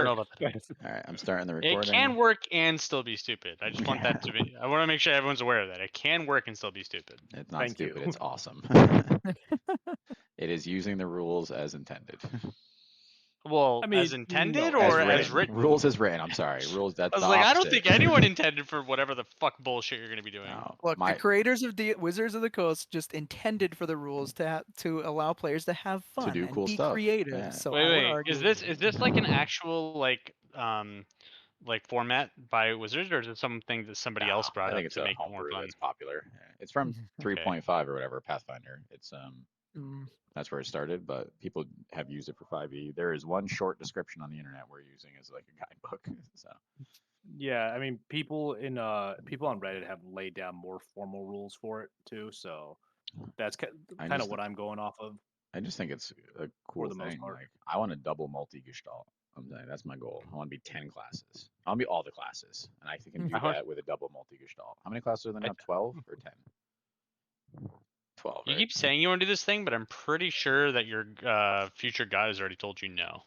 I don't know about that. All right, I'm starting the It recording. can work and still be stupid. I just want that to be. I want to make sure everyone's aware of that. It can work and still be stupid. It's not Thank stupid. you. It's awesome. It is using the rules as intended. Well, I mean, as intended no. or As as written? Rules as written. I'm sorry. Rules. That's I was the like, I opposite. don't think anyone intended for whatever the fuck bullshit you're gonna be doing. No, Look, the creators of Wizards of the Coast just intended for the rules to allow players to have fun do and cool be stuff. creative. Yeah. So Wait, I would wait. argue Is this like an actual like format by Wizards, or is it something that somebody else brought I think up it's to a make it more homebrew fun? that's popular. Yeah. It's from 3.5 or whatever, Pathfinder. It's Mm. that's where it started, but people have used it for 5e. There is one short description on the internet we're using as like a guidebook. So Yeah, I mean, people on Reddit have laid down more formal rules for it too. So that's kind of what I'm going off of. I just think it's a cool the most thing. part. Like I want to double multi-gestalt. I'm saying that's my goal. I want to be 10 classes. I want to be all the classes, and I can do that with a double multi-gestalt. How many classes are there now? 12 or 10? 12. You Right? keep saying you want to do this thing, but I'm pretty sure that your future guy has already told you no.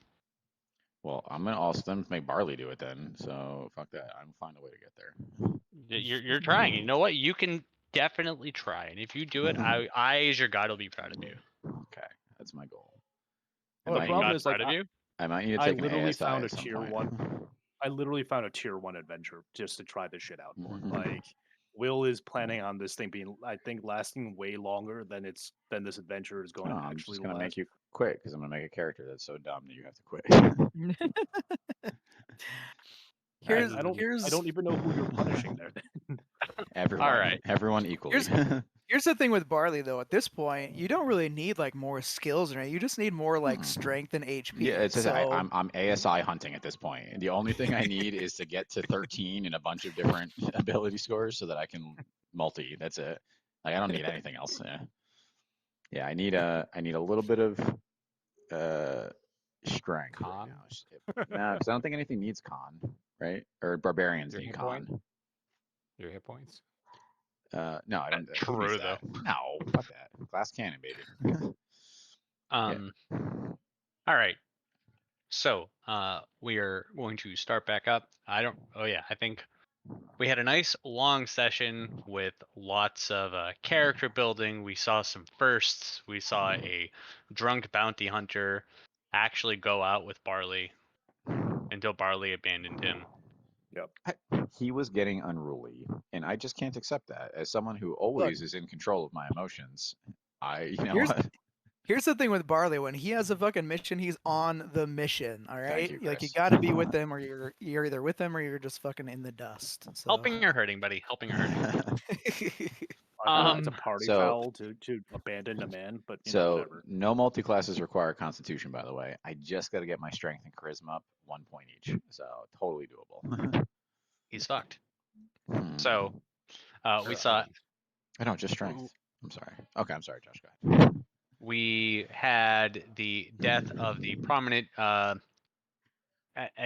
Well, I'm gonna also then make Barley do it then. So fuck that. I'm find a way to get there. You're trying. You know what? You can definitely try, and if you do it, I as your guide will be proud of you. Okay, that's my goal. Well, the problem is, like, proud of you. I might need to I take an literally ASI found a at some tier point. 1. I literally found a tier 1 adventure just to try this shit out for. Like, Will is planning on this thing being, I think, lasting way longer than this adventure is going to I'm actually just gonna last. make you quit because I'm gonna make a character that's so dumb that you have to quit. Here's I don't even know who you're punishing there. Then. Everyone, All right. everyone equally. Here's the thing with Barley though. At this point, you don't really need like more skills or anything. You just need more like strength and HP. Yeah, it's just, so... I'm ASI hunting at this point. And the only thing I need is to get to 13 in a bunch of different ability scores so that I can multi. That's it. Like I don't need anything else. Yeah, I need a little bit of strength. Con? Right now. No, because I don't think anything needs con, right? Or barbarians Your need hit con. point? Your hit points? No, I don't. who True needs though. that? No, fuck that. Glass cannon, baby. All right. So, we are going to start back up. I think we had a nice long session with lots of character building. We saw some firsts. We saw a drunk bounty hunter actually go out with Barley until Barley abandoned him. Yep. He was getting unruly, and I just can't accept that. As someone who always is in control of my emotions, Here's the thing with Barley: when he has a fucking mission, he's on the mission. All right, you, like you Chris. got to be with him, or you're either with him or you're just fucking in the dust. So. Helping or hurting, buddy. Helping or hurting. It's a party foul to abandon a man, but whatever. No multi-classes require Constitution, by the way. I just got to get my Strength and Charisma up 1 point each, so totally doable. He's fucked. So, we saw. I don't just Strength. I'm sorry. Okay, I'm sorry, Josh. Go ahead. We had the death of the prominent, I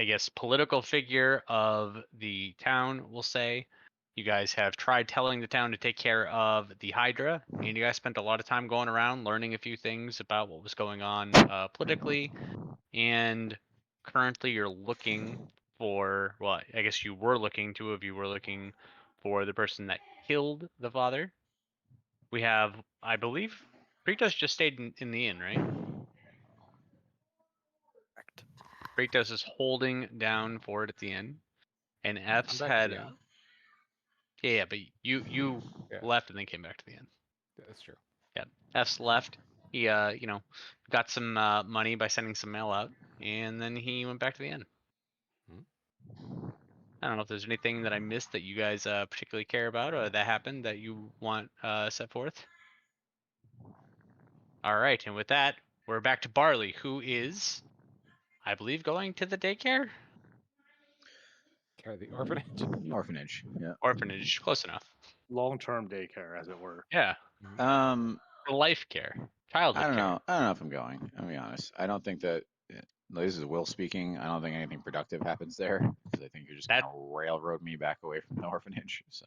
guess, political figure of the town, we'll say. You guys have tried telling the town to take care of the Hydra, and you guys spent a lot of time going around learning a few things about what was going on politically. And currently you're looking for, well, I guess you were looking, two of you were looking for the person that killed the father. We have, I believe, Britos just stayed in the inn, right? Correct. Britos is holding down for it at the inn, and F's had. Yeah, but you left and then came back to the inn. That's true. Yeah, F's left. He got some money by sending some mail out, and then he went back to the inn. I don't know if there's anything that I missed that you guys particularly care about or that happened that you want set forth. All right, and with that, we're back to Barley, who is, I believe, going to the daycare? The orphanage? Orphanage, yeah. Orphanage, close enough. Long-term daycare, as it were. Yeah. Life care. Childhood I don't care. know. I don't know if I'm going. I'll be honest. I don't think that. This is Will speaking. I don't think anything productive happens there because I think you're just gonna railroad me back away from the orphanage. So.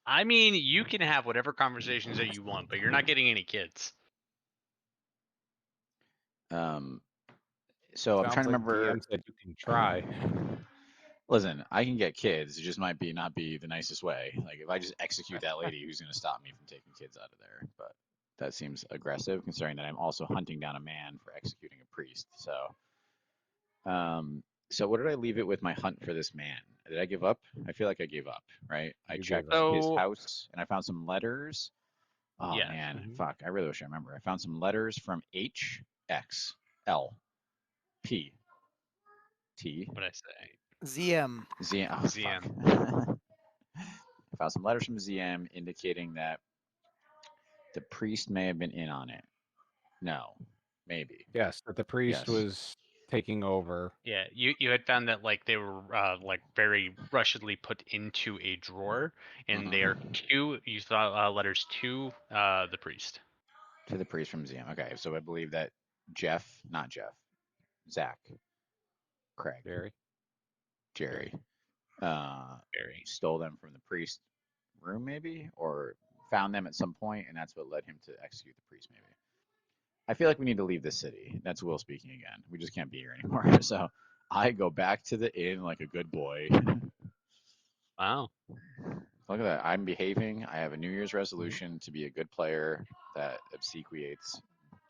I mean, you can have whatever conversations that you want, but you're not getting any kids. So I'm Sounds trying to like remember. DM said you can try. Listen, I can get kids. It just might be not be the nicest way. Like if I just execute that lady, who's going to stop me from taking kids out of there? But that seems aggressive, considering that I'm also hunting down a man for executing a priest. So what did I leave it with my hunt for this man? Did I give up? I feel like I gave up, right? I You gave checked up. his So- house and I found some letters. Oh Yeah. man, Mhm. fuck! I really wish I remember. I found some letters from H, X, L, P, T, What I say? ZM. ZM. Oh, ZM. fuck. I found some letters from ZM indicating that the priest may have been in on it. No, maybe. Yes, that the priest Yes. was taking over. Yeah, you had found that like they were like very rushedly put into a drawer, and they are to you saw letters to the priest. To the priest from ZM. Okay, so I believe that Zach, Craig, Jerry. Jerry, stole them from the priest room, maybe, or found them at some point, and that's what led him to execute the priest, maybe. I feel like we need to leave the city. That's Will speaking again. We just can't be here anymore. So I go back to the inn like a good boy. Wow. Look at that. I'm behaving. I have a New Year's resolution to be a good player that obsequiates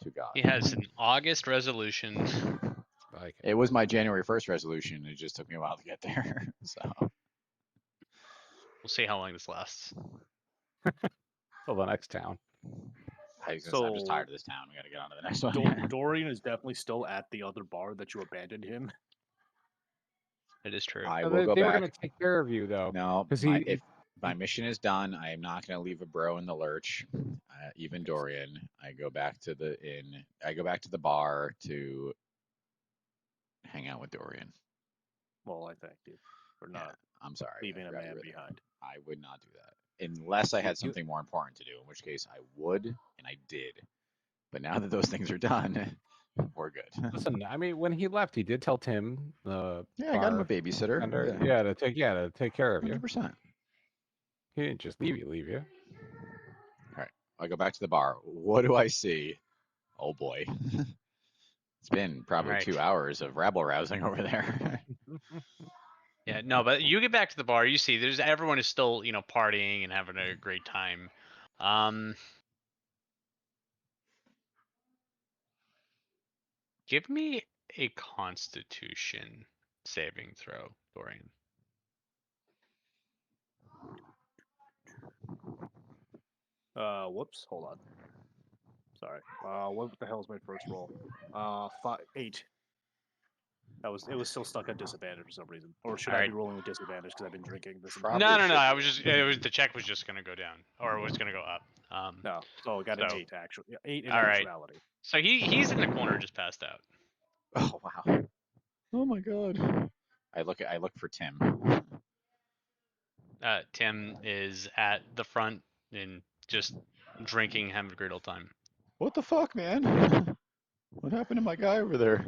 to God. He has an August resolution. Like It was my January 1st resolution. It just took me a while to get there. So We'll see how long this lasts. till the next town. I'm just So- tired of this town. We got to get on to the next one. Dorian is definitely still at the other bar that you abandoned him. It is true. I Oh, will go they were back. going to take care of you though. No, 'Cause if my mission is done, I am not going to leave a bro in the lurch. Even Dorian. I go back to the inn. I go back to the bar to hang out with Dorian. Well, I thank you for Yeah, not I'm sorry. leaving I a forgot man you were there. behind. I would not do that unless I had You- something more important to do, in which case I would, and I did. But now that those things are done, we're good. Listen, I mean, when he left, he did tell Tim, the Yeah, I got him a bar babysitter. tender, Yeah, to take care of you. 100%. He didn't just leave you. I go back to the bar. What do I see? Oh boy. It's been probably Right. 2 hours of rabble rousing over there. Yeah, no, but you get back to the bar, you see there's everyone is still, partying and having a great time. Give me a constitution saving throw, Dorian. Whoops. Hold on. Sorry. What the hell is my first roll? 8. It was still stuck at disadvantage for some reason. Or should I Alright. be rolling with disadvantage because I've been drinking this? Probably No, should I be. was just the check was just gonna go down or it was gonna go up. No. So I got an So- 8 actually. Yeah, 8 in Alright. actuality. So he's in the corner just passed out. Oh wow. Oh my god. I look for Tim. Tim is at the front and just drinking, having a great old time. What the fuck, man? What happened to my guy over there?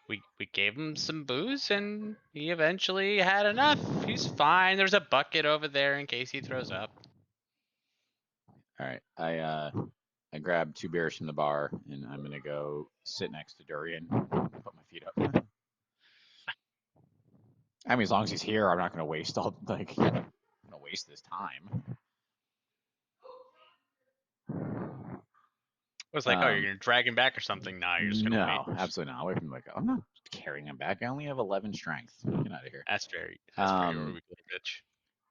We gave him some booze and he eventually had enough. He's fine. There's a bucket over there in case he throws up. All right, I grabbed 2 beers from the bar and I'm gonna go sit next to Durian, put my feet up. I mean, as long as he's here, I'm not gonna waste this time. I was like, oh, you're gonna drag him back or something? Nah, you're just gonna No, wait. absolutely not. Away from like, I'm not carrying him back. I only have 11 strength. Get out of here. That's very you're a Um, weak little bitch.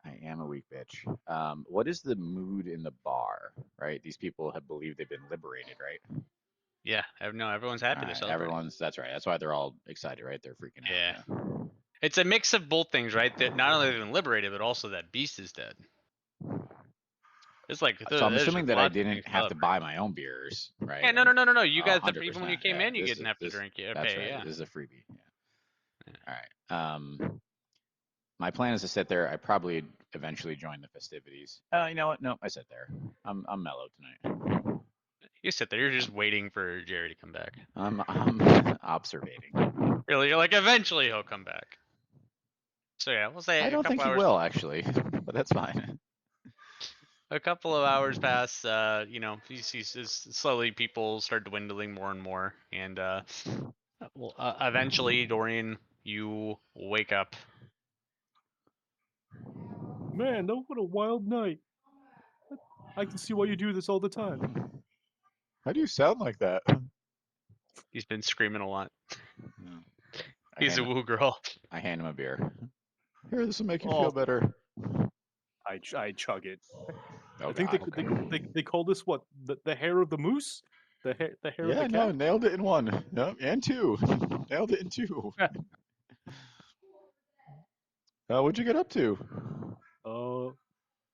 I am a weak bitch. What is the mood in the bar? Right, these people have believed they've been liberated, right? Yeah, no, everyone's happy to Alright, celebrate. that's right. That's why they're all excited, right? They're freaking out. Yeah. It's a mix of both things, right? That not only have they been liberated, but also that beast is dead. It's like So I'm there's assuming a that I lot of didn't things to have to celebrate. buy my own beers, right? Yeah, no. You Oh, guys, even when you 100%, came yeah. in, you This didn't is- have to this- drink. You That's pay, right. yeah. This is a freebie. Yeah. All right. My plan is to sit there. I probably eventually join the festivities. You know what? No, I sit there. I'm mellow tonight. You sit there, you're just waiting for Jerry to come back. I'm observating. Really, you're like, eventually he'll come back. So yeah, we'll say I a don't couple think he hours. will actually, but that's fine. a couple of hours pass. You know, you see slowly people start dwindling more and more, and well, eventually, Dorian, you wake up. Man, no, what a wild night. I can see why you do this all the time. How do you sound like that? He's been screaming a lot. No. He's a woo girl. I hand him a beer. Here, this will make you Oh. feel better. I chug it. Oh, I think God. they call this what the hair of the moose. The hair of Yeah, the no, cat. nailed it in one. Yep, and two. Nailed it in two. What'd you get up to?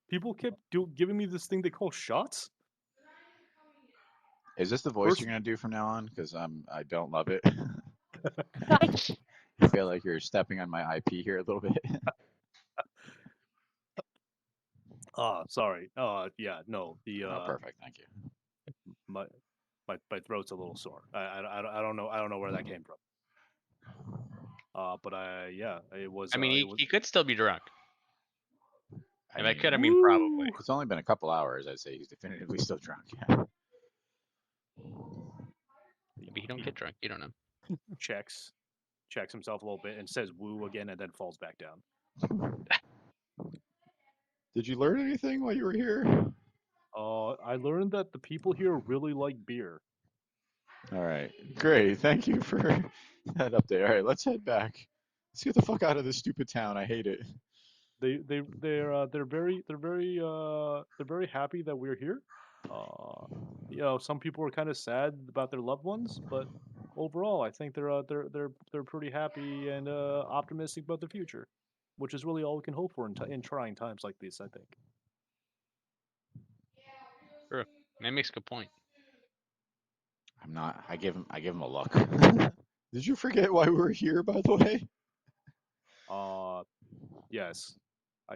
People kept giving me this thing they call shots. Is this the voice First- you're gonna do from now on? Because I don't love it. I feel like you're stepping on my IP here a little bit. Sorry. Yeah, no. The Oh, perfect. Thank you. my throat's a little sore. I don't know where that came from. But it was. I mean, it was, he could still be drunk. I And by mean, could, I mean probably. Woo! it's only been a couple hours. I'd say he's definitively still drunk. Yeah. Maybe he don't get drunk. You don't know. checks himself a little bit and says "woo" again, and then falls back down. Did you learn anything while you were here? I learned that the people here really like beer. All right, great. Thank you for that update. All right, let's head back. Let's get the fuck out of this stupid town. I hate it. They're very happy that we're here. You know, some people are kind of sad about their loved ones, but overall, I think they're pretty happy and optimistic about the future, which is really all we can hope for in trying times like these. I think. True. That makes a good point. I'm not. I give him a look. Did you forget why we were here, by the way? Yes.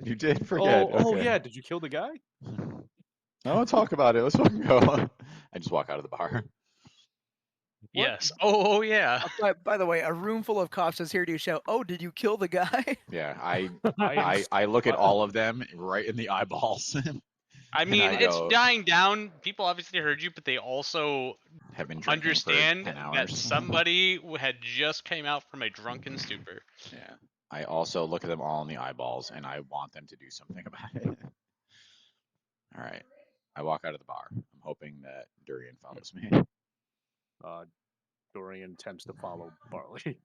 You did forget. Oh Okay. yeah. Did you kill the guy? I don't talk about it. Let's fucking go. I just walk out of the bar. Yes. Oh yeah. By the way, a room full of cops is here to shout, "Oh, did you kill the guy?" Yeah, I I look at all of them right in the eyeballs. I mean, I it's go- dying down. People obviously heard you, but they also Have been drinking understand for 10 that hours. somebody had just came out from a drunken stupor. Yeah. I also look at them all in the eyeballs, and I want them to do something about it. All right. I walk out of the bar. I'm hoping that Durian follows me. Dorian attempts to follow Barley.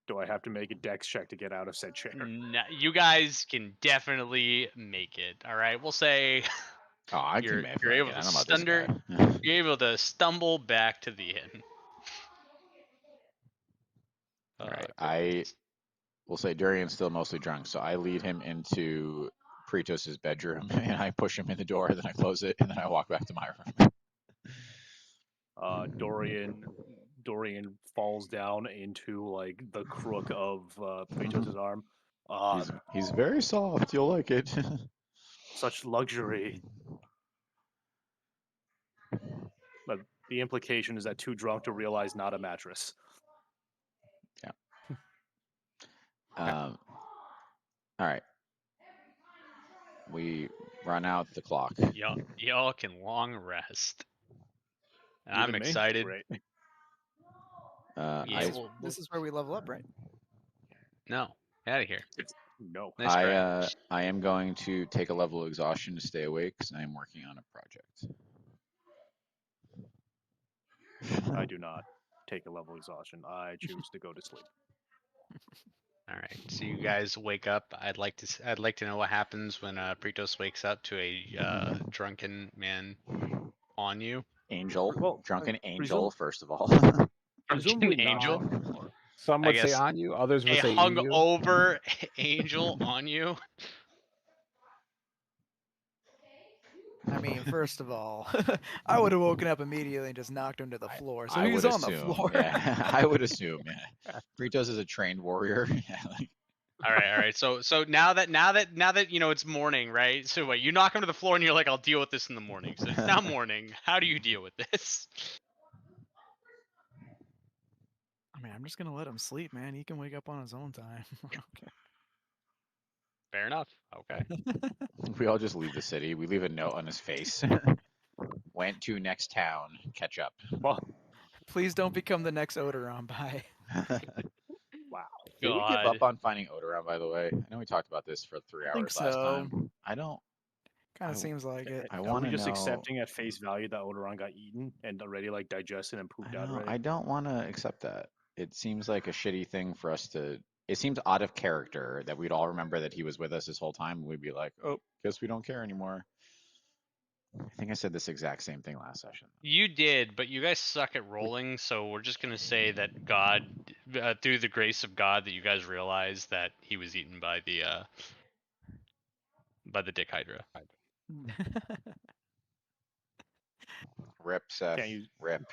Do I have to make a dex check to get out of said chair? No, you guys can definitely make it. All right, we'll say Oh, I You're- can make you're it. able I to don't know about this stunder- guy. you're able to stumble back to the inn. All right. Cool. I will say Durian's still mostly drunk, so I lead him into Pretos's bedroom, and I push him in the door, then I close it, and then I walk back to my room. Dorian falls down into like the crook of Pretos's arm. He's very soft. You'll like it. Such luxury. But the implication is that too drunk to realize not a mattress. All right. We run out the clock. Y'all can long rest. And I'm Even me? excited. Great. Yeah, I, This is where we level up, right? No, out of here. No. Nice try. I am going to take a level of exhaustion to stay awake because I am working on a project. I do not take a level of exhaustion. I choose to go to sleep. All right, so you guys wake up. I'd like to know what happens when Pretos wakes up to a drunken man on you. Angel, Well, drunken I angel, first of all. Drunken Presumably angel. not. Some I would say guess on you, others would A say in you. hungover angel on you. I mean, first of all, I would have woken up immediately and just knocked him to the floor. So I he's would on the assume, floor. Yeah, I would assume. Yeah. Pretos is a trained warrior. Yeah, like, All right. So now that you know it's morning, right? So wait, you knock him to the floor and you're like, I'll deal with this in the morning. So it's now morning. How do you deal with this? I mean, I'm just gonna let him sleep, man. He can wake up on his own time. Okay. Fair enough. Okay. We all just leave the city. We leave a note on his face. Went to next town. Catch up. Well, Please don't become the next Odoron. Bye. wow. Did we give God. up on finding Odoron, by the way? I know we talked about this for 3 I think hours last so. time. I don't. Kind I- of seems like it. I Are want we to just know. accepting at face value that Odoron got eaten and already like digested and pooped out already? I don't want to accept that. It seems like a shitty thing for us to. It seems out of character that we'd all remember that he was with us this whole time. We'd be like, oh, guess we don't care anymore. I think I said this exact same thing last session. You did, but you guys suck at rolling, so we're just gonna say that God, through the grace of God, that you guys realized that he was eaten by the Dick Hydra. Rip, Seth. Can't use- Rip.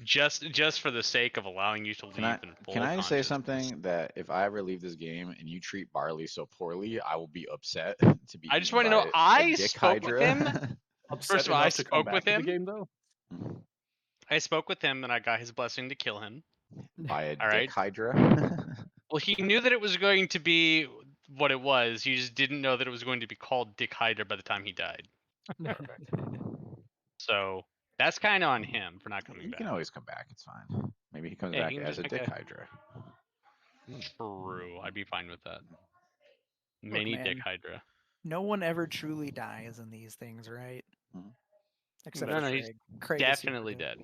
Just for the sake of allowing you to leave Can I, in full can I just say consciousness. something that if I ever leave this game and you treat Barley so poorly, I will be upset to be. I just want to know, I spoke with him. Upset First of all, I enough to come spoke back with to the him. game though. I spoke with him, and I got his blessing to kill him. By a All right. Dick Hydra. Well, he knew that it was going to be what it was. He just didn't know that it was going to be called Dick Hydra by the time he died. So that's kind of on him for not coming He back. can always come back. It's fine. Maybe he comes Yeah, back he can as a just Dick make a- Hydra. True, I'd be fine with that. Mini Dick man. Hydra. No one ever truly dies in these things, right? Mhm. Except No, for no, he's Craig. Craig is super Definitely dead.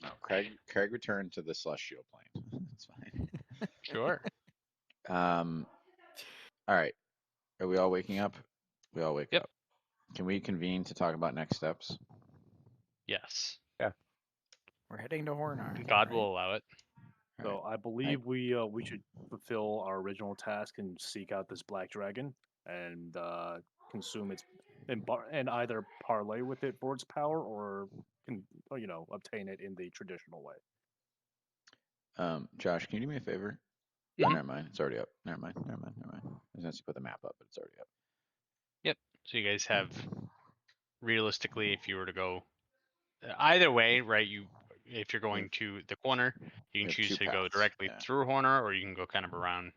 No, Craig returned to the celestial plane. It's fine. Sure. All right. Are we all waking up? We all wake Yep. up. Can we convene to talk about next steps? Yes. We're heading to Hornar. God right? will allow it. All So I believe we should fulfill our original task and seek out this black dragon and consume its and either parlay with it for its power or obtain it in the traditional way. Josh, can you do me a favor? Mhm. Never mind. It's already up. Never mind. I was going to put the map up, but it's already up. So you guys have, realistically, if you were to go either way, right? If you're going to the corner, you can have choose two to go paths, directly yeah. through Horner, or you can go kind of around.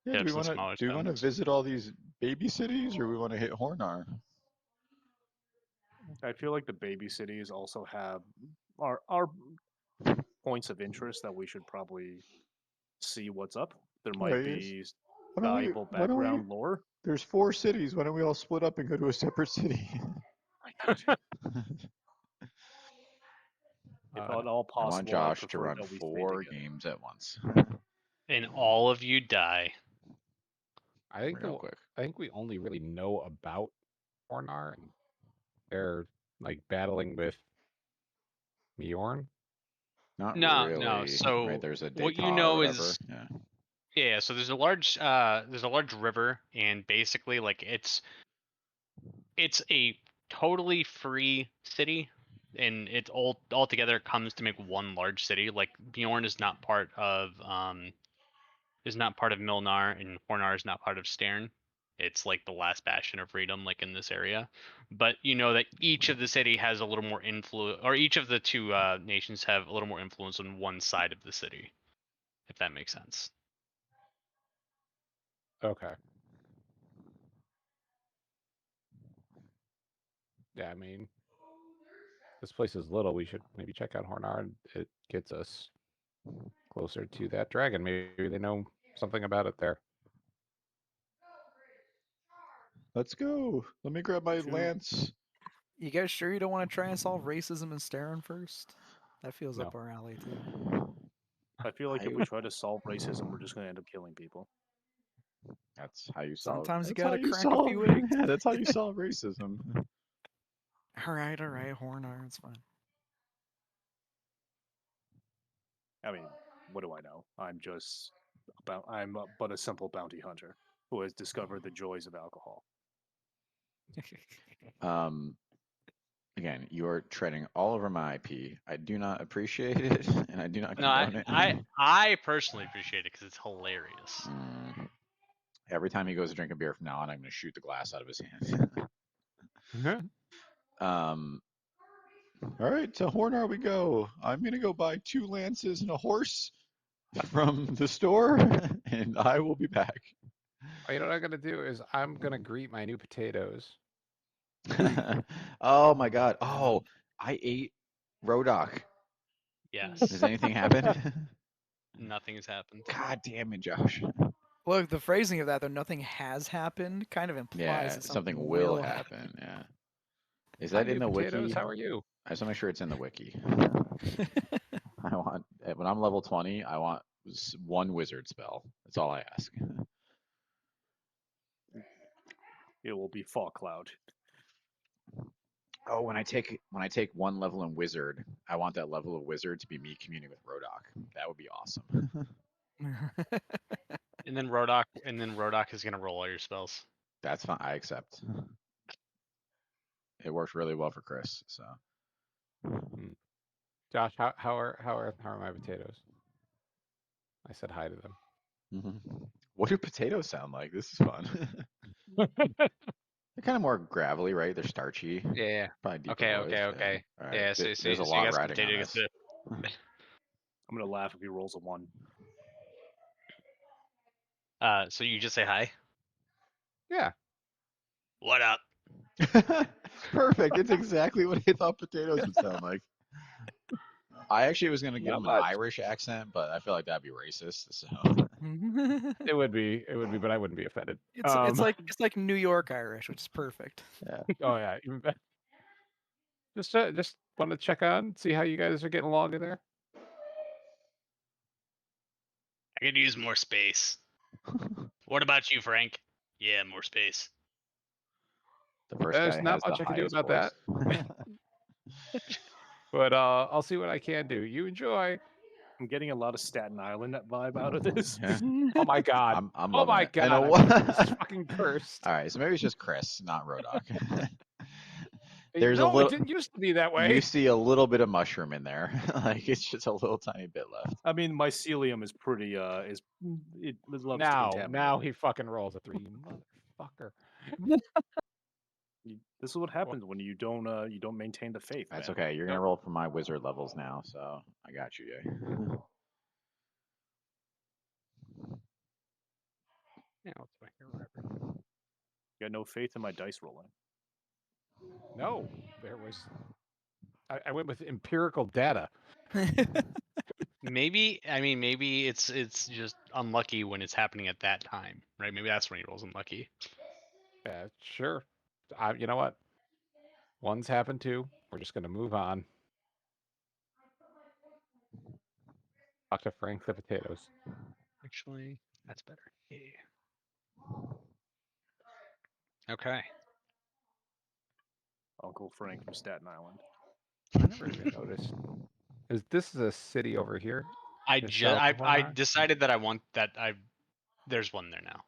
Yeah, Hit do we some want to smaller do we want to towns. visit all these baby cities, or we want to hit Hornar? I feel like the baby cities also have our points of interest that we should probably see what's up. There might Right, be Why don't we- valuable why don't we- background lore. There's 4 cities. Why don't we all split up and go to a separate city? If at all I possible, want I'd Josh to prefer run that we stay 4 together. games at once. And all of you die. I think Real quick. I think we only really know about Hornar. And they're like battling with Mjorn. Not No, really. no, so right, there's a what you Daytah or know whatever. is- Yeah. Yeah, so there's a large river, and basically like it's a totally free city, and it all together comes to make one large city. Like Bjorn is not part of Milnar, and Hornar is not part of Stern. It's like the last bastion of freedom, like in this area. But you know that each of the city has a little more influence, or each of the two nations have a little more influence on one side of the city, if that makes sense. Okay. Yeah, I mean, this place is little. We should maybe check out Hornar. It gets us closer to that dragon. Maybe they know something about it there. Let's go. Let me grab my Sure. lance. You guys sure you don't want to try and solve racism in Starin first? That feels up No. our alley too. I feel like if we try to solve racism, we're just going to end up killing people. That's how you solve. Sometimes you that's how gotta crack a solve, few eggs. Yeah, that's how you solve racism. All right, Hornar, it's fine. I mean, what do I know? I'm but a simple bounty hunter who has discovered the joys of alcohol. Again, you're treading all over my IP. I do not appreciate it, and I do not No, condone it. I personally appreciate it because it's hilarious. Every time he goes to drink a beer from now on, I'm going to shoot the glass out of his hand. All right, to Hornar we go. I'm going to go buy 2 lances and a horse from the store, and I will be back. You know what I'm gonna do is I'm gonna greet my new potatoes. Oh my god. Oh, I ate Rodoc. Yes. Does anything happen? Nothing has happened. God damn it, Josh. Look, the phrasing of that, though, nothing has happened, kind of implies Yeah, that something will happen. Yeah. Is My that in new the potatoes, wiki? how are you? I just want to make sure it's in the wiki. I want when I'm level 20, I want one wizard spell. That's all I ask. It will be Fall Cloud. Oh, when I take one level in wizard, I want that level of wizard to be me communing with Rodoc. That would be awesome. And then Rodoc is gonna roll all your spells. That's fine. I accept. It works really well for Chris. So Josh, how are my potatoes? I said hi to them. What do potatoes sound like? This is fun. They're kind of more gravelly, right? They're starchy. Yeah. Probably deeper Okay. voiced, Okay. All right. Yeah. There's So a you lot got some riding on potatoes this. too. I'm gonna laugh if he rolls a 1. So you just say hi. Yeah. What up? Perfect. It's exactly what I thought potatoes would sound like. I actually was gonna give Not him much. an Irish accent, but I feel like that'd be racist. So It would be, but I wouldn't be offended. it's like New York Irish, which is perfect. yeah. Oh yeah, even better. Just want to check on, see how you guys are getting along in there. I could use more space. What about you, Frank? Yeah, more space. The first There's guy not has the much I can do highest about that. voice. But I'll see what I can do. You enjoy. I'm getting a lot of Staten Island vibe out of this. Yeah. Oh my god. I'm Oh loving my it. And god. This is fucking cursed. All right, so maybe it's just Chris, not Rodoc. There's no, a little. it didn't used to be that way. You see a little bit of mushroom in there, like it's just a little tiny bit left. I mean, mycelium is pretty. It loves to contaminate. Now he fucking rolls a 3, you motherfucker. This is what happens when you don't maintain the faith. That's man. okay. You're gonna roll for my wizard levels now, so I got you, Jay. Yeah, what's my hero record? You got no faith in my dice rolling. No, there was. I went with empirical data. Maybe it's just unlucky when it's happening at that time, right? Maybe that's when he rolls unlucky. Yeah, sure. You know what? One's happened too. We're just gonna move on. Talk to Frank the potatoes. Actually, that's better. Yeah. Okay. Uncle Frank from Staten Island. I never even noticed. This is a city over here? I Just just south I of I Hornar? decided that I want that there's one there now.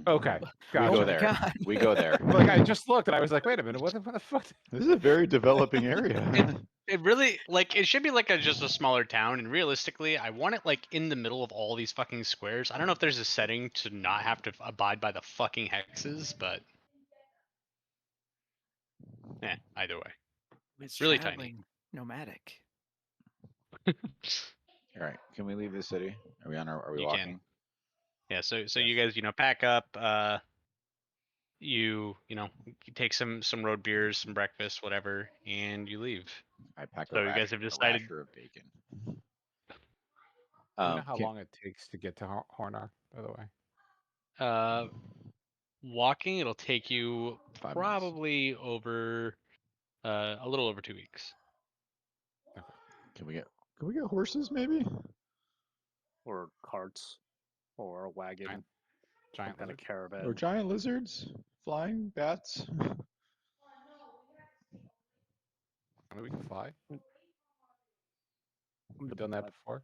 Okay, We gotcha. go my there. God. We go there. Like I just looked and I was like, wait a minute, what the fuck? This is a very developing area. It really it should be like just a smaller town, and realistically, I want it like in the middle of all these fucking squares. I don't know if there's a setting to not have to abide by the fucking hexes, but yeah, either way. It's really tiny. traveling nomadic. All right, can we leave the city? Are we You walking? can. Yeah, so you guys, pack up, you take some road beers, some breakfast, whatever, and you leave. I pack So a you rash, guys have a decided- rasher of bacon. Do you know how Can- long it takes to get to Hornar, by the way? Walking, it'll take you 5 minutes. probably over a little over 2 weeks. Can we get horses maybe? Or carts. Or a wagon. Giant Some kind of lizard? caravan. Or giant lizards? Flying bats? I mean, we can fly. I'm We've the- done that before.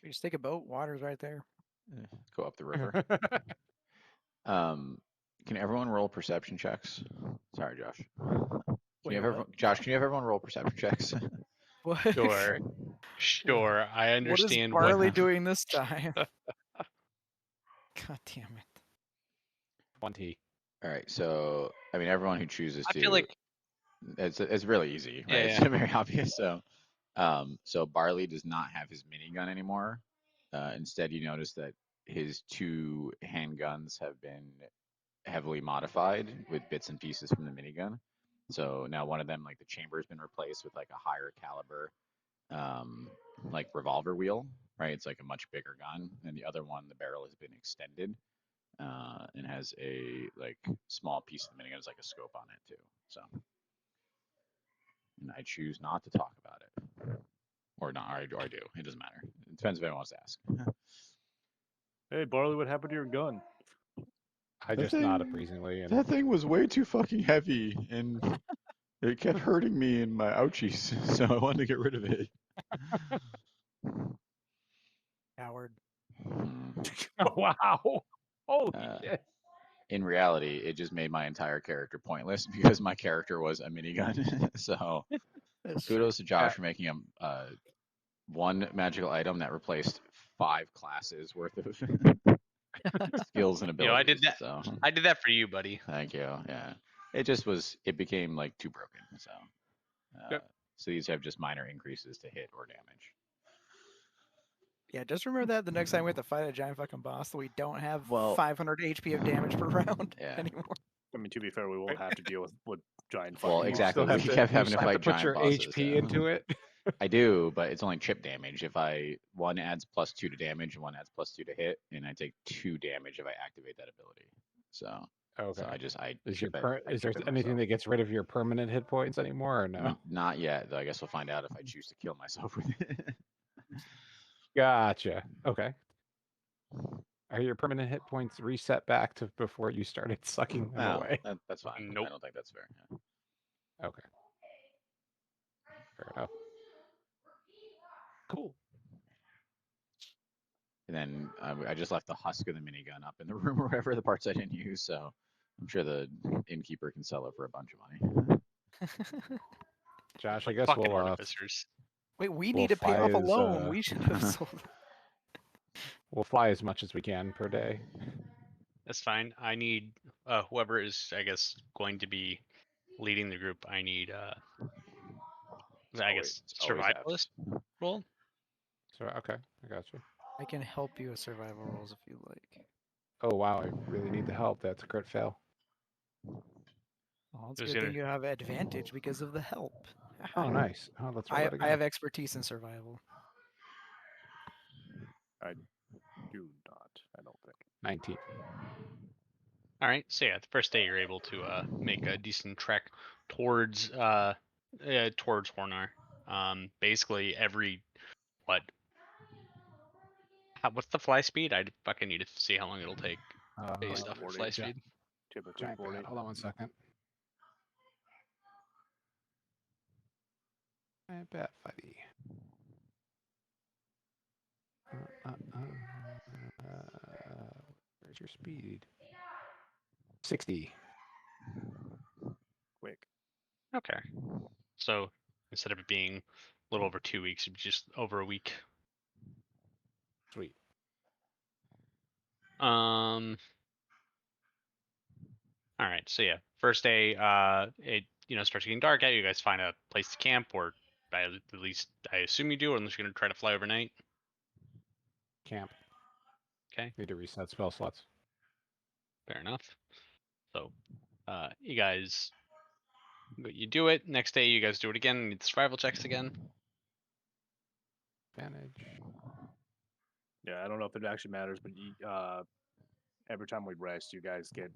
You just take a boat. Water's right there. Go up the river. Can everyone roll perception checks? Sorry, Josh. Wait, Josh, can you have everyone roll perception checks? What? Sure, sure, I understand. What is Barley doing this time? God damn it. 20. All right, so I mean, everyone who chooses I to, feel like it's really easy, right? Yeah, It's very obvious. So, so Barley does not have his minigun anymore. Instead, you notice that his 2 handguns have been heavily modified with bits and pieces from the minigun. So now one of them, like the chamber has been replaced with like a higher caliber, like revolver wheel, right? It's like a much bigger gun. And the other one, the barrel has been extended, and has a like small piece of the minigun, has like a scope on it too. So, and I choose not to talk about it, or not, or I do. It doesn't matter. It depends if anyone wants to ask. Hey, Barley, what happened to your gun? I That just nod thing- appraisingly and That thing was way too fucking heavy, and it kept hurting me in my ouchies, so I wanted to get rid of it. Howard. Hmm. wow. Holy Uh, shit. In reality, it just made my entire character pointless because my character was a minigun. So That's true. kudos to Josh for making a one magical item that replaced 5 classes worth of skills and abilities. You know, I did that. So I did that for you, buddy. thank you. Yeah, it just was. It became like too broken. So Yep. so these have just minor increases to hit or damage. Yeah, just remember that the next time we have to fight a giant fucking boss, that we don't have Well- 500 HP of damage per round Yeah. anymore. I mean, to be fair, we won't have to deal with giant. Well, fucking exactly. monsters. We kept having you to still have fight to put giant your bosses, HP yeah. into it. I do, but it's only chip damage. If one adds +2 to damage and one adds +2 to hit, and I take 2 damage if I activate that ability. So, Okay. so I is chip is there chip it anything myself. that gets rid of your permanent hit points anymore or no? Not yet, though. I guess we'll find out if I choose to kill myself with it. Gotcha. Okay. Are your permanent hit points reset back to before you started sucking them Well, away? that's fine. Nope. I don't think that's fair. Yeah. Okay. Fair enough. Cool. And then I just left the husk of the minigun up in the room or wherever, the parts I didn't use. So I'm sure the innkeeper can sell it for a bunch of money. Josh, I Like guess fucking we'll artificers. Wait, we We'll need to pay off a fly as, loan. We should have sold. we'll fly as much as we can per day. That's fine. I need whoever is, I guess, going to be leading the group. I need I guess It's always F. survivalist role. So okay, I got you. I can help you with survival rolls if you like. Oh wow, I really need the help. That's a crit fail. Well, it's Who's a good gonna- thing you have advantage because of the help. Oh nice. Oh, let's roll I, it again. I have expertise in survival. Do not. I don't think. 19. All right. So yeah, the first day you're able to make a decent trek towards towards Hornar. Basically every what's the fly speed? I fucking need to see how long it'll take based off of 40, fly yeah. speed. Typically Giant 40. bat. Hold on one second. Giant bat fighty. Where's your speed? 60. Quick. Okay. So instead of it being a little over 2 weeks, it'd be just over a week. Sweet. All right. So yeah, first day, it starts getting dark out. You guys find a place to camp, or at least I assume you do, unless you're gonna try to fly overnight. Camp. Okay. Need to reset spell slots. Fair enough. So, you guys, you do it. Next day, you guys do it again. Need the survival checks again. Advantage. Yeah, I don't know if it actually matters, but every time we rest, you guys get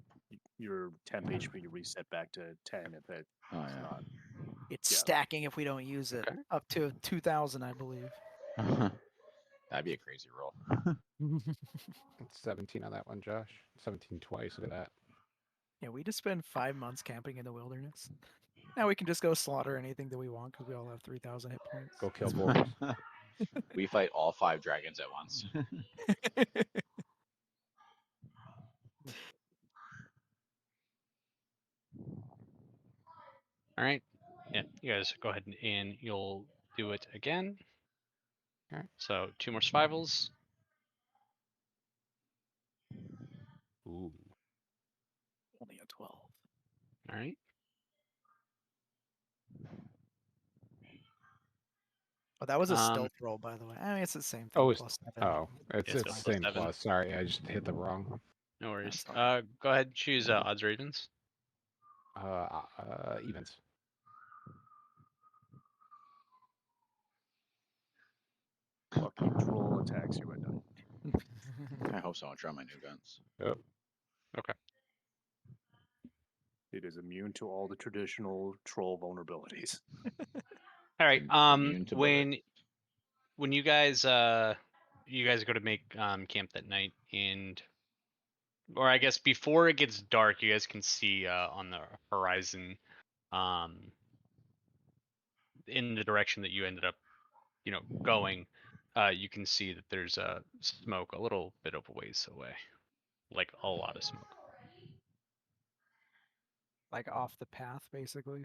your temp HP reset back to 10 if it's Oh yeah. not. It's Yeah. stacking if we don't use it. Okay. Up to 2,000, I believe. That'd be a crazy roll. It's 17 on that one, Josh. 17 twice. Look at that. Yeah, we just spend 5 months camping in the wilderness. Now we can just go slaughter anything that we want because we all have 3,000 hit points. Go kill boars. We fight all 5 dragons at once. All right. Yeah, you guys go ahead and you'll do it again. Alright. So 2 more survivals. Ooh. Only a 12. All right. Oh, that was a Um, stealth roll, by the way. I mean, it's the same thing. Oh, it's plus 7. oh, it's Yeah, it's still same +7. plus. Sorry, I just hit the wrong. No worries. fine. Go ahead, choose odds or evens. Evens. Lucky troll attacks you at night. I hope so. I'll try my new guns. Yep. It is immune to all the traditional troll vulnerabilities. All right. Immune to bullet. When you guys go to make camp that night, or I guess before it gets dark, you guys can see on the horizon, in the direction that you ended up, going. You can see that there's smoke a little bit of a ways away, like a lot of smoke. Like off the path, basically.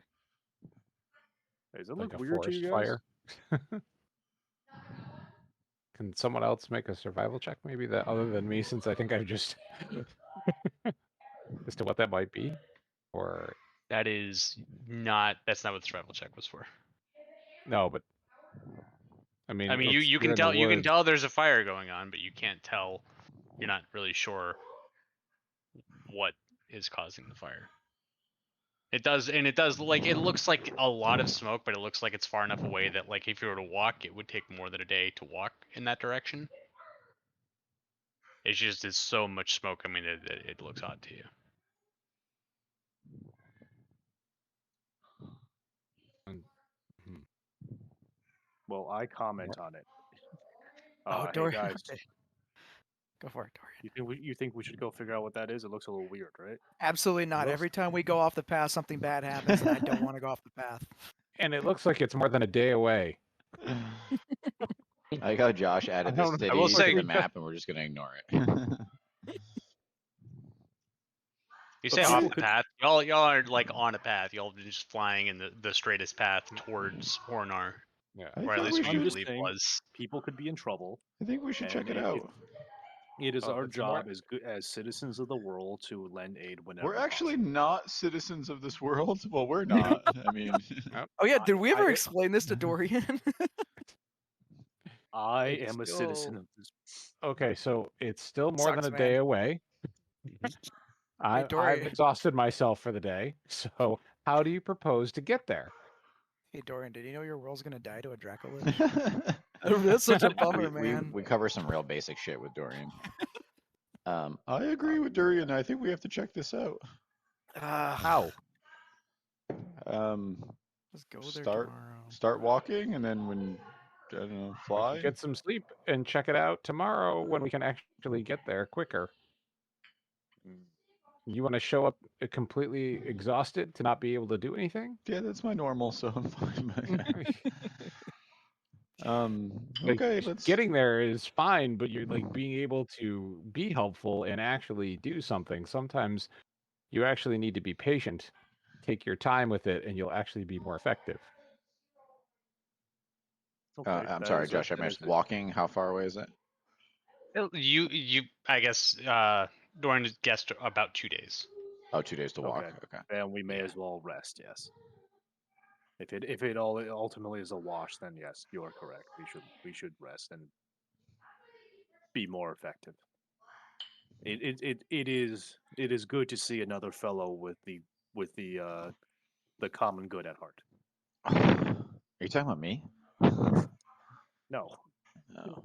Does it Like look a weird to forest you guys? fire. Can someone else make a survival check, maybe that other than me, since I think I've just as to what that might be, or That's not what the survival check was for. no, but I mean, I mean, it's- you you're can in the tell woods. there's a fire going on, but you can't tell. You're not really sure what is causing the fire. It does like it looks like a lot of smoke, but it looks like it's far enough away that like if you were to walk, it would take more than a day to walk in that direction. It's so much smoke. I mean, it looks odd to you. Hmm. Well, I comment on it. Oh, Hey Dorian. guys, Okay. Go for it, Dorian. you think we should go figure out what that is? It looks a little weird, right? Absolutely not. looks- Every time we go off the path, something bad happens, and I don't want to go off the path. And it looks like it's more than a day away. I like how Josh added don't- the I will city say- to the map, and we're just gonna ignore it. You But say people off the could- path. Y'all aren't like on a path. Y'all are just flying in the straightest path towards Hornar, Yeah. I or at think least we what I'm you should- just believe saying- was. People could be in trouble. I think we should check And it out. It is Oh, our it's more- job as citizens of the world to lend aid whenever. We're actually possible. not citizens of this world. Well, we're not. I mean, Oh yeah, did we ever I- explain this to Dorian? I It's am a still- citizen of this. Okay, so it's still more Sucks, than a man. day away. I've Dorian. exhausted myself for the day. So how do you propose to get there? Hey Dorian, did you know your world's gonna die to a Dracolich? That's such a bummer, man. we cover some real basic shit with Dorian. I agree with Dorian. I think we have to check this out. How? Let's go there Start- tomorrow. Start walking, and then when I don't know, fly. Get some sleep and check it out tomorrow when we can actually get there quicker. You want to show up completely exhausted to not be able to do anything? Yeah, that's my normal, so I'm fine. Like, Okay, let's. Getting there is fine, but you're like being able to be helpful and actually do something. Sometimes you actually need to be patient, take your time with it, and you'll actually be more effective. Okay, I'm that sorry, is a- Josh. I that missed. is a- Walking. How far away is it? You I guess Dorian guessed about 2 days. Oh, 2 days to walk. Okay. Okay. And we may Yeah. as well rest. Yes. If it all ultimately is a wash, then yes, you are correct. We should rest and be more effective. It is good to see another fellow with the common good at heart. Are you talking about me? No, No.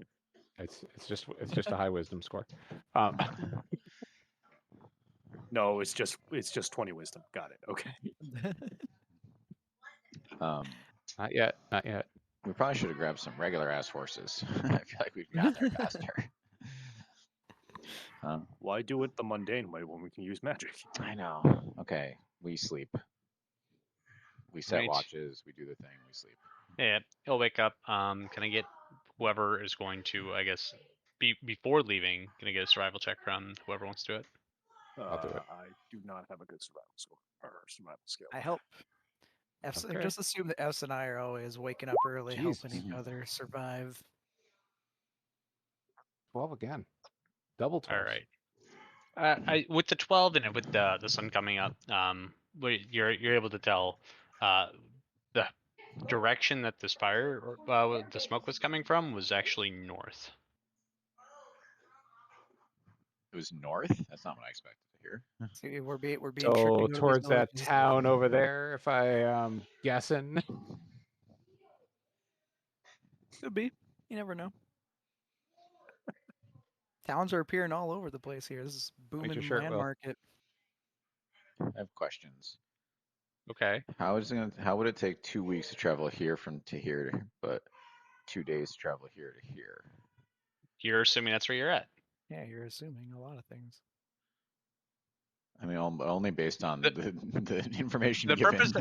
It's just a high wisdom score. no, it's just 20 wisdom. Got it. Okay. Not yet, not yet. We probably should have grabbed some regular ass horses. I feel like we've gotten there faster. Why do it the mundane way when we can use magic? I know. Okay, we sleep. We set Right. watches. We do the thing. We sleep. Yeah, he'll wake up. Can I get whoever is going to, I guess, before leaving? Can I get a survival check from whoever wants to do it? I'll do it. I do not have a good survival score or survival skill. I help. Okay. Just assume that Fs and I are always waking up early, helping each Jesus. other survive. 12 again. Double 12. All right. I with the 12 and with the sun coming up, you're able to tell the direction that this fire, the smoke was coming from, was actually north. It was north. That's not what I expected to hear. See, we're being tricked. So to go to these towards that villages. town over there, if I guessing. Could be. You never know. Towns are appearing all over the place here. This is booming sure it land will. market. I have questions. Okay. How would it take 2 weeks to travel here from to here, but 2 days to travel here to here? You're assuming that's where you're at. Yeah, you're assuming a lot of things. I mean, only based on The- the information the given. purpose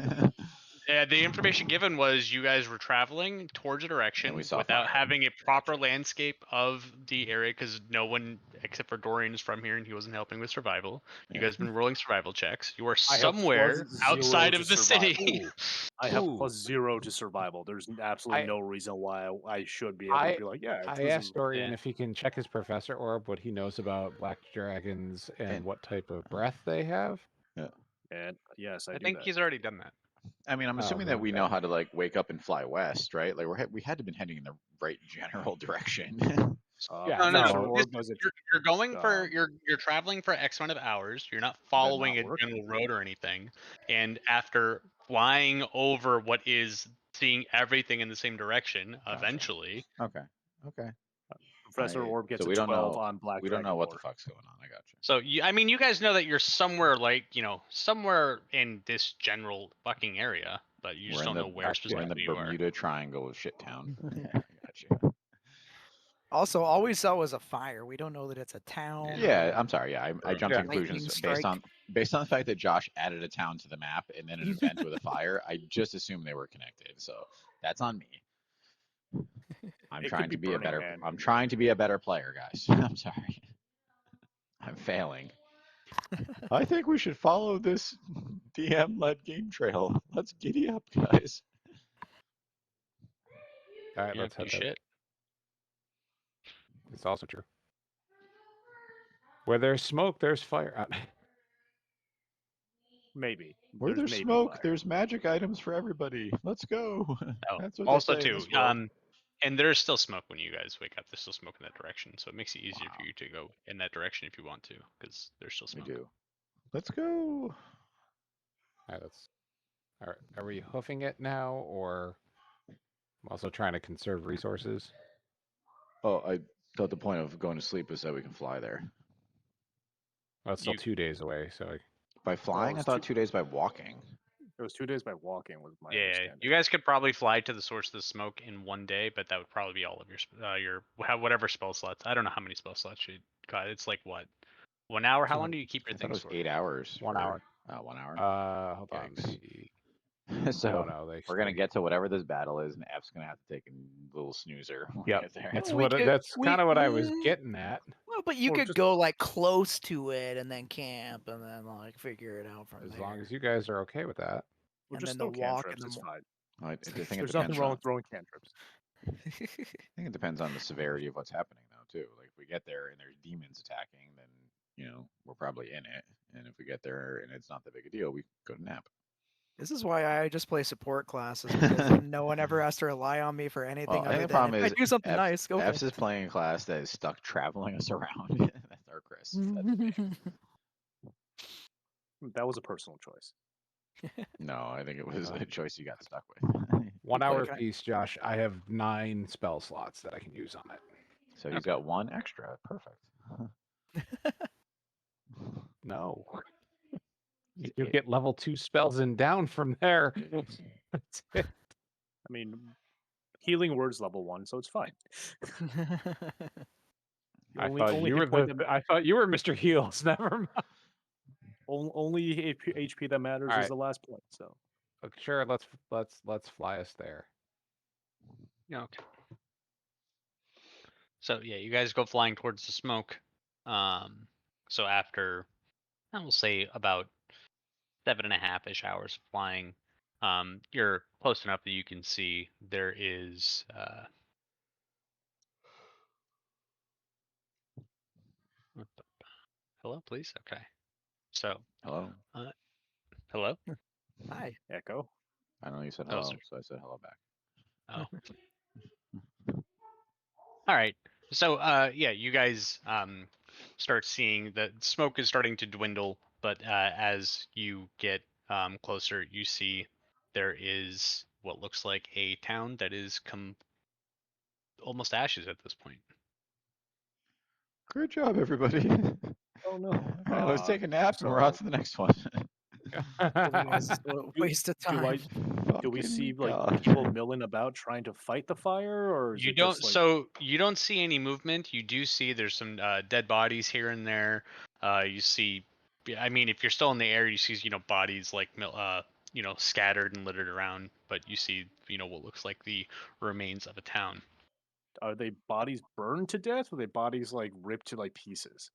the information given was you guys were traveling towards a direction we saw without fire. having a proper landscape of the area because no one except for Dorian is from here and he wasn't helping with survival. You Yeah. guys have been rolling survival checks. You are I have somewhere +0 outside to of the survival. city. I have Ooh. +0 to survival. There's absolutely I- no reason why I should be able to be like, yeah. I this asked is- Dorian yeah. if he can check his professor orb, what he knows about black dragons and And- what type of breath they have. And yes, I I do think that. he's already done that. I mean, I'm Oh, assuming then that we okay. know how to like wake up and fly west, right? Like we had to been heading in the right general direction. Yeah, Professor no, Orb does it. You're going for um, you're traveling for X amount of hours. You're not following not a work? general road or anything. And after flying over what is seeing everything in the same direction, Gotcha. eventually, Okay. Professor Alright, Orb gets so a we don't 12 know- on Black we don't know Dragon what Lore. the fuck's going on. I got you. so I mean, you guys know that you're somewhere like somewhere in this general fucking area, but you just We're in don't the- know where We're in specifically the you are. Bermuda Triangle of shit town. I got you. Also, all we saw was a fire. We don't know that it's a town. Yeah, I'm sorry. Yeah, I jumped Yeah. to conclusions Lightning based on the fact that Josh added a town to the map and then an event with a fire. I just assumed they were connected, so that's on me. I'm It could trying be to be a Burning better. Man. I'm trying to be a better player, guys. I'm sorry. I'm failing. I think we should follow this DM-led game trail. Let's giddy up, guys. All right, Yeah, let's do head there. shit. It's also true. Where there's smoke, there's fire. Maybe. Where there's maybe smoke, fire. there's magic items for everybody. Let's go. Oh, That's what they also say in too, this world. and there's still smoke when you guys wake up. There's still smoke in that direction, so it makes it easier Wow. for you to go in that direction if you want to, because there's still We smoke. do. Let's go. All right, are we hoofing it now, or I'm also trying to conserve resources? Oh, I thought the point of going to sleep was that we can fly there. Well, it's still You- 2 days away, so By flying, I it's thought 2 2 days by walking. It was 2 days by walking, was my Yeah, understanding. you guys could probably fly to the source of the smoke in one day, but that would probably be all of your whatever spell slots. I don't know how many spell slots you got. It's like what, 1 hour? How long do you keep I your thought it things was for? 8 hours. 1 for- hour. 1 hour. hold on. Yikes. No, so no, they we're gonna say- get to whatever this battle is, and F's gonna have to take a little snoozer. When we Yep. get there. That's We what. could- That's we- kind of what I was mm. getting at. Well, but you Or could just- go like close to it and then camp and then like figure it out from As there. long as you guys are okay with that. Well, and just then throw the walk cantrips, and it's the fine. I think it There's depends nothing wrong on- with throwing cantrips. I think it depends on the severity of what's happening, though, too. Like if we get there and there's demons attacking, then we're probably in it. And if we get there and it's not that big a deal, we go to nap. This is why I just play support classes because then no one ever has to rely on me for anything Well, I other think the than problem if is I do something F's- nice, go F's for is playing a class that is stuck traveling us around. That's our Chris. That's me. That was a personal choice. No, I think it was a choice you got stuck with. 1 play hour kind- piece, Josh. I have 9 spell slots that I can use on it. So he's got 1 extra. Perfect. No. You get level 2 spells and down from there. That's it. I mean, healing word's level 1, so it's fine. I Only- thought only you hit were point I thought you were Mr. Heals. Never mind. Only HP that matters Alright. is the last point. So Okay, sure, let's fly us there. Yeah, okay. So yeah, you guys go flying towards the smoke. So after, I will say about 7.5-ish hours of flying, you're close enough that you can see there is. What the- Hello, please. Okay. So Hello. hello. Hi. Echo. I know you said Oh, hello, sorry. so I said hello back. Oh. All right. So, yeah, you guys start seeing the smoke is starting to dwindle, but as you get closer, you see there is what looks like a town that is almost ashes at this point. Great job, everybody. Oh no. Let's take a nap and we're on to the next one. Otherwise, it's a waste of time. Do we Fucking see like God. people milling about trying to fight the fire, or is You it don't. just like So you don't see any movement. You do see there's some dead bodies here and there. You see, I mean, if you're still in the air, you see bodies like scattered and littered around. But you see what looks like the remains of a town. are they bodies burned to death, or are they bodies like ripped to like pieces?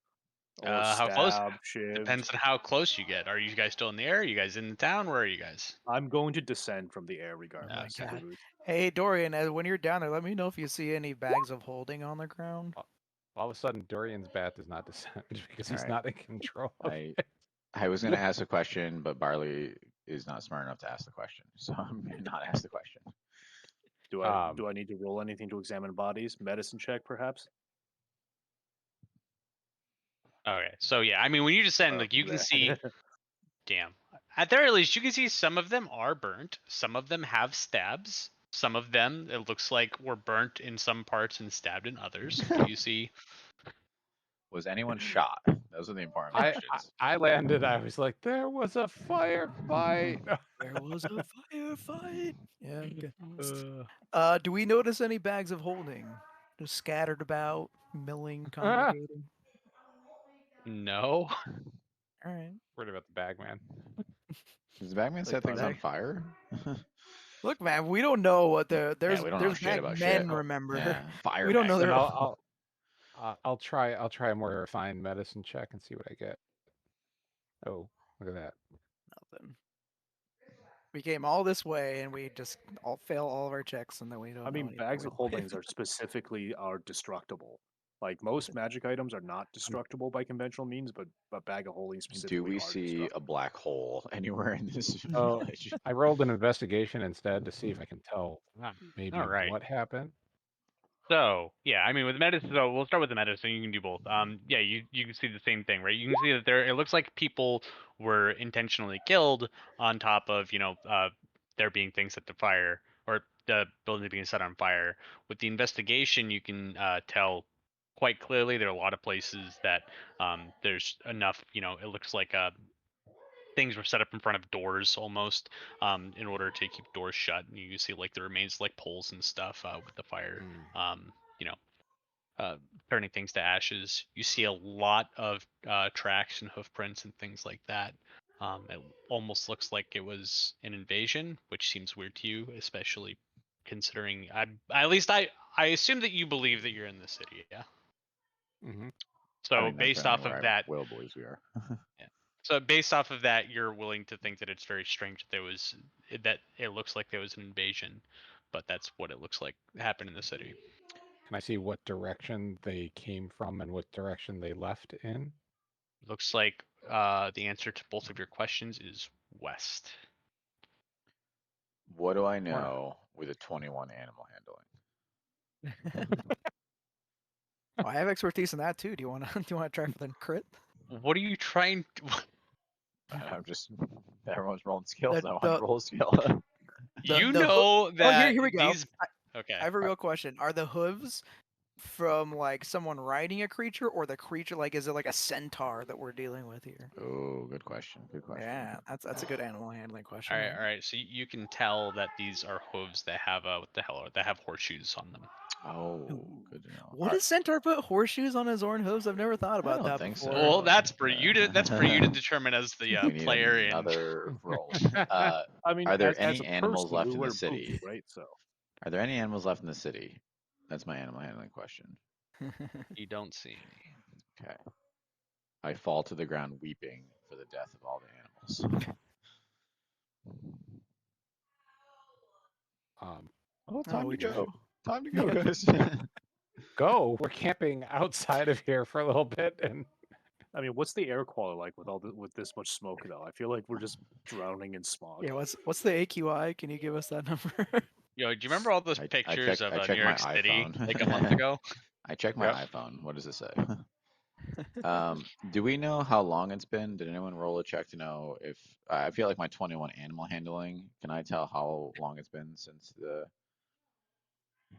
Or How close? stabbed, shivved? Depends on how close you get. Are you guys still in the air? Are you guys in the town? Where are you guys? I'm going to descend from the air regardless. Okay. dude. Hey Dorian, when you're down there, let me know if you see any bags of holding on the ground. All of a sudden, Dorian's bat does not descend because he's Alright. not in control. Of I was going to ask a question, but Barley is not smart enough to ask the question, so I'm going to not ask the question. Do I need to roll anything to examine bodies? Medicine check, perhaps? Okay. So yeah, I mean, when you descend, like you can see. Damn. At the very least, you can see some of them are burnt. Some of them have stabs. Some of them, it looks like, were burnt in some parts and stabbed in others. You see. Was anyone shot? Those are the important I questions. landed. I was like, there was a firefight. There was a firefight. Yeah. Okay. Uh, Do we notice any bags of holding just scattered about, milling, congregating? No. All right. Worried about the bag, man. Does the bagman set things on bag. fire? Look, man, we don't know what there's we don't know there's shit bag about men. shit. Remember, Yeah, fire. we don't know Then their. I'll try a more refined medicine check and see what I get. Oh, look at that. Nothing. We came all this way and we just all fail all of our checks, and then we don't. I mean, know bags of anything. holdings are specifically destructible. Like most magic items are not destructible by conventional means, but a bag of holdings specifically. Do we are see a destructible. black hole anywhere in this Oh, village? I rolled an investigation instead to see if I can tell maybe All right. what happened. So yeah, I mean, with medicine, so we'll start with the medicine. You can do both. Yeah, you can see the same thing, right? You can see that it looks like people were intentionally killed on top of there being things at the fire or the building being set on fire. With the investigation, you can tell quite clearly there are a lot of places that there's enough. It looks like things were set up in front of doors almost in order to keep doors shut. And you can see like the remains like poles and stuff with the fire. Turning things to ashes. You see a lot of tracks and hoof prints and things like that. It almost looks like it was an invasion, which seems weird to you, especially considering I assume that you believe that you're in the city, yeah. Mm-hmm. So I mean, that's based off certainly of where that, Will believes we are. so based off of that, you're willing to think that it's very strange that it looks like there was an invasion, but that's what it looks like happened in the city. Can I see what direction they came from and what direction they left in? Looks like the answer to both of your questions is west. What do I know with a 21 animal handling? Oh, I have expertise in that too. Do you want to try for the crit? What are you trying to... I'm just everyone's rolling skills. The- I want to the- roll a skill. You the know that here we go. these... Okay. I have a real question. Are the hooves from like someone riding a creature, or the creature is it like a centaur that we're dealing with here? Oh, good question. Good question. Yeah, that's a good animal handling question. All right, man. all right. So you can tell that these are hooves that have that have horseshoes on them. Oh, Ooh. good to know. What does Centaur put horseshoes on his own hooves? I've never thought about don't that think so. before. Well, that's for you to determine as the We need player. And another roll. I mean, Are there as any a animals person, left we in wear the city? boots, right? So Are there any animals left in the city? That's my animal handling question. you don't see any. Okay. I fall to the ground weeping for the death of all the animals. Oh, time we to tried. go. Time to go, guys. Go. We're camping outside of here for a little bit, and I mean, what's the air quality like with this much smoke though? I feel like we're just drowning in smog. Yeah, what's the AQI? Can you give us that number? Yo, do you remember all those I pictures checked of New my York City iPhone. like a month ago? I checked my Yep. iPhone. What does it say? Do we know how long it's been? Did anyone roll a check to know if I feel like my 21 animal handling? Can I tell how long it's been since the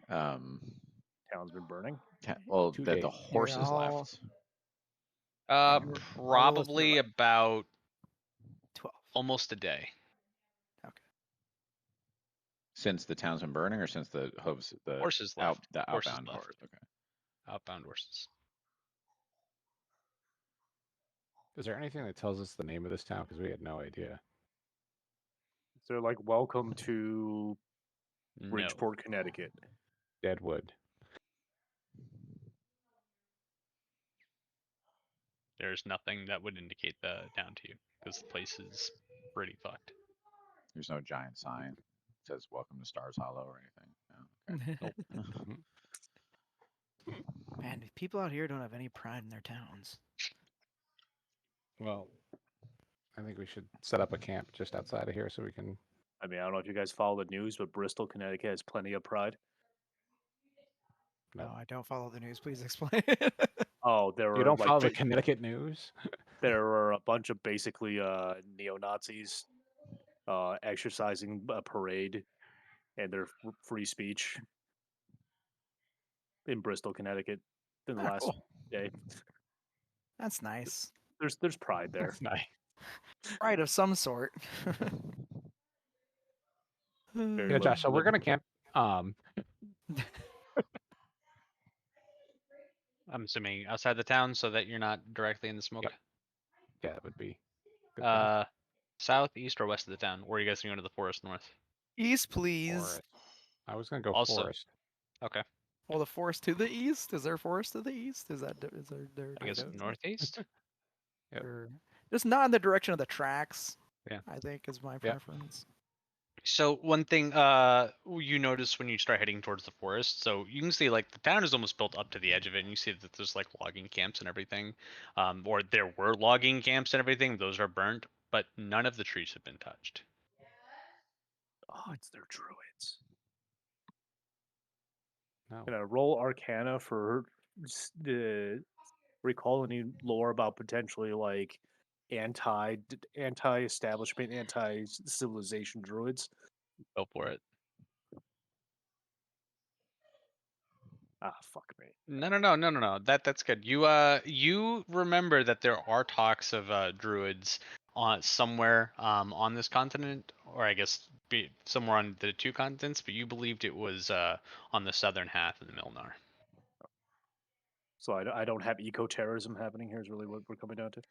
Town's been burning. well 2 that the days. horses I'll- left? I'll go with Probably 11. about 12. almost a day. Since the town's been burning, or since the hooves the Horses left. the Horses outbound left. horse? Okay. Outbound horses. Is there anything that tells us the name of this town? Because we had no idea. So like, welcome to No. Bridgeport, Connecticut. Deadwood. There's nothing that would indicate the town to you because the place is pretty fucked. There's no giant sign that says "Welcome to Stars Hollow" or anything. No. Okay. Man, people out here don't have any pride in their towns. Well, I think we should set up a camp just outside of here so we can. I mean, I don't know if you guys follow the news, but Bristol, Connecticut has plenty of pride. No, No. I don't follow the news. Please explain. Oh, there You are don't like follow the Connecticut news? there are a bunch of basically neo-Nazis exercising a parade and their free speech in Bristol, Connecticut in the Ah, last cool. day. That's nice. There's pride there. That's nice. Pride of some sort. Very Yeah, Josh. So we're gonna camp. I'm assuming outside the town so that you're not directly in the smoke. Yeah, that would be. Good plan. South, east, or west of the town? Or are you guys going to the forest north? East, please. Forest. I was gonna go Also- forest. Okay. Well, the forest to the east. Is there a forest to the east? Is there? I guess northeast. Yep. Or just not in the direction of the tracks. Yeah. I think is my Yep. preference. So one thing you notice when you start heading towards the forest, so you can see like the town is almost built up to the edge of it, and you see that there's like logging camps and everything, or there were logging camps and everything. Those are burnt, but none of the trees have been touched. Oh, it's their druids. No. Can I roll Arcana for recall any lore about potentially like anti-establishment, anti-civilization druids? Go for it. Ah, fuck me. No. That's good. You remember that there are talks of druids on somewhere on this continent, or I guess somewhere on the two continents, but you believed it was on the southern half of the Milnar. So I don't have eco-terrorism happening here is really what we're coming down to.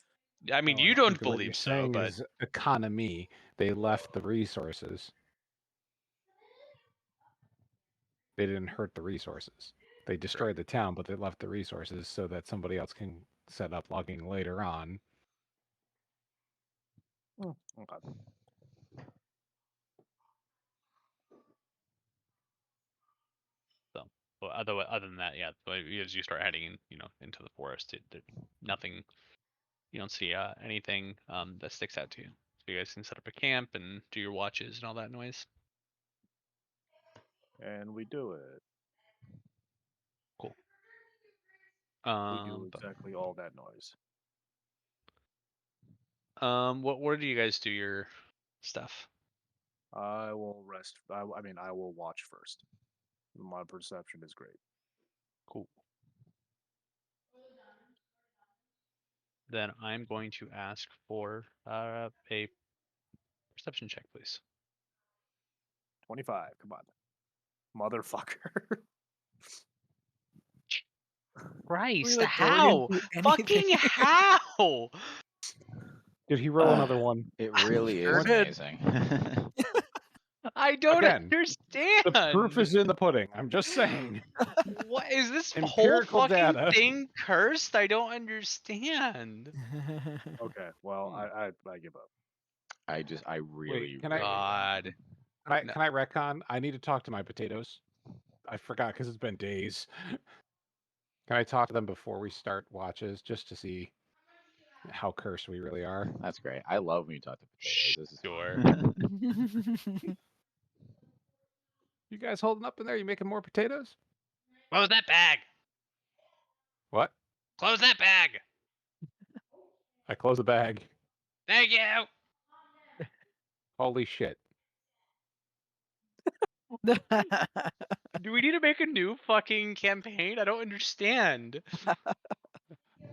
I mean, No, you I don't think what you're believe so, saying but is economy. They left the resources. They didn't hurt the resources. They destroyed the town, but they left the resources so that somebody else can set up logging later on. Okay. well, other than that, yeah. But as you start heading, into the forest, nothing. You don't see anything that sticks out to you. So you guys can set up a camp and do your watches and all that noise. And we do it. Cool. We do exactly all that noise. What order do you guys do your stuff? I will rest. I will watch first. My perception is great. Cool. Then I'm going to ask for a perception check, please. 25. Come on, motherfucker. Christ, Really, how? Dorian, do Fucking anything? how? Did he roll another one? It really Sure is did. amazing. I don't Again, understand. The proof is in the pudding. I'm just saying. What is this whole Empirical fucking data. thing cursed? I don't understand. Okay, well, I give up. I really. can I- God. Can I retcon? I need to talk to my potatoes. I forgot because it's been days. Can I talk to them before we start watches just to see? how cursed we really are. That's great. I love when you talk to potatoes. This is Sure. fun. You guys holding up in there? You making more potatoes? Close that bag. What? Close that bag. I close the bag. Thank you. Holy shit. Do we need to make a new fucking campaign? I don't understand.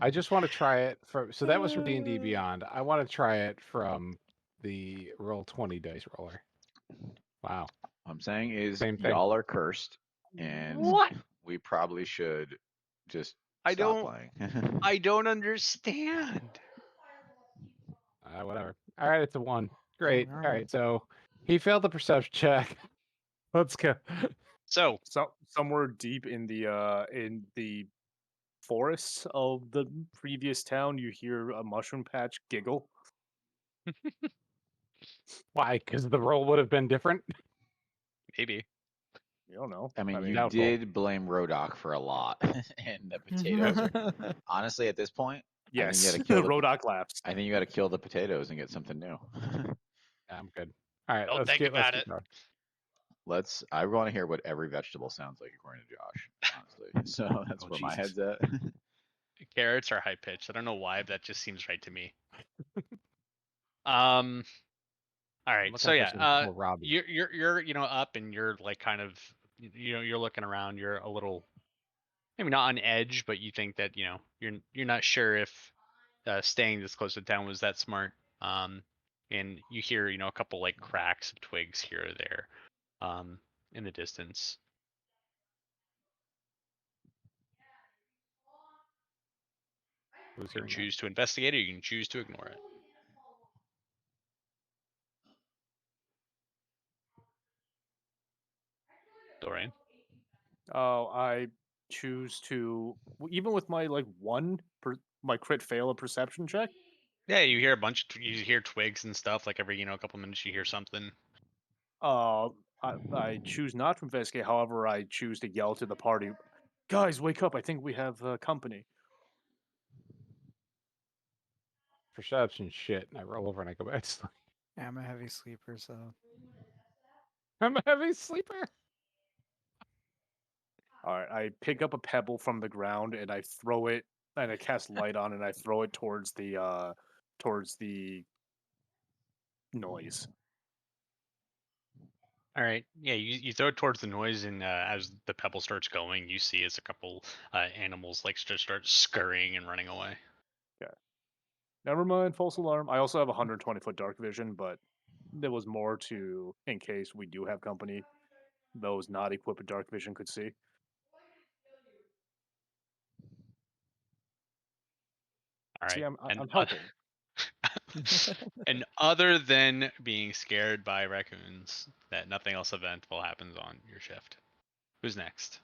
I just want to try it from. So that was for D&D Beyond. I want to try it from the Roll20 dice roller. Wow. What I'm saying is Same thing. y'all are cursed, and What? we probably should just I stop don't- playing. I don't understand. Whatever. All right, it's a 1. Great. All Alright. right, so he failed the perception check. Let's go. So, Somewhere deep in the forests of the previous town, you hear a mushroom patch giggle. Why? Because the roll would have been different. maybe. You don't know. I mean, you doubtful. did blame Rodoc for a lot, and the potatoes. Are, honestly, at this point, Yes, gotta kill the- Rodoc laughs. I think you got to kill the potatoes and get something new. Yeah, I'm good. All right, Don't let's think get about let's it. keep going. I want to hear what every vegetable sounds like according to Josh. Honestly, so that's Oh, where my Jesus. head's at. Carrots are high pitched. I don't know why, but that just seems right to me. All I'm right. looking So for yeah, some more Robbie. you're up and you're like kind of you're looking around. You're a little maybe not on edge, but you think that you're not sure if staying this close to town was that smart. And you hear a couple like cracks of twigs here or there, in the distance. Who's You can hearing that? choose to investigate it, or you can choose to ignore it. Dorian. Oh, I choose to even with my my crit fail a perception check. Yeah, you hear a bunch. You hear twigs and stuff. Like every a couple minutes, you hear something. I choose not to investigate. However, I choose to yell to the party, "Guys, wake up! I think we have company." Perception shit. And I roll over and I go back to sleep. Yeah, I'm a heavy sleeper, so I'm a heavy sleeper. All right, I pick up a pebble from the ground and I throw it, and I cast light on, and I throw it towards the noise. All right. Yeah, you throw it towards the noise, and as the pebble starts going, you see as a couple animals like just start scurrying and running away. Never mind, false alarm. I also have 120-foot dark vision, but there was more to in case we do have company. Those not equipped with dark vision could see. All right. See, I'm and helping. and other than being scared by raccoons, that nothing else eventful happens on your shift. Who's next?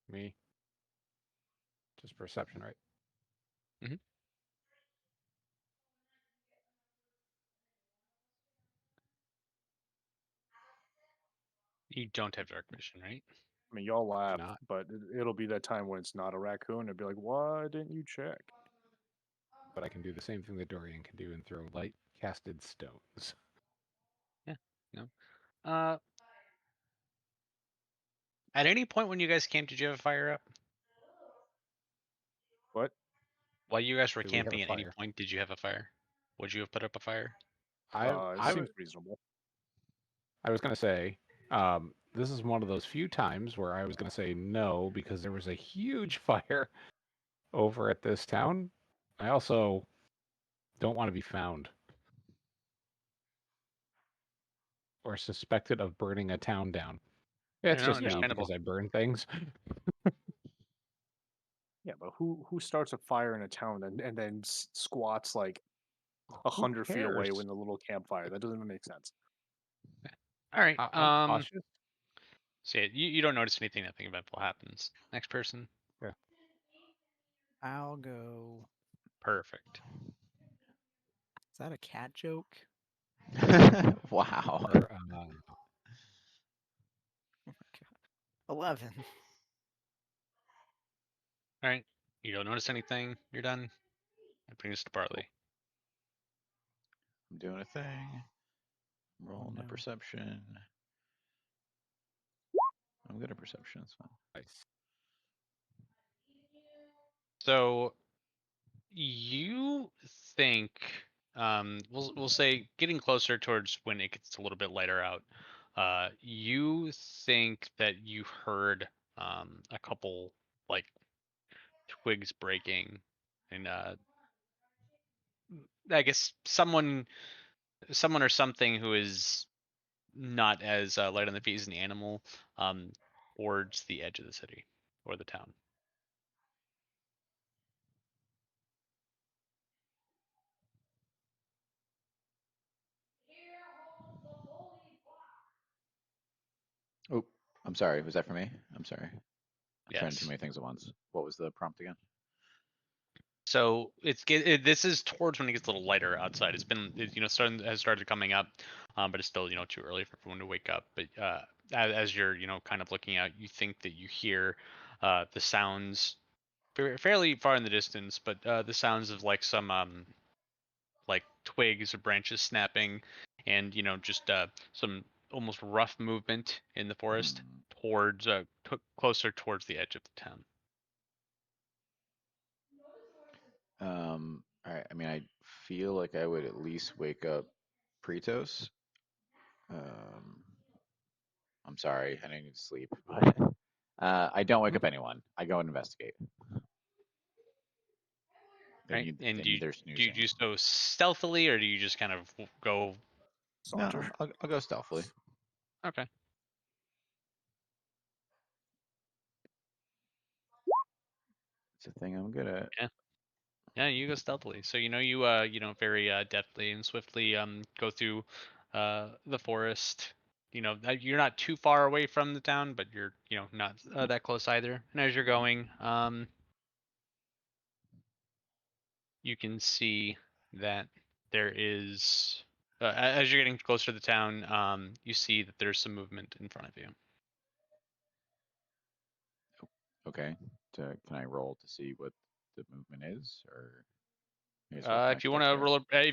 Me. Just perception, right? You don't have dark vision, right? I mean, y'all laugh, not. but it'll be that time when it's not a raccoon. It'll be like, why didn't you check? But I can do the same thing that Dorian can do and throw light casted stones. Uh, at any point when you guys came, did you have a fire up? What? While you guys were Do we have a camping, at any fire? point did you have a fire? Would you have put up a fire? It seems reasonable. I was gonna say, this is one of those few times where I was gonna say no because there was a huge fire over at this town. I also don't want to be found or suspected of burning a town down. It's No, just me understandable. because I burn things. Yeah, but who starts a fire in a town and then squats like 100 feet away cares? with a little campfire? That doesn't even make sense. All right. I'm cautious. So yeah, you don't notice anything. Nothing eventful happens. Next person. I'll go. Perfect. Is that a cat joke? Wow. Or, Oh my god. 11. All right. You don't notice anything. You're done. That brings us to Bartley. I'm doing a thing. Rolling the no. perception. I'm good at perception. It's fine. Nice. So you think we'll say getting closer towards when it gets a little bit lighter out, you think that you heard a couple like twigs breaking and I guess someone or something who is not as light on the feet as an animal um towards the edge of the city or the town. Oh, I'm sorry. Was that for me? I'm sorry. I'm trying too Yes. many things at once. What was the prompt again? So this is towards when it gets a little lighter outside. It's been has started coming up, but it's still too early for everyone to wake up. But as you're kind of looking out, you think that you hear the sounds fairly far in the distance, but the sounds of like some like twigs or branches snapping, and just some almost rough movement in the forest towards closer towards the edge of the town. All right. I mean, I feel like I would at least wake up Pretos. I'm sorry, I need to sleep, but I don't wake up anyone. I go and investigate. Right? And They need their do you snoozing. do so stealthily, or do you just kind of go? No, Saunter. I'll go stealthily. Okay. It's a thing I'm good at. Yeah, you go stealthily. So you very deftly and swiftly go through the forest. You're not too far away from the town, but you're not that close either. And as you're going, you can see that there is as you're getting closer to the town, you see that there's some movement in front of you. Okay. Can I roll to see what the movement is, or I guess what's my If you want check to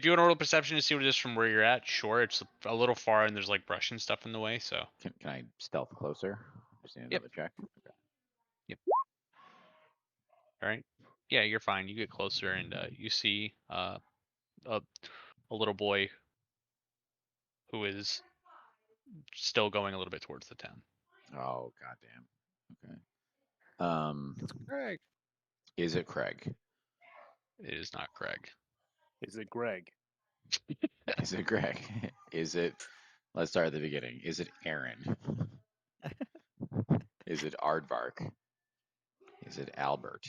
there? roll a perception to see what it is from where you're at, sure. It's a little far and there's like brush and stuff in the way. So Can I stealth closer? Just need Yep. another check. Okay. all right, yeah, you're fine. You get closer and you see a little boy who is still going a little bit towards the town. Oh goddamn. Okay. Greg. Is it Craig? It is not Craig. Is it Greg? Is it Greg? Is it? Let's start at the beginning. Is it Aaron? Is it Aardvark? Is it Albert?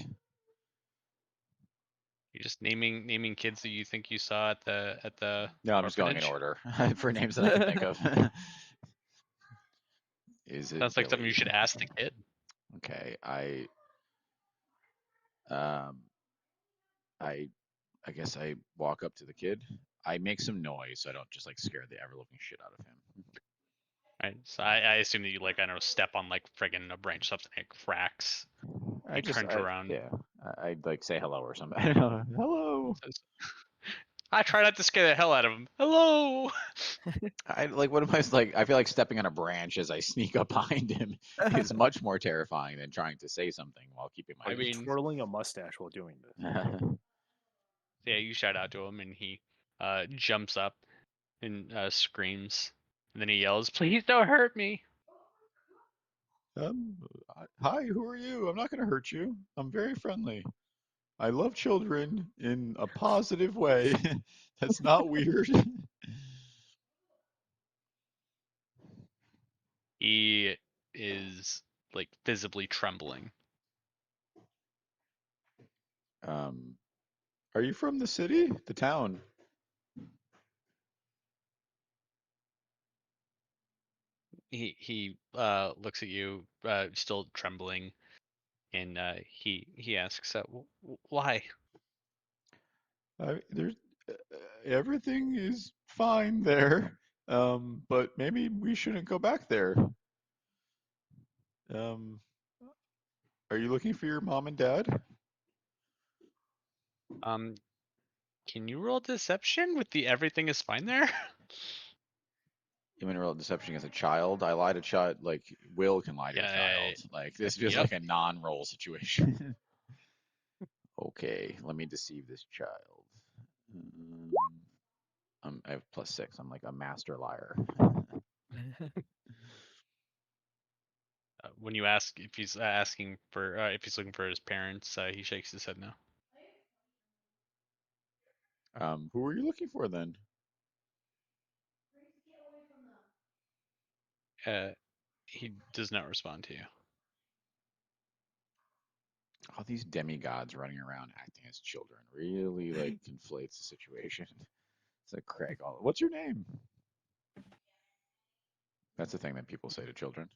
You're just naming kids that you think you saw at the. No, I'm just going in orphanage? order for names that I can think of. Is it? Sounds like something you Billy? should ask the kid. Okay, I guess I walk up to the kid. I make some noise so I don't just like scare the ever living shit out of him. Right. So I assume that you I don't know, step on like friggin' a branch, something it cracks. I You just turn around. Yeah, I'd like say hello or something. I don't know. Hello. I try not to scare the hell out of him. Hello. I like what am I like? I feel like stepping on a branch as I sneak up behind him is much more terrifying than trying to say something while keeping my. Are I you mean- twirling a mustache while doing this? Yeah, you shout out to him and he jumps up and screams. And then he yells, "Please don't hurt me." Hi, who are you? I'm not going to hurt you. I'm very friendly. I love children in a positive way. That's not weird. He is like visibly trembling. Are you from the city? The town? He looks at you, still trembling, and he asks, "Why?" There's everything is fine there, but maybe we shouldn't go back there. Are you looking for your mom and dad? Can you roll deception with the everything is fine there? You mean roll deception as a child? I lied to child. Like Will can lie to a Yeah, child. Like this feels yep. like a non-roll situation. Okay, let me deceive this child. I have +6. I'm like a master liar. When you ask if he's asking for if he's looking for his parents, he shakes his head no. Who are you looking for then? He does not respond to you. All these demigods running around acting as children really like conflates the situation. It's like Craig. What's your name? That's the thing that people say to children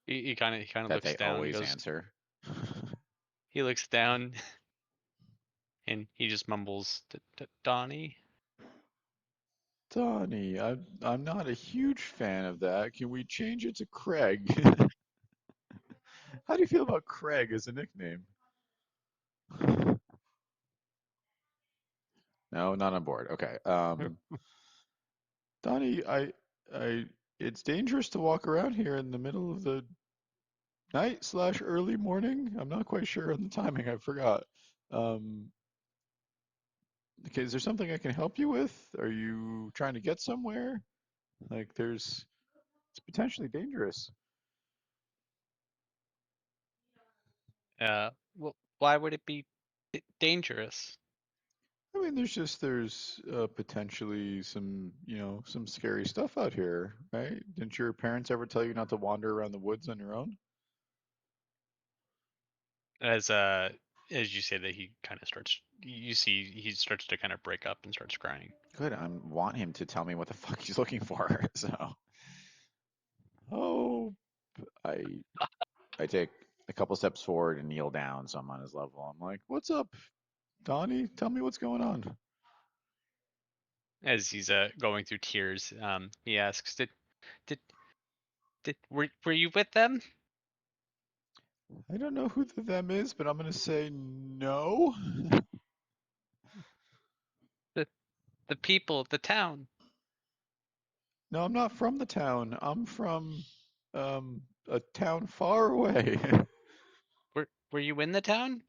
He kind of that looks they down. always Goes. answer. He looks down, and he just mumbles, "Donnie." Donnie, I'm not a huge fan of that. Can we change it to Craig? How do you feel about Craig as a nickname? No, not on board. Okay. Donnie, it's dangerous to walk around here in the middle of the night / early morning. I'm not quite sure on the timing. I forgot. Okay, is there something I can help you with? Are you trying to get somewhere? Like, it's potentially dangerous. Well, why would it be dangerous? I mean, there's potentially some scary stuff out here, right? Didn't your parents ever tell you not to wander around the woods on your own? As you say that, he kind of starts. You see, he starts to kind of break up and starts crying. Good. I want him to tell me what the fuck he's looking for. Oh, I take a couple steps forward and kneel down, so I'm on his level. I'm like, "What's up, Donnie? Tell me what's going on." As he's going through tears, he asks, did were you with them? I don't know who the them is, but I'm gonna say no. The people, the town. No, I'm not from the town. I'm from a town far away. Were you in the town?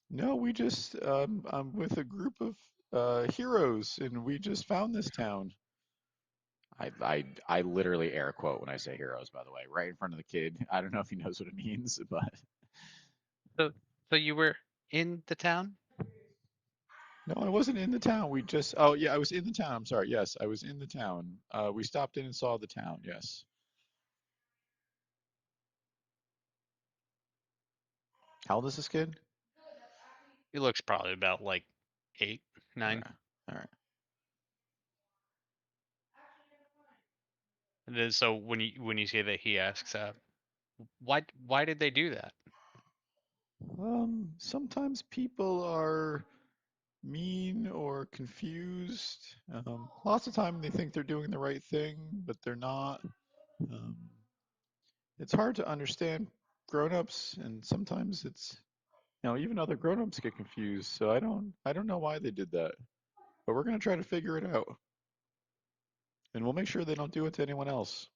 No, I'm with a group of heroes, and we just found this town. I literally air quote when I say heroes, by the way, right in front of the kid. I don't know if he knows what it means, but So you were in the town? no, I wasn't in the town. Oh yeah, I was in the town. I'm sorry. Yes, I was in the town. We stopped in and saw the town. Yes. How old is this kid? He looks probably about like 8, 9. Okay. All right. And then so when you say that, he asks, why did they do that? Sometimes people are mean or confused. Lots of time they think they're doing the right thing, but they're not. Um, it's hard to understand grown-ups, and sometimes even other grown-ups get confused. So I don't know why they did that, but we're gonna try to figure it out, and we'll make sure they don't do it to anyone else.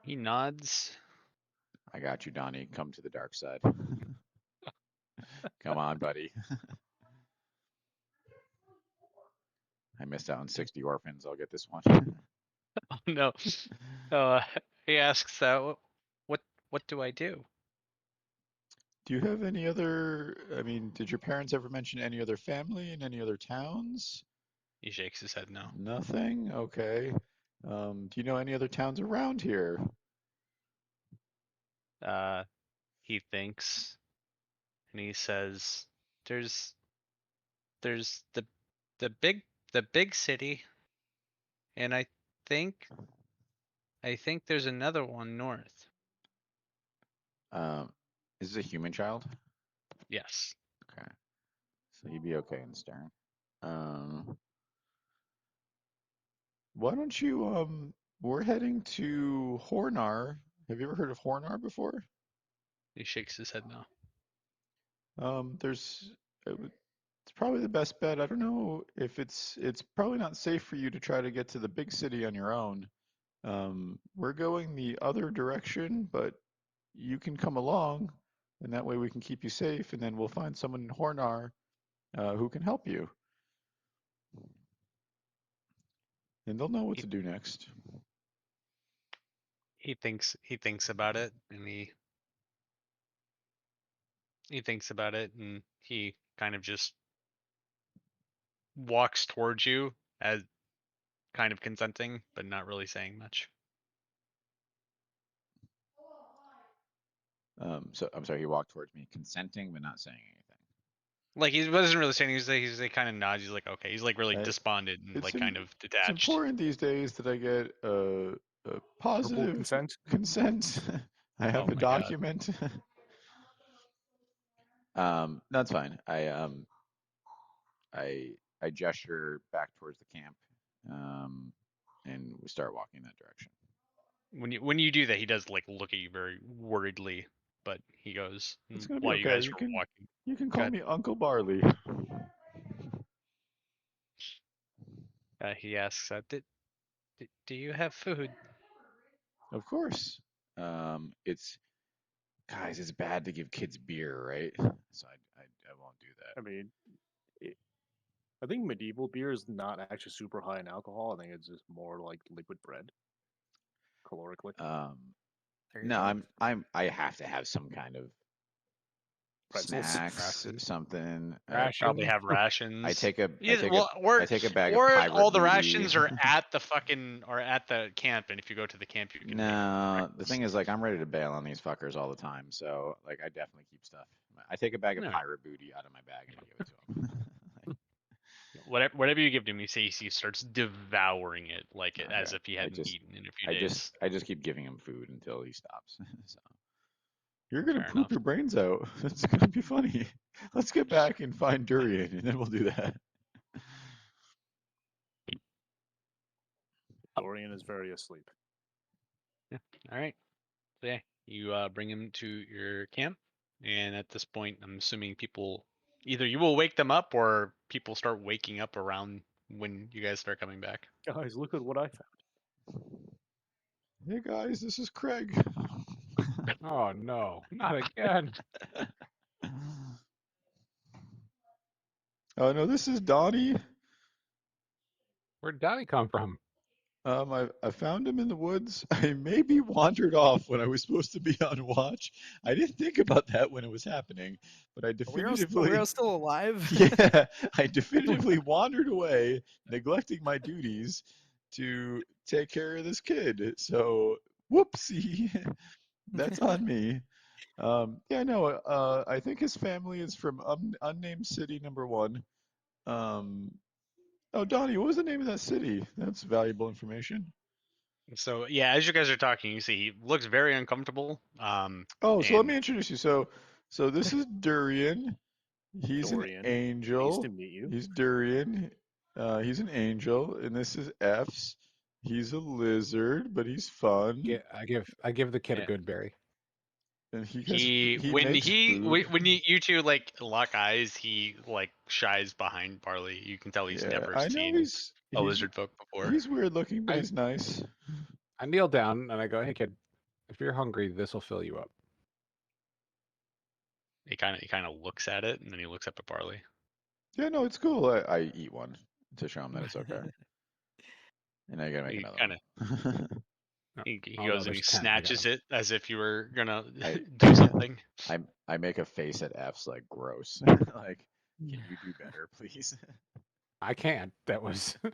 He nods. I got you, Donnie. Come to the dark side. Come on, buddy. I missed out on 60 orphans. I'll get this one. Oh no. He asks, what do I do? Do you have any other? I mean, did your parents ever mention any other family in any other towns? He shakes his head no. Nothing? Okay. Do you know any other towns around here? He thinks, and he says, there's the big city, and think I think there's another one north. Is this a human child? Yes. Okay. So you'd be okay in Stern. Why don't you, we're heading to Hornar. Have you ever heard of Hornar before? He shakes his head no. There's it's probably the best bet. I don't know if it's probably not safe for you to try to get to the big city on your own. We're going the other direction, but you can come along, and that way we can keep you safe, and then we'll find someone in Hornar who can help you. And they'll know what to do next. He thinks about it, and he thinks about it, and he kind of just walks towards you as kind of consenting, but not really saying much. So I'm sorry, he walked towards me, consenting but not saying anything. Like he wasn't really saying. He's like kind of nods. He's like okay. He's like really I- despondent and it's like im- kind of It's detached. important these days that I get a positive consent? consent. I have Oh a my God. document. That's fine. I gesture back towards the camp, and we start walking in that direction. When you do that, he does like look at you very worriedly, but he goes It's gonna be while you okay. guys You were can walking. you can call ahead. me Uncle Barley. He asks, "Do you have food?" Of course. It's guys, it's bad to give kids beer, right? So I won't do that. I mean, I think medieval beer is not actually super high in alcohol. I think it's just more like liquid bread, calorically. There you No, go. I have to have some kind of Pretzels. snacks, Rations. something. Probably have rations. I take a or I take a bag or of pirate all the booty. rations are at the fucking or at the camp, and if you go to the camp, you can. make No, the breakfast. thing is, like, I'm ready to bail on these fuckers all the time. So, like, I definitely keep stuff. I take a bag of No. pirate booty out of my bag and I give it to him. Whatever you give to him, he says he starts devouring it like it as Okay. if he I hadn't just- eaten in a few days. I just keep giving him food until he stops. So, You're gonna Fair poop enough. your brains out. It's gonna be funny. Let's get back and find Durian, and then we'll do that. Dorian is very asleep. All right. So yeah, you bring him to your camp, and at this point, I'm assuming people either you will wake them up or people start waking up around when you guys start coming back. Guys, look at what I found. Hey guys, this is Craig. Oh no, not again. Oh no, this is Donnie. Where'd Donnie come from? I found him in the woods. I maybe wandered off when I was supposed to be on watch. I didn't think about that when it was happening, but I Are we all definitively, still alive? yeah, I definitively wandered away, neglecting my duties to take care of this kid. So, whoopsie, that's on me. Yeah, no, I think his family is from unnamed city number 1. Oh, Donnie, what was the name of that city? That's valuable information. So yeah, as you guys are talking, you see he looks very uncomfortable. Oh, so let and- me introduce you. So this is Durian. He's Dorian, an angel. Nice to meet you. He's Durian. He's an angel, and this is F's. He's a lizard, but he's fun. I give the kid Yeah. a good berry. And he makes food. when you two like lock eyes, he like shies behind Barley. You can tell he's Yeah, never I know seen he's a lizard folk before. He's weird looking, but I- he's nice. I kneel down and I go, "Hey kid, if you're hungry, this will fill you up." He kind of looks at it, and then he looks up at Barley. Yeah, no, it's cool. I eat one to show him that it's okay. And I gotta make He another kind of one. he Oh, no, goes and he there's 10. I got snatches it as if you were gonna I- do something. I make a face at F's like gross. Like, can you do better, please? I can't. That was Uh,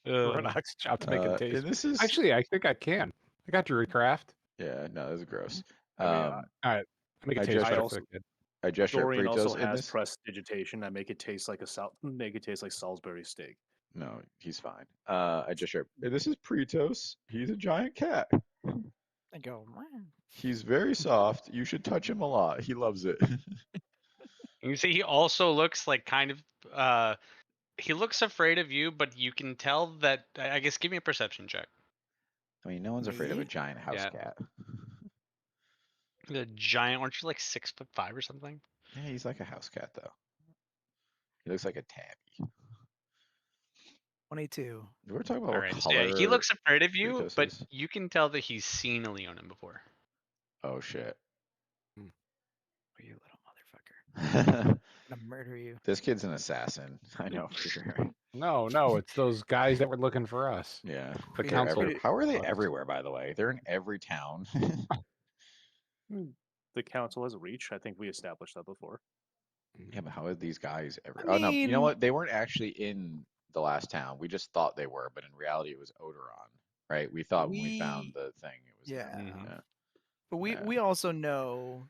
Renok's job to make it taste. And this is Actually, I think I can. I got Druidcraft. yeah, no, that's gross. I mean, Um, I make it I taste just- better also- for the kid. I gesture at Dorian also Fritos in has this. prestidigitation. I make it taste like make it taste like Salisbury steak. No, he's fine. I gesture. This is Pritos. He's a giant cat. I go, "Meow." He's very soft. You should touch him a lot. He loves it. You see, he also looks like kind of. He looks afraid of you, but you can tell that. I guess give me a perception check. I mean, no one's afraid of a Me? giant house Yeah. cat. The giant, aren't you like 6'5" or something? Yeah, he's like a house cat though. He looks like a tabby. 22. We're talking about All what right. So color. yeah, he looks afraid of you, Fritos but is. you can tell that he's seen a Leonin before. Oh shit. Oh, you little motherfucker. I'm gonna murder you. This kid's an assassin. I know for sure. No, it's those guys that were looking for us. Yeah. The We- council. we- How are they Us. everywhere, by the way? They're in every town. The council has reach. I think we established that before. Yeah, but how are these guys ever? I Oh no, you know mean- what? They weren't actually in the last town. We just thought they were, but in reality, it was Odoron, right? We thought when we found the thing, it was them. Yeah. Yeah. But we Yeah. we also know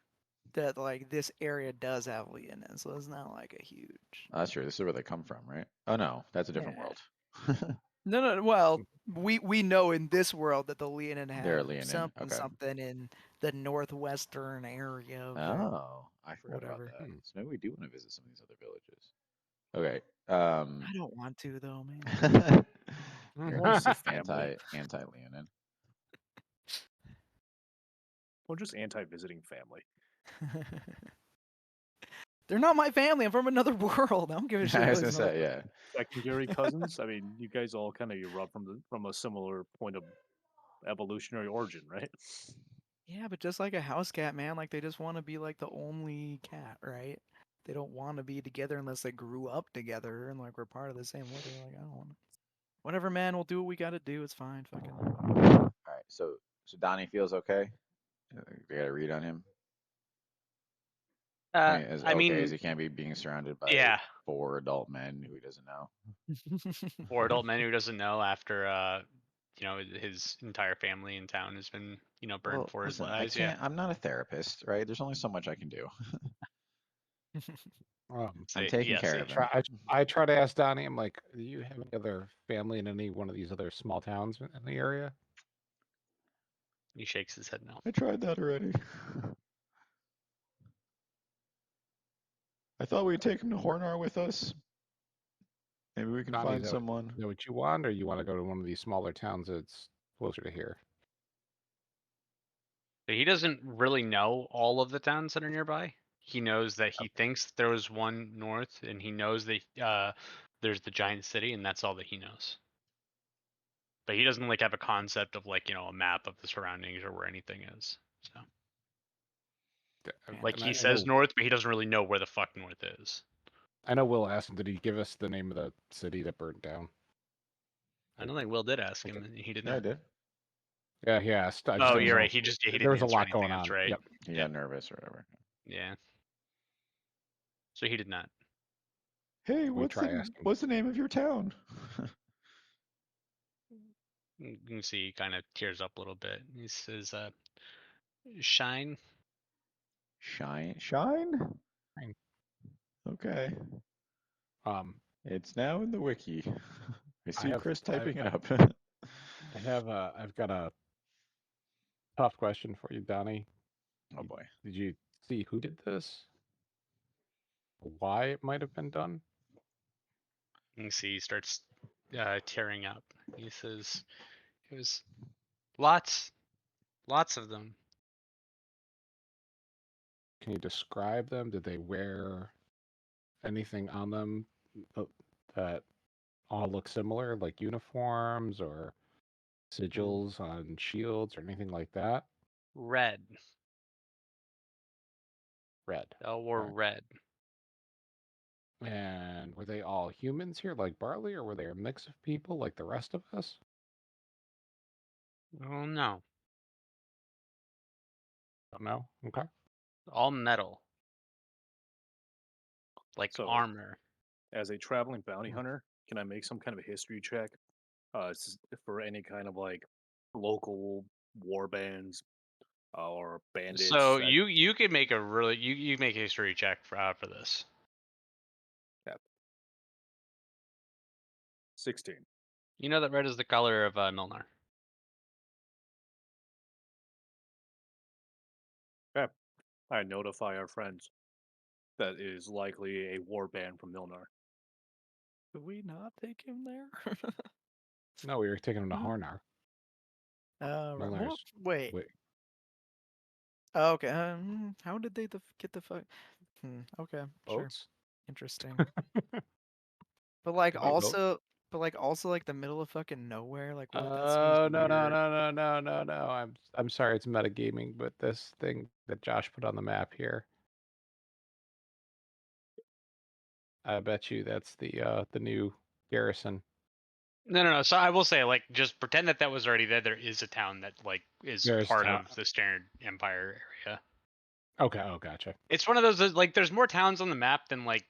that like this area does have Leonin, so it's not like a huge. That's true. This is where they come from, right? Oh no, that's a different Yeah. world. No. Well, we know in this world that the Leonin They're have Leonin, something okay. something in the northwestern area of the- Oh, I forgot whatever. about that. So maybe we do want to visit some of these other villages. Okay. I don't want to though, man. I wanna see anti family. Leonin. Well, just anti-visiting family. They're not my family. I'm from another world. I don't give a shit. I was about gonna these say, yeah. Secondary cousins. I mean, you guys all kind of erupt from a similar point of evolutionary origin, right? Yeah, but just like a house cat, man, like they just want to be like the only cat, right? They don't want to be together unless they grew up together and like we're part of the same litter. Like I don't want to. Whatever, man. We'll do what we got to do. It's fine. Fucking. All right. So Donnie feels okay. They got to read on him. I mean, as okay as he can be, being surrounded by yeah, 4 adult men who he doesn't know. or adult man who doesn't know after his entire family in town has been burned Well, before his listen, I eyes. Yeah. can't. I'm not a therapist, right? There's only so much I can do. I'm Say- taking yeah, care say- of him. I try to ask Donnie. I'm like, do you have any other family in any one of these other small towns in the area? He shakes his head no. I tried that already. I thought we'd take him to Hornar with us. Maybe we can Donnie, find is that someone. Know what you want, or you want to go to one of these smaller towns that's closer to here? But he doesn't really know all of the towns that are nearby. He knows that he thinks there was one north, and he knows that there's the giant city, and that's all that he knows. But he doesn't like have a concept of like a map of the surroundings or where anything is. So like And he I says know, north, but he doesn't really know where the fuck north is. I know Will asked him, did he give us the name of the city that burnt down? I don't think Will did ask him, and he did Yeah, I not. did. Yeah, he asked. I just Oh, didn't you're know right. if He didn't there was a answer lot anything, going that's on. right. Yep. He Yeah. got nervous or whatever. Yeah. So he did not. Hey, We try asking. what's the name of your town? You can see he kind of tears up a little bit. He says, "Shine." Shine. Shine? Shine. Okay. It's now in the wiki. I see have- Chris typing it up. I've got a tough question for you, Donnie. Oh boy. Did you see who did this? Why it might have been done? You can see he starts tearing up. He says, "It was lots of them." Can you describe them? Did they wear anything on them that all look similar, like uniforms or sigils on shields or anything like that? Red. Red. They all wore Alright. red. And were they all humans here, like Barley, or were they a mix of people like the rest of us? Oh no, Don't know. Okay. all metal, like So- armor. As a traveling bounty hunter, can I make some kind of a history check for any kind of like local war bands or bandits? So you could make you make a history check for this. 16. You know that red is the color of Milnar. I notify our friends that is likely a war band from Milnar. Did we not take him there? No, we were taking him to Hornar. Right. Well, Milnar's- wait. Wait. Oh, okay. How did they get the fuck? Okay, sure. Boats? Interesting. But like Could be boats. also like the middle of fucking nowhere. Like what? That seems Oh no no weird. no no no no no! I'm sorry, it's metagaming, but this thing that Josh put on the map here, I bet you that's the new garrison. No. So I will say, like, just pretend that was already there. There is a town that like is There's part town- of the Standard Empire area. Okay, oh gotcha. It's one of those like there's more towns on the map than like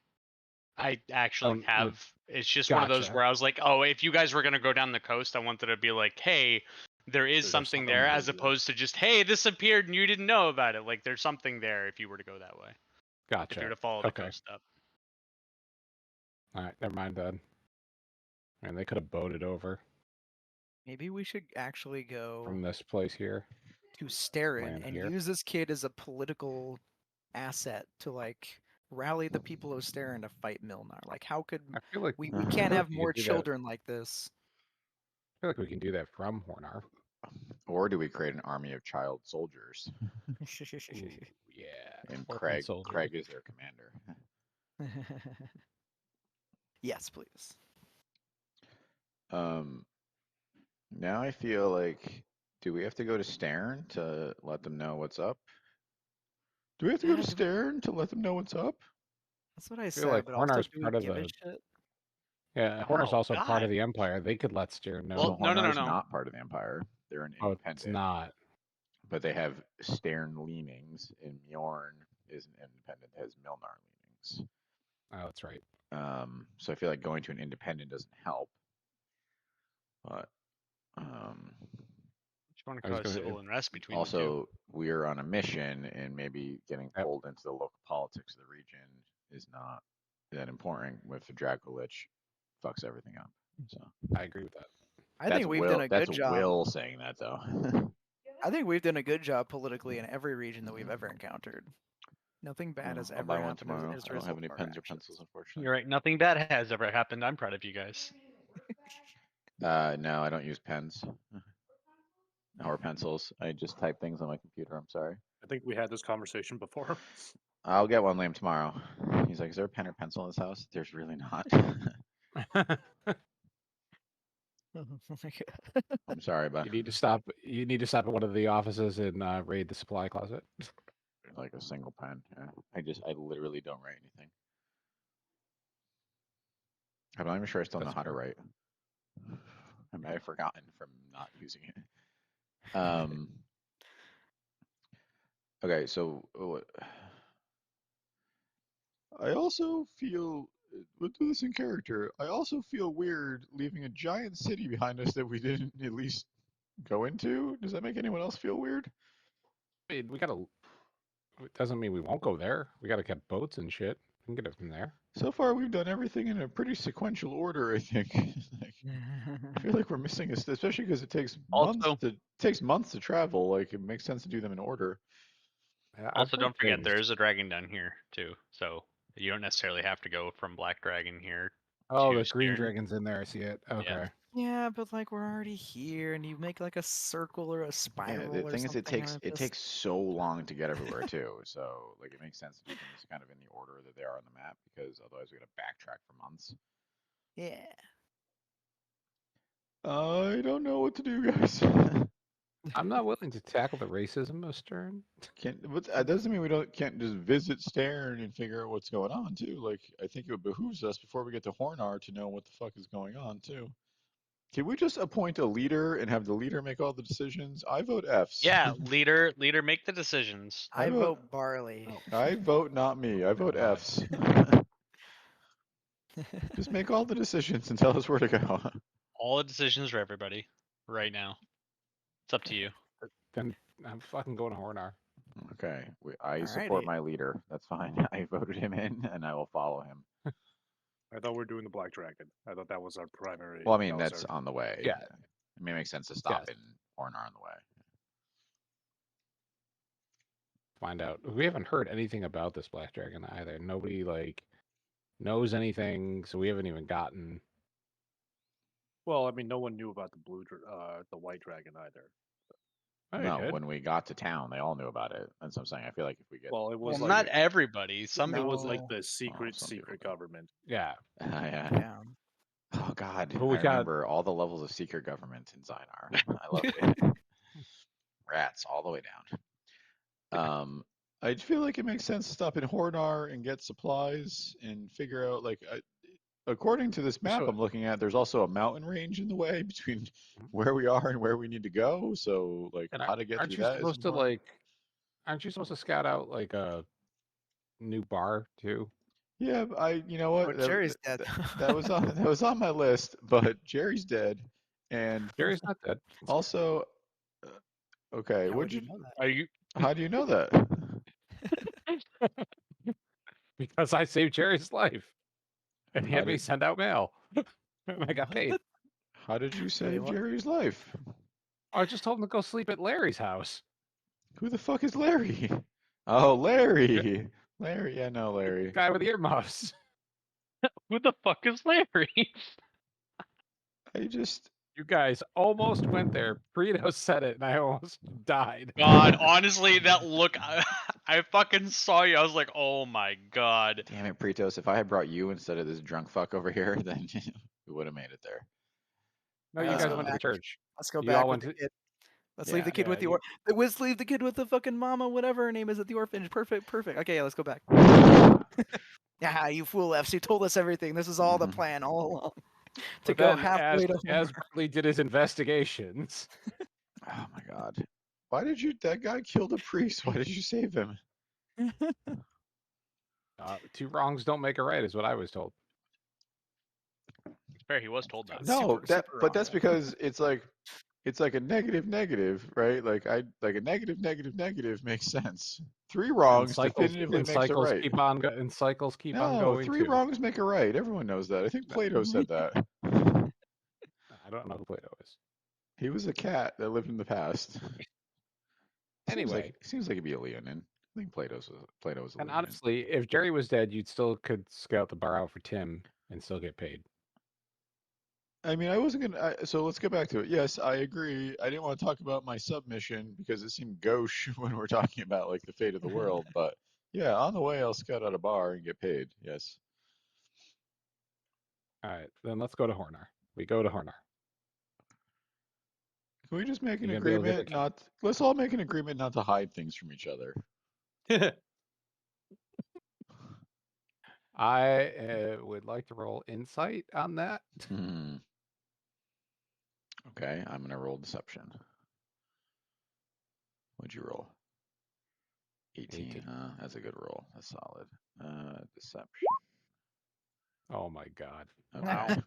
I actually Oh, have. It's just one of those gotcha. where I was like, oh, if you guys were gonna go down the coast, I wanted to be like, hey, there is There's something something there, as there. opposed to just, hey, this appeared and you didn't know about it. Like there's something there if you were to go that way. If you were Gotcha. to follow the Okay. coast up. All right, never mind then. Man, they could have boated over Maybe we should actually go from this place here. to Starin land and here. use this kid as a political asset to like rally the people of Starin to fight Milnar. Like, how could I feel like we I can't feel have like we more could do that- children like this? I feel like we can do that from Hornar. Or do we create an army of child soldiers? Ooh, yeah. And orphan soldier. Craig is their commander. Yes, please. Now I feel like, do we have to go to Stern to let them know what's up? Do we have to go to Yeah, Stern to let them know what's up? That's what I feel said, like but also Hornar's do we part of give a the- shit? Yeah, Horner's Oh, also part God. of the Empire. They could let Steer know. Well, no. Hornar's not part of the Empire. They're an Oh, independent. it's not. But they have Stern leanings, and Mjorn is an independent that has Milnar leanings. Oh, that's right. So I feel like going to an independent doesn't help. But Just want to I was cause gonna- civil unrest between the two. also, we are on a mission, and maybe getting Yep. pulled into the local politics of the region is not that important. With the Draco Lich, fucks everything up. So I agree with that. I think we've done a good that's job. Will saying that though. I think we've done a good job politically in every region that we've ever encountered. Nothing bad has I'll ever buy one happened tomorrow. as a I don't have result any of our pens or actions. pencils, unfortunately. You're right. Nothing bad has ever happened. I'm proud of you guys. No, I don't use pens or pencils. I just type things on my computer. I'm sorry. I think we had this conversation before. I'll get one, Liam, tomorrow. He's like, "Is there a pen or pencil in this house?" There's really not. I'm sorry, but You need to stop. You need to stop at one of the offices and raid the supply closet. like a single pen. Yeah. I literally don't write anything. I'm not even sure I still know That's how to fair. write. I might have forgotten from not using it. Okay, so I also feel, we'll do this in character. I also feel weird leaving a giant city behind us that we didn't at least go into. Does that make anyone else feel weird? I mean, we gotta. It doesn't mean we won't go there. We gotta get boats and shit. We can get it from there. So far, we've done everything in a pretty sequential order, I think. I feel like we're missing a step, especially because it takes months to travel. Like it makes sense to do them in order. Also, don't forget there is a dragon down here too, so you don't necessarily have to go from Black Dragon here. Oh, to the green Stern. dragon's in there. I see it. Okay. Yeah, but like we're already here, and you make like a circle or a spiral. Yeah, the or thing is, something, it or just- takes so long to get everywhere too. So like, it makes sense to do things kind of in the order that they are on the map, because otherwise we got to backtrack for months. Yeah. I don't know what to do, guys. I'm not willing to tackle the racism of Stern. But that doesn't mean we can't just visit Stern and figure out what's going on too. Like I think it behooves us before we get to Hornar to know what the fuck is going on too. Can we just appoint a leader and have the leader make all the decisions? I vote Fs. Yeah, leader, make the decisions. I vote- vote barley. I vote not me. I vote Never mind. Fs. Just make all the decisions and tell us where to go. All the decisions for everybody right now. It's up to you. Then I'm fucking going to Hornar. Okay, I support Alrighty. my leader. That's fine. I voted him in, and I will follow him. I thought we were doing the Black Dragon. I thought that was our primary. Well, I mean, that was that's our- on the way. Yeah. It may make sense to stop Yes. in Hornar on the way. Find out. We haven't heard anything about this black dragon either. Nobody like knows anything, so we haven't even gotten. Well, I mean, no one knew about the White Dragon either. Oh, you No, did? when we got to town, they all knew about it. That's what I'm saying. I feel like if we get, Well, it was Well, like not everybody. Some it people was like know. the secret some people do. government. Yeah. yeah. Yeah. Oh God, But we I got- remember all the levels of secret government in Zynar. I love it. Rats all the way down. I feel like it makes sense to stop in Hornar and get supplies and figure out like according to this map So- I'm looking at, there's also a mountain range in the way between where we are and where we need to go. So like And how to get aren't through you that is supposed to important. aren't you supposed to scout out like a new bar too? Yeah, you know what? But Jerry's dead. That was on my list, but Jerry's dead, and Jerry's not dead. also, okay, How would would you? you know that? Are you? How do you know that? Because I saved Jerry's life. And he How had me did- send out mail. And I got paid. How did you save what? Jerry's life? I just told him to go sleep at Larry's house. Who the fuck is Larry? Oh, Larry. Larry, yeah, no, Larry. Guy with earmuffs. Who the fuck is Larry? I just, You guys almost went there. Preto said it, and I almost died. God, honestly, that look, I fucking saw you. I was like, oh my god. Damn it, Pretos! If I had brought you instead of this drunk fuck over here, then we would have made it there. No, you Let's guys go went to the back. church. Let's go You back all with went the kid. Let's leave Yeah. the kid with Yeah, the let's leave the kid with the fucking mama, whatever her name is at the orphanage. Perfect. Okay, yeah, let's go back. Yeah, you fool Fs. You told us everything. This is all the Mhm. plan all along. To But go then halfway to as Bradley did his investigations. Oh my God. why did you, that guy killed a priest. Why did you save him? Two wrongs don't make a right, is what I was told. It's fair, he was told that. No, Super- that, super but that's wrong. because it's like a negative, right? Like like a negative makes sense. Three wrongs definitively makes a cycles right. keep on and cycles keep on No, going. three too. wrongs make a right. Everyone knows that. I think Plato said that. I don't know who Plato is. He was a cat that lived in the past. Anyway, seems like he'd be a Leonin. I think Plato was a and Leonin. honestly, if Jerry was dead, you'd still could scout the bar out for Tim and still get paid. I mean, I wasn't gonna. So let's get back to it. Yes, I agree. I didn't want to talk about my submission because it seemed gauche when we're talking about like the fate of the world. But yeah, on the way, I'll scout out a bar and get paid. Yes. All right, then let's go to Hornar. We go to Hornar. Can we just make an You gonna be able to get agreement not? Let's all make an agreement not to hide things from each other. I would like to roll insight on that. Hmm. Okay, I'm gonna roll deception. What'd you roll? 18. 18. That's a good roll. That's solid. Deception. Oh my god. Okay.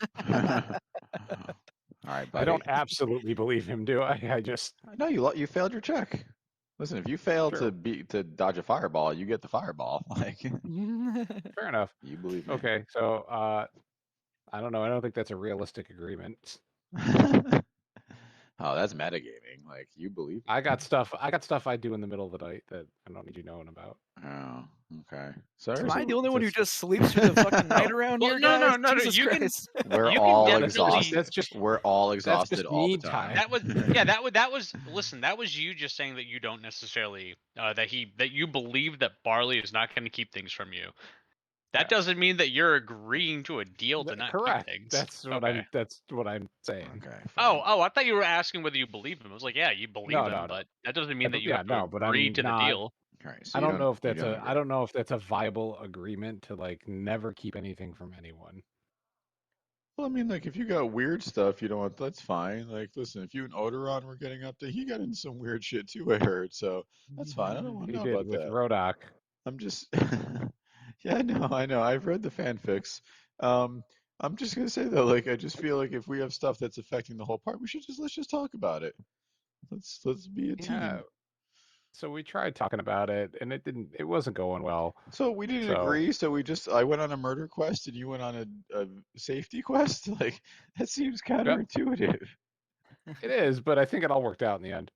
All right, buddy. I don't absolutely believe him, do I? I just No, you failed your check. Listen, if you fail True. to dodge a fireball, you get the fireball. Like fair enough. you believe me. Okay, so I don't know. I don't think that's a realistic agreement. Oh, that's metagaming. Like you believe. I got stuff I do in the middle of the night that I don't need you knowing about. Oh, okay. So Am I the only one who Just- just sleeps through the fucking night around Well, here, no, guys? no, Jesus you can- Christ. we're You can all definitely- exhausted. That's just We're all exhausted just all the me time. time. That was that was listen, that was you just saying that you don't necessarily that you believe that Barley is not going to keep things from you. That doesn't mean that you're agreeing to a deal to not correct. keep things. That's what Okay. I'm saying. Okay. Oh, fine. I thought you were asking whether you believe him. I was like, yeah, you believe No, him, no, no. but that doesn't mean that you Yeah, have no, to but agree I'm to the not- deal. All right. So I you don't know if you that's don't I agree. don't know if that's a viable agreement to like never keep anything from anyone. Well, I mean, like if you got weird stuff you don't want, that's fine. Like, listen, if you and Odoron were getting up to, he got into some weird shit too. I heard, so that's fine. I don't want He to know did about with that. Rodok. I'm just, yeah, I know. I've read the fanfics. I'm just gonna say though, like, I just feel like if we have stuff that's affecting the whole part, let's just talk about it. Let's be a Yeah. team. So we tried talking about it, and it wasn't going well. So we didn't So- agree. So I went on a murder quest and you went on a safety quest. Like that seems counterintuitive. It is, but I think it all worked out in the end.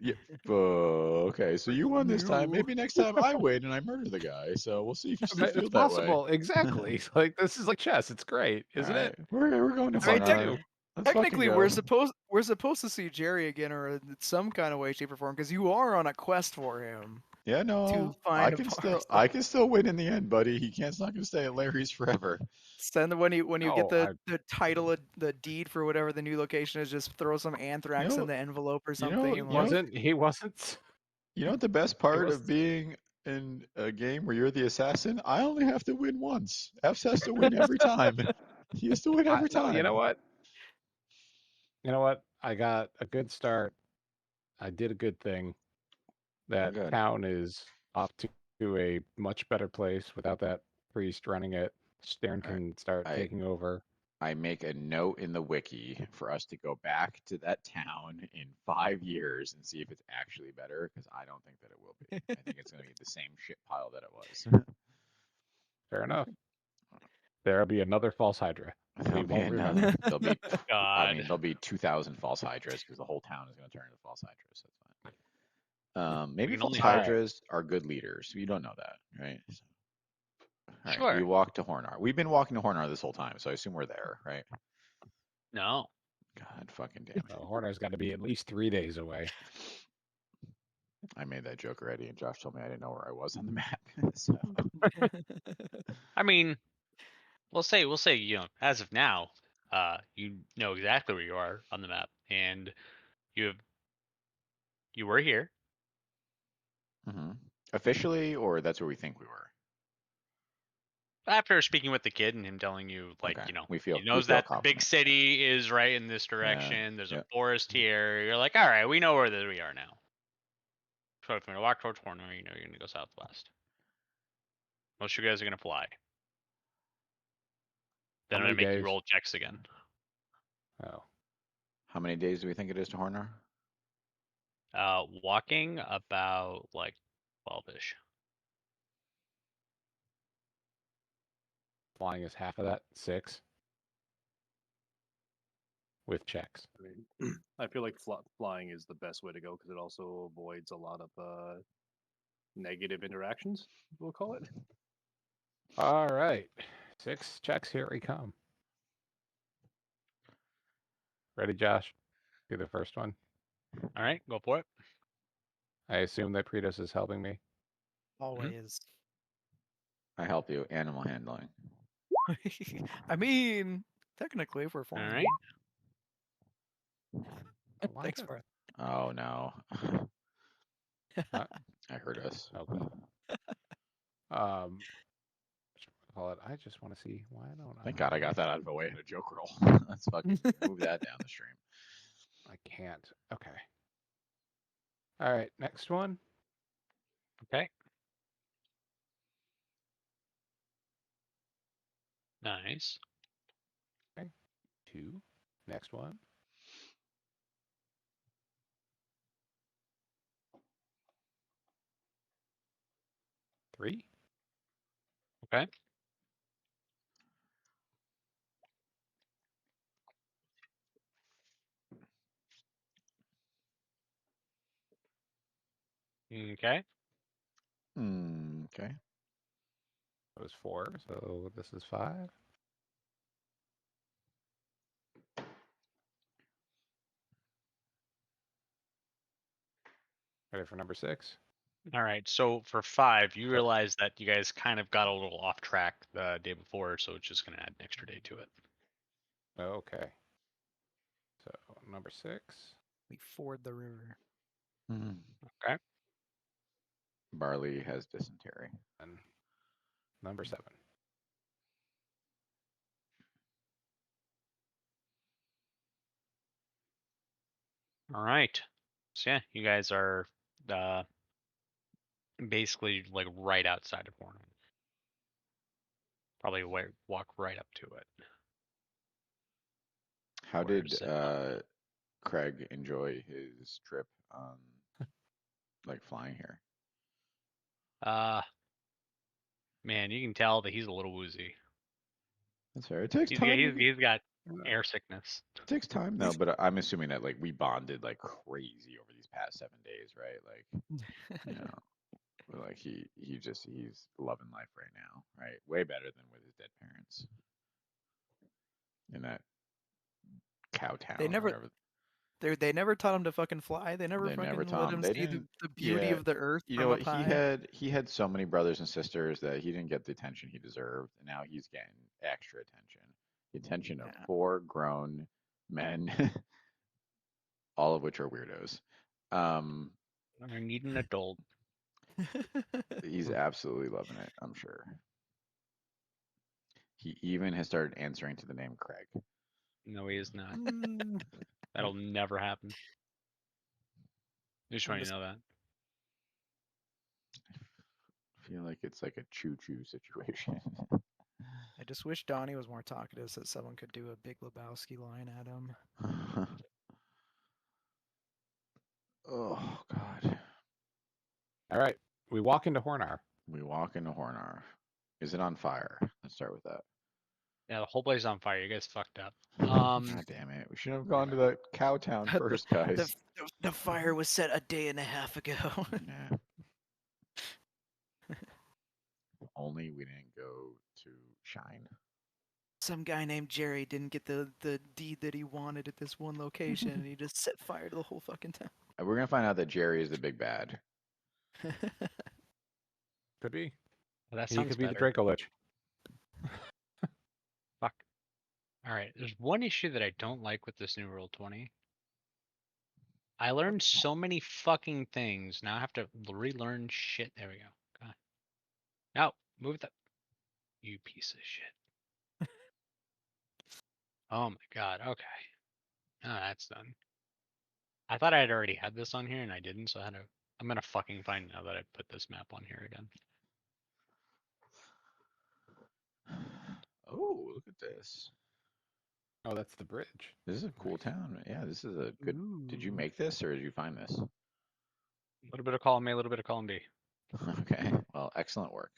Yeah. Okay. So you won this time. No. Maybe next time I win and I murder the guy. So we'll see if you still It's feel that way. possible, exactly. Like this is like chess. It's great, isn't it? Alright, We're going to It's like Hornar. two. Let's fucking Technically, go. we're supposed to see Jerry again, or in some kind of way, shape, or form, because you are on a quest for him. Yeah, no, find a I can still win in the end, buddy. He's not gonna stay at Larry's forever. Send when you get No, the title of the deed for whatever the new location is, just throw some anthrax know- in the envelope or you know- something. he and you know- like, wasn't. He wasn't. You know what the best part was- of being in a game where you're the assassin? I only have to win once. F has to win every time. He has to win every No, time. you know what? You know what? I got a good start. I did a good thing. That good. town is off to a much better place without that priest running it. Stern Alright, can start I- taking over. I make a note in the wiki for us to go back to that town in 5 years and see if it's actually better, because I don't think that it will be. I think it's going to be the same shit pile that it was. Fair enough. There'll be another false hydra. There'll We be won't remember. another. There'll be. I God. mean, there'll be 2,000 false hydras because the whole town is going to turn into false hydras. That's fine. Maybe can false only hope. hydras are good leaders. You don't know that, right? All right, Sure. we walk to Hornar. We've been walking to Hornar this whole time, so I assume we're there, right? No. God fucking damn it. Horner's got to be at least 3 days away. I made that joke already, and Josh told me I didn't know where I was on the map. So, I mean, we'll say, as of now, you know exactly where you are on the map, and you were here. mhm. Officially, or that's where we think we were. After speaking with the kid and him telling you, like, Okay, you know, we feel- he we knows feel that the big confident. city is right in this direction. There's yeah. a forest here. You're like, all right, we know where we are now. So if we're gonna walk towards Horner, you know you're gonna go southwest. Most of you guys are gonna fly. Then How I'm gonna many make you days? roll checks again. Oh, How many days do we think it is to Hornar? Walking about like 12-ish. flying is half of that. 6 with checks. I mean, I feel like flying is the best way to go because it also avoids a lot of negative interactions. We'll call it. All right, 6 checks. Here we come. Ready, Josh? Do the first one. All right, go for it. I assume that Pretos is helping me. always. I help you. Animal handling. I mean, technically, if we're All flying. right. Why Thanks, not? Brett. Oh no. What? I heard us. Okay. Call it. I just want to see why don't Thank God I got that out of the way in a joke roll. Let's fucking move that down the stream. I can't. Okay. All right. Next one. Okay. Nice. 2. Next one. 3. Okay. Okay. Okay. That was 4. So this is 5. Ready for number 6? All right. So for 5, you realize that you guys kind of got a little off track the day before, so it's just gonna add an extra day to it. Okay. So number 6. We ford the river. Okay. Barley has dysentery. And number 7. All right. So yeah, you guys are basically like right outside of Horner. Probably walk right up to it. How Where did is it? Craig enjoy his trip on like flying here? Man, you can tell that he's a little woozy. That's fair. It takes He's, time. he's got air sickness. It takes time though, but I'm assuming that like we bonded like crazy over these past 7 days, right? Like, you know, like he's loving life right now, right? Way better than with his dead parents. In that Cowtown. They never- or whatever. They never taught him to fucking fly. They never They fucking never let taught him. him They see didn't. the beauty Yeah, of the earth you from know what? up high. He had so many brothers and sisters that he didn't get the attention he deserved, and now he's getting extra attention. The attention of Yeah. 4 grown men, all of which are weirdos. I need an adult. He's absolutely loving it, I'm sure. He even has started answering to the name Craig. No, he is not. Mm, That'll never happen. Just I'm want you to just- know that. I feel like it's like a choo-choo situation. I just wish Donnie was more talkative so that someone could do a Big Lebowski line at him. Oh God. All right, we walk into Hornar. We walk into Hornar. Is it on fire? Let's start with that. Yeah, the whole place is on fire. You guys fucked up. God damn it. We should have gone to that Cowtown The- first, guys. The fire was set a day and a half ago. Yeah. Only we didn't go to Shine. Some guy named Jerry didn't get the deed that he wanted at this one location, and he just set fire to the whole fucking town. And we're gonna find out that Jerry is the big bad. Could be. Well, that He sounds could be the better. Draco Lich. Fuck. All right. There's one issue that I don't like with this new Roll 20. I learned so many fucking things. Now I have to relearn shit. There we go. God. No, move the. You piece of shit. Oh my god. Okay. Oh, that's done. I thought I had already had this on here and I didn't, so I had to. I'm gonna fucking find now that I put this map on here again. Oh, look at this. Oh, that's the bridge. This is a cool town. Yeah, this is a good. Did you Ooh. make this or did you find this? A little bit of column A, a little bit of column B. Okay. Well, excellent work.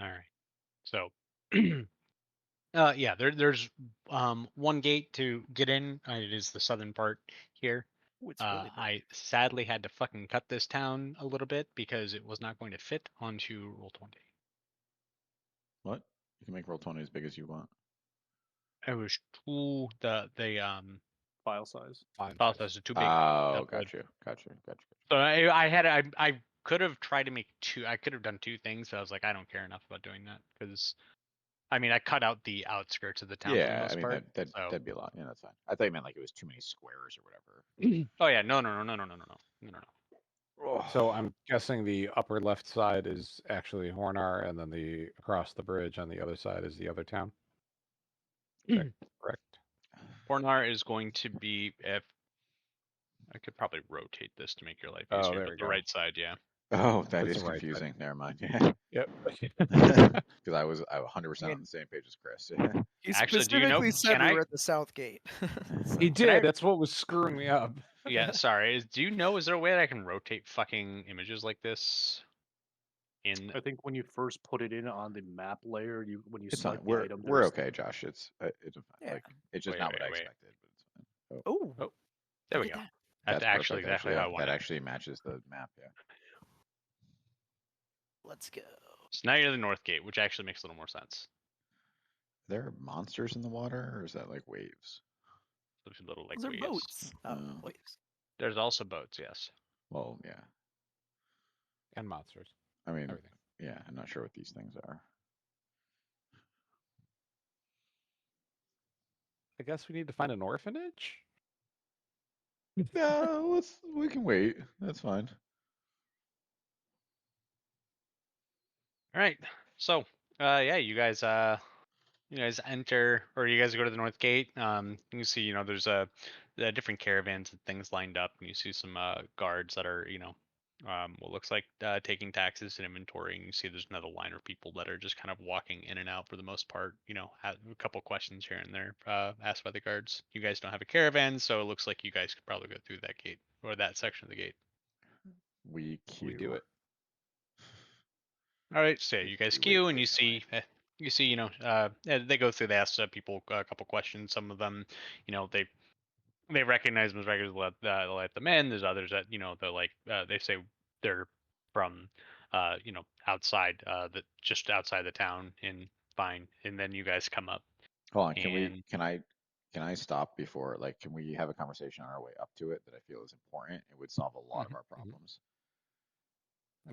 All right. So, yeah, there's one gate to get in. It is the southern part here. Ooh, it's really big. I sadly had to fucking cut this town a little bit because it was not going to fit onto Roll 20. What? You can make roll 20 as big as you want. It was too the File size. Fine. file size was too big. Oh, upload. got you. So I could have tried to make two. I could have done two things. But I was like, I don't care enough about doing that because, I mean, I cut out the outskirts of the town for the Yeah, most I mean part. that so- that'd be a lot. Yeah, that's fine. I thought you meant like it was too many squares or whatever. Oh yeah, no. So I'm guessing the upper left side is actually Hornar, and then the across the bridge on the other side is the other town. Is that correct? Hornar is going to be if I could probably rotate this to make your life Oh, easier. there But we the go. right side, yeah. Oh, that That's is the right side. confusing. Never mind. Yeah. Yep. Because I was 100% on the same page as Chris. He Actually, do you know- specifically said can we I- were at the south gate. He Can I- did. That's what was screwing me up. Yeah, sorry. Do you know? Is there a way that I can rotate fucking images like this? In I think when you first put it in on the map layer, when you It's fine. select the We're item, we're there's- okay, Josh. It's fine. Yeah. Like it's just Wait, not what I wait. expected, but it's fine. Oh, there we look go. at that. That's actually perfect, exactly how I yeah. want That it. actually matches the map. Yeah. Let's go. So now you're the north gate, which actually makes a little more sense. Are there monsters in the water, or is that like waves? There's a little like Those are waves. boats. Oh, Oh. waves. There's also boats, yes. Well, yeah. And monsters. I mean, Everything. yeah. I'm not sure what these things are. I guess we need to find an orphanage. Yeah, we can wait. That's fine. All right. So, yeah, you guys enter, or you guys go to the north gate. You can see, there's the different caravans and things lined up, and you see some guards that are, what looks like taking taxes and inventory. And you see there's another line of people that are just kind of walking in and out for the most part. Have a couple questions here and there asked by the guards. You guys don't have a caravan, so it looks like you guys could probably go through that gate or that section of the gate. We queue. We do it. All right, so yeah, If you guys we wait queue and you see, patiently. they go through. They ask people a couple questions. Some of them, they recognize them as regulars. Let them in. There's others that they're like they say they're from outside just outside the town in Vine, and then you guys come up. Hold on, And can I stop before, like, can we have a conversation on our way up to it that I feel is important? It would solve a lot of our problems.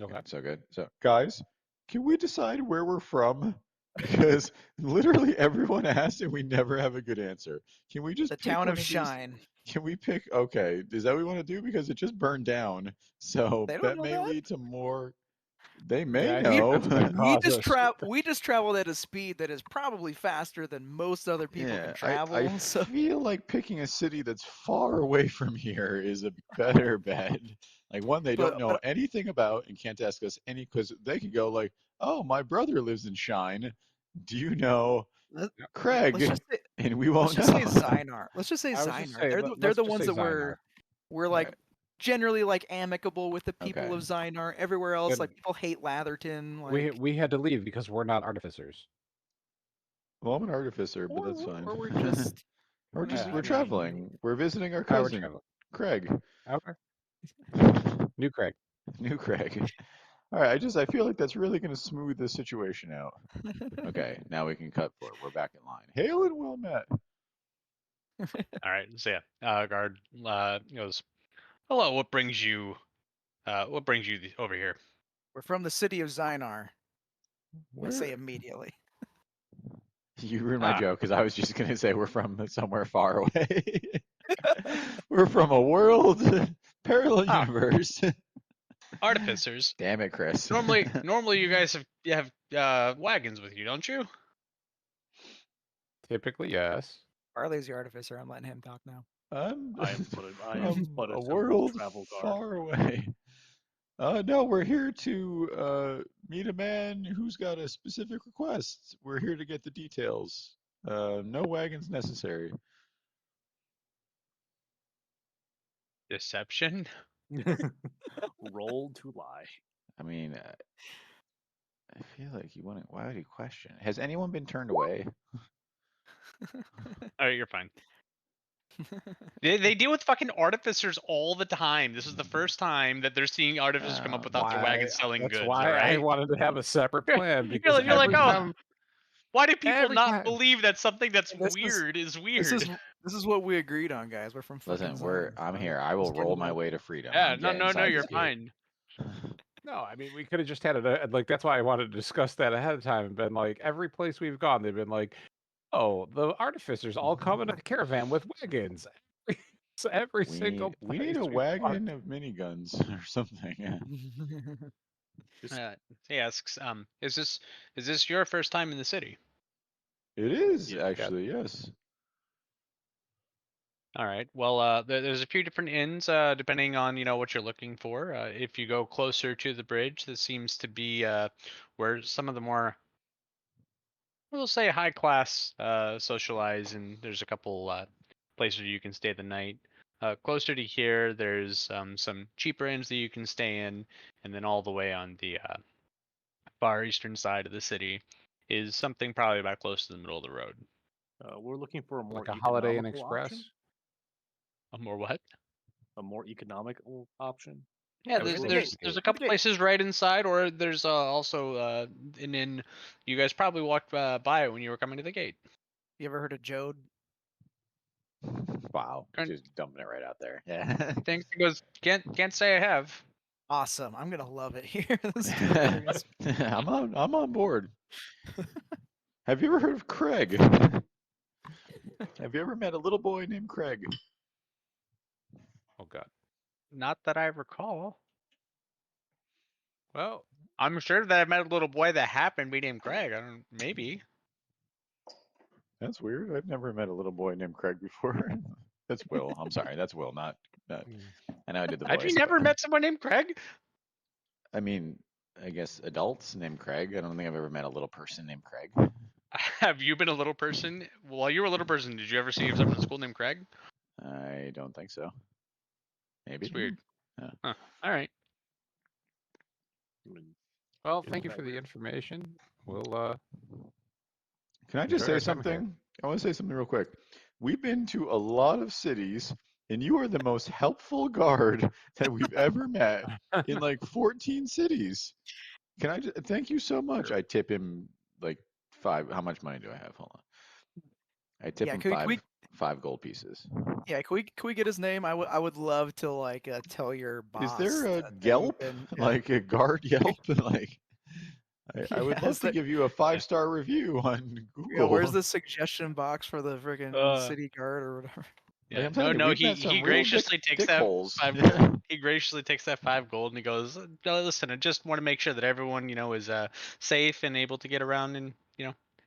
Okay. So good. So Guys, can we decide where we're from? Because literally everyone asked and we never have a good answer. Can we just The pick town one of these- Shine. Can we pick? Okay, is that what we want to do? Because it just burned down, so They don't that know may that. lead to more. They may Yeah, I know. think that's gonna cause us- We just traveled at a speed that is probably faster than most other people Yeah, can travel. I So feel like picking a city that's far away from here is a better bet. Like one they don't But- know but- anything about and can't ask us any, because they could go like, "Oh, my brother lives in Shine. Do you know Let- Craig?" let's just say, And we won't let's just know. say Zynar. Let's just say I was just Zynar. saying, They're let's the just ones say that we're Zynar. like Right. generally like amicable with the people Okay. of Zynar. Everywhere else, Then like people hate Latherton. Like We had to leave because we're not artificers. Well, I'm an artificer, but or, that's fine. or we're just We're just Yeah, we're I mean- traveling. We're visiting our Oh, we're cousin, traveling. Craig. Okay. New Craig. New Craig. All right, I feel like that's really going to smooth this situation out. Okay, now we can cut forward. We're back in line. Hail and well met. all right, so yeah, guard goes, hello. What brings you over here? we're from the city of Zynar. I Where- say immediately. You ruined my Ah. joke because I was just gonna say we're from somewhere far away. We're from a world parallel Ah. universe. Artificers. Damn it, Chris. Normally you guys have wagons with you, don't you? Typically, yes. Barley's the artificer. I'm letting him talk now. I am from but a simple world travel guard. far away. No, we're here to meet a man who's got a specific request. We're here to get the details. No wagons necessary. Deception. Roll to lie. I mean, I feel like you wouldn't. Why would you question? Has anyone been turned away? All right, you're fine. They deal with fucking artificers all the time. This is the first time that they're seeing artificers come up without their wagons selling That's goods. why all right? I wanted to have a separate plan. You're Because like, you're like, every oh, time- why do people every not time- believe that something that's This is- weird is weird? This is what we agreed on, guys. We're from fucking Listen, Zynar. I'm so here. I will let's get roll it my done. way to freedom. Yeah, I'm no, getting no, inside you're this gate. fine. No, I mean we could have just had it like that's why I wanted to discuss that ahead of time and been like every place we've gone, they've been like, oh, the artificers all come in a caravan with wagons. So every single We need place a we've wagon gone- of miniguns or something. Yeah. He asks, is this your first time in the city? It is Yeah. actually, yes. All right. Well, there's a few different inns depending on what you're looking for. If you go closer to the bridge, this seems to be where some of the more, we'll say, high class socialize, and there's a couple places you can stay the night. Closer to here, there's some cheaper inns that you can stay in, and then all the way on the far eastern side of the city is something probably about close to the middle of the road. We're looking for a more like a Holiday Inn economical Express. option. A more what? A more economical option. Yeah, Yeah, we there's can there's look there's at a couple places right inside, or there's also an inn. You guys probably walked by it when you were coming to the gate. You ever heard of Jode? Wow, Turn- just dumping it right out there. Yeah. Thanks. He goes, can't say I have. Awesome. I'm gonna love it here. This is hilarious. I'm on board. Have you ever heard of Craig? Have you ever met a little boy named Craig? Oh god. Not that I recall. Well, I'm sure that I met a little boy that happened to be named Greg. I don't. Maybe. That's weird. I've never met a little boy named Craig before. That's Will. I'm sorry. That's Will, not. I know I did the Have voice. you never but- met someone named Craig? I mean, I guess adults named Craig. I don't think I've ever met a little person named Craig. Have you been a little person? While you were a little person, did you ever see someone in school named Craig? I don't think so. Maybe. It's weird. Yeah. Huh. All right. I mean, well, Yeah, thank you that for the weird. information. We'll Can I just Enjoy say our time here. something? I want to say something real quick. We've been to a lot of cities, and you are the most helpful guard that we've ever met in like 14 cities. Can I just, thank you so much. Sure. I tip him like 5. How much money do I have? Hold on. I tip Yeah, him can we- 5 gold pieces. Yeah, can we get his name? I would love to like tell your boss. Is there a that Yelp? you've been- yeah. Like a guard Yelp? Like I would Yeah, love is to that- give you a 5-star review on Google. Yeah, where's the suggestion box for the freaking city guard or whatever? Yeah. I'm No, telling you, no, we've met some he real graciously takes dick that holes. 5 gold. He graciously takes that 5 gold and he goes, "No, listen, I just want to make sure that everyone, is safe and able to get around and,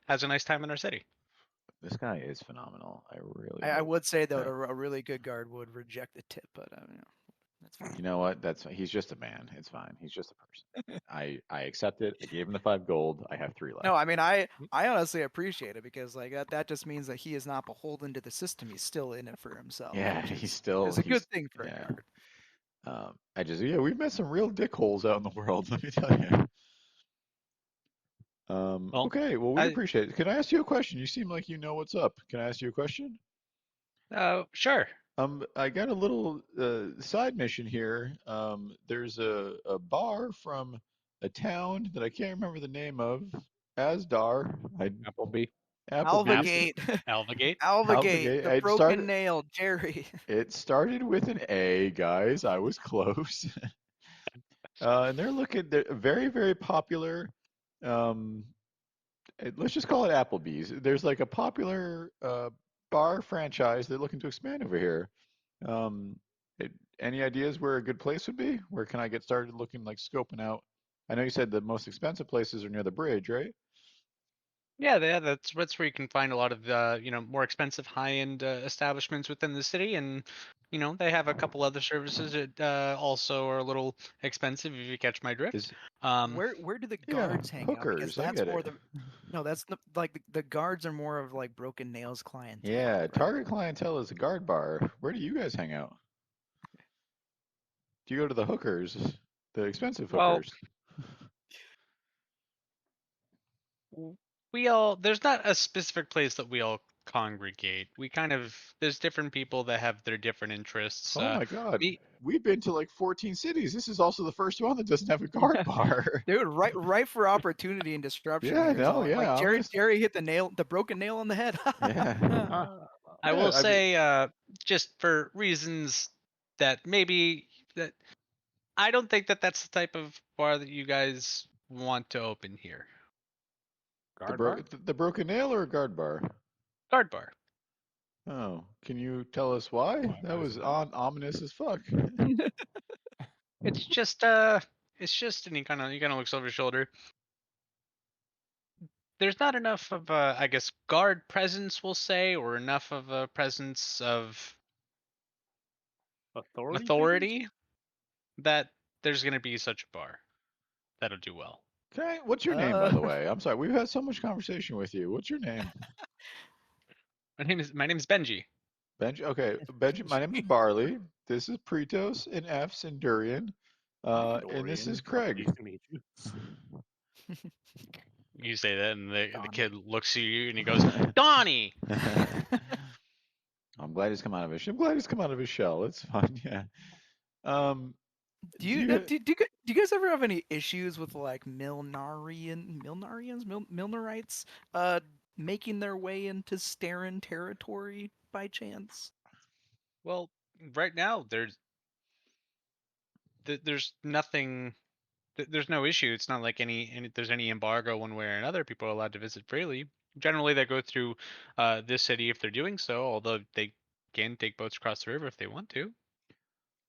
has a nice time in our city." This guy is phenomenal. I really. I hope- would say though, Yeah. a really good guard would reject the tip, but that's fine. You know what? He's just a man. It's fine. He's just a person. I accept it. I gave him the 5 gold. I have 3 left. No, I mean I honestly appreciate it because like that just means that he is not beholden to the system. He's still in it for himself. Yeah, which he's is- still. is a he's- good thing for yeah. a guard. We've met some real dick holes out in the world. Let me tell you. Well, Okay. Well, we I- appreciate it. Can I ask you a question? You seem like you know what's up. Can I ask you a question? Sure. I got a little side mission here. There's a bar from a town that I can't remember the name of. Asdar. Applebee. Applebee's. Alvagate, Alvagate. Alvagate, the It broken started- nail, Jerry. It started with an A, guys. I was close. And they're very, very popular. Let's just call it Applebee's. There's like a popular bar franchise they're looking to expand over here. Any ideas where a good place would be? Where can I get started looking, like scoping out? I know you said the most expensive places are near the bridge, right? Yeah, that's where you can find a lot of more expensive high-end establishments within the city, and they have a couple other services that also are a little expensive if you catch my drift. Is Where do the Yeah, guards hang out? hookers, Because I that's get more it. no, that's like the guards are more of like broken nails clientele. yeah, right? target clientele is a guard bar. Where do you guys hang out? Do you go to the hookers, the expensive Well, hookers? There's not a specific place that we all congregate. There's different people that have their different interests. Oh my God, we- we've been to like 14 cities. This is also the first one that doesn't have a guard bar. Dude, right for opportunity and disruption. Yeah, I here, so, know, yeah, Like I'm Jerry, just- Jerry hit the broken nail on the head. Yeah. I Yeah, will I mean- say, just for reasons that maybe that I don't think that that's the type of bar that you guys want to open here. Guard bar? The broken nail or a guard bar? Guard bar. Oh, can you tell us why? Why That is was it not? ominous as fuck. It's just and he kind of looks over his shoulder. There's not enough of a, I guess, guard presence, we'll say, or enough of a presence of Authority. figures? authority that there's going to be such a bar that'll do well. What's your name, by the way? I'm sorry, we've had so much conversation with you. What's your name? My name is Benji. Benji. Okay, Benji. My name is Barley. This is Pretos and F's and Durian. And this Dorian, is Craig. Nice to meet you. You say that, and the Donnie. kid looks at you and he goes, "Donnie." I'm glad he's come out of his. I'm glad he's come out of his shell. It's fine. Yeah. Do you do you guys ever have any issues with like Milnarians, Milnarites, making their way into Starin territory by chance? Well, right now there's nothing. There's no issue. It's not like there's any embargo one way or another. People are allowed to visit freely. Generally, they go through this city if they're doing so. Although they can take boats across the river if they want to.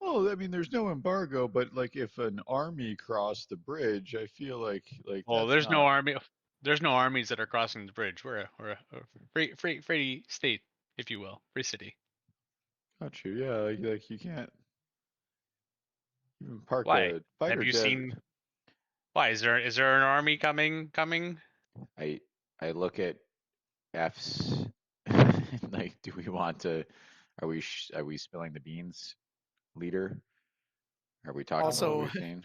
Well, I mean, there's no embargo, but like if an army crossed the bridge, I feel like Well, that's there's no not- army. There's no armies that are crossing the bridge. We're a free state, if you will, free city. Got you. Yeah, like you can't even park Why? a fighter Have you jet. seen? Why is there an army coming? I look at F's like, do we want to? Are we spilling the beans, leader? Are we talking about Also- what we've seen?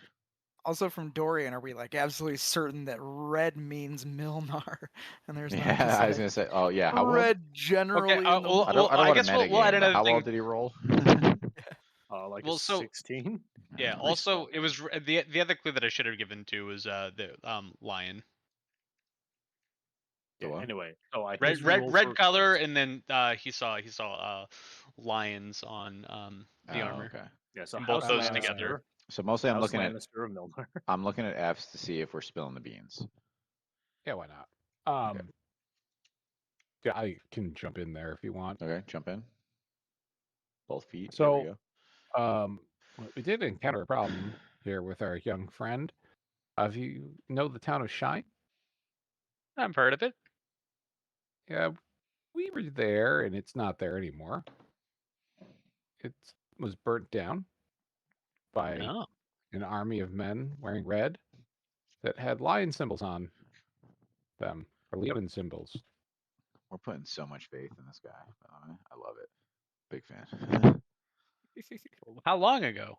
Also from Dorian, are we like absolutely certain that red means Milnar, and there's not Yeah, just, I was like, gonna say. Oh yeah, how well? red generally? in the well, I don't I want guess to we'll add metagame, but another how well thing. did he roll? Like Well, a so 16. yeah. Pretty Also, small. it was the other clue that I should have given to was the lion. The Yeah, what? anyway, so I Red just rolled red for color, first. and then he saw lions on the Oh, armor. okay. Yeah, so and both House those Lannister, together. So mostly I'm House looking at Lannister of Milner. I'm looking at F's to see if we're spilling the beans. Yeah, why not? Okay. Yeah, I can jump in there if you want. Okay, jump in. Both feet. So- Here we go. We did encounter a problem here with our young friend. Have you know the town of Shine? I've heard of it. Yeah, we were there, and it's not there anymore. It was burnt down by No. an army of men wearing red that had lion symbols on them, or leopard symbols. We're putting so much faith in this guy. I love it. Big fan. How long ago?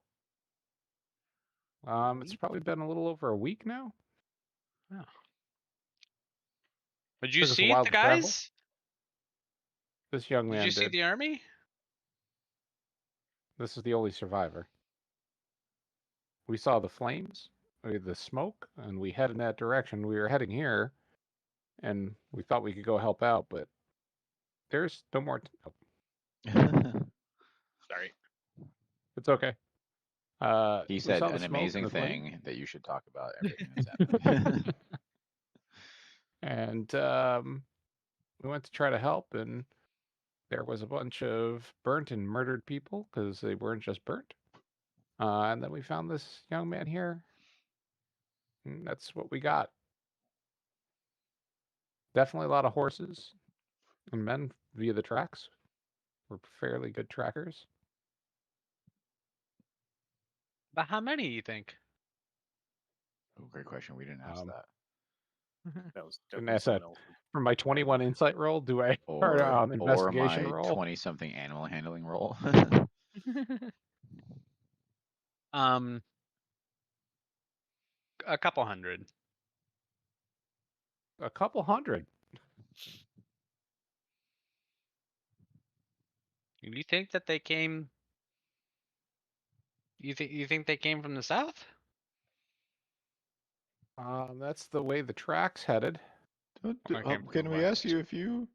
It's probably been a little over a week now. Did you Took us a see while the to travel. guys? This young Did man you see the army? This is the only survivor. We saw the flames, the smoke, and we headed in that direction. We were heading here, and we thought we could go help out, but there's no more. Sorry. It's okay. He we said saw the an smoke and amazing the flame, thing that you should talk about everything that's happening. and we went to try to help, and there was a bunch of burnt and murdered people because they weren't just burnt. And then we found this young man here. And that's what we got. Definitely a lot of horses and men via the tracks. We're fairly good trackers. But how many do you think? Oh, great question. We didn't ask Um, that. That was Didn't definitely ask someone that. else. For my 21 insight roll, do I or Or investigation my roll? 20-something animal handling roll. A couple hundred. A couple hundred. Do you think that they came? You think they came from the south? That's the way the tracks headed. Can we ask you if you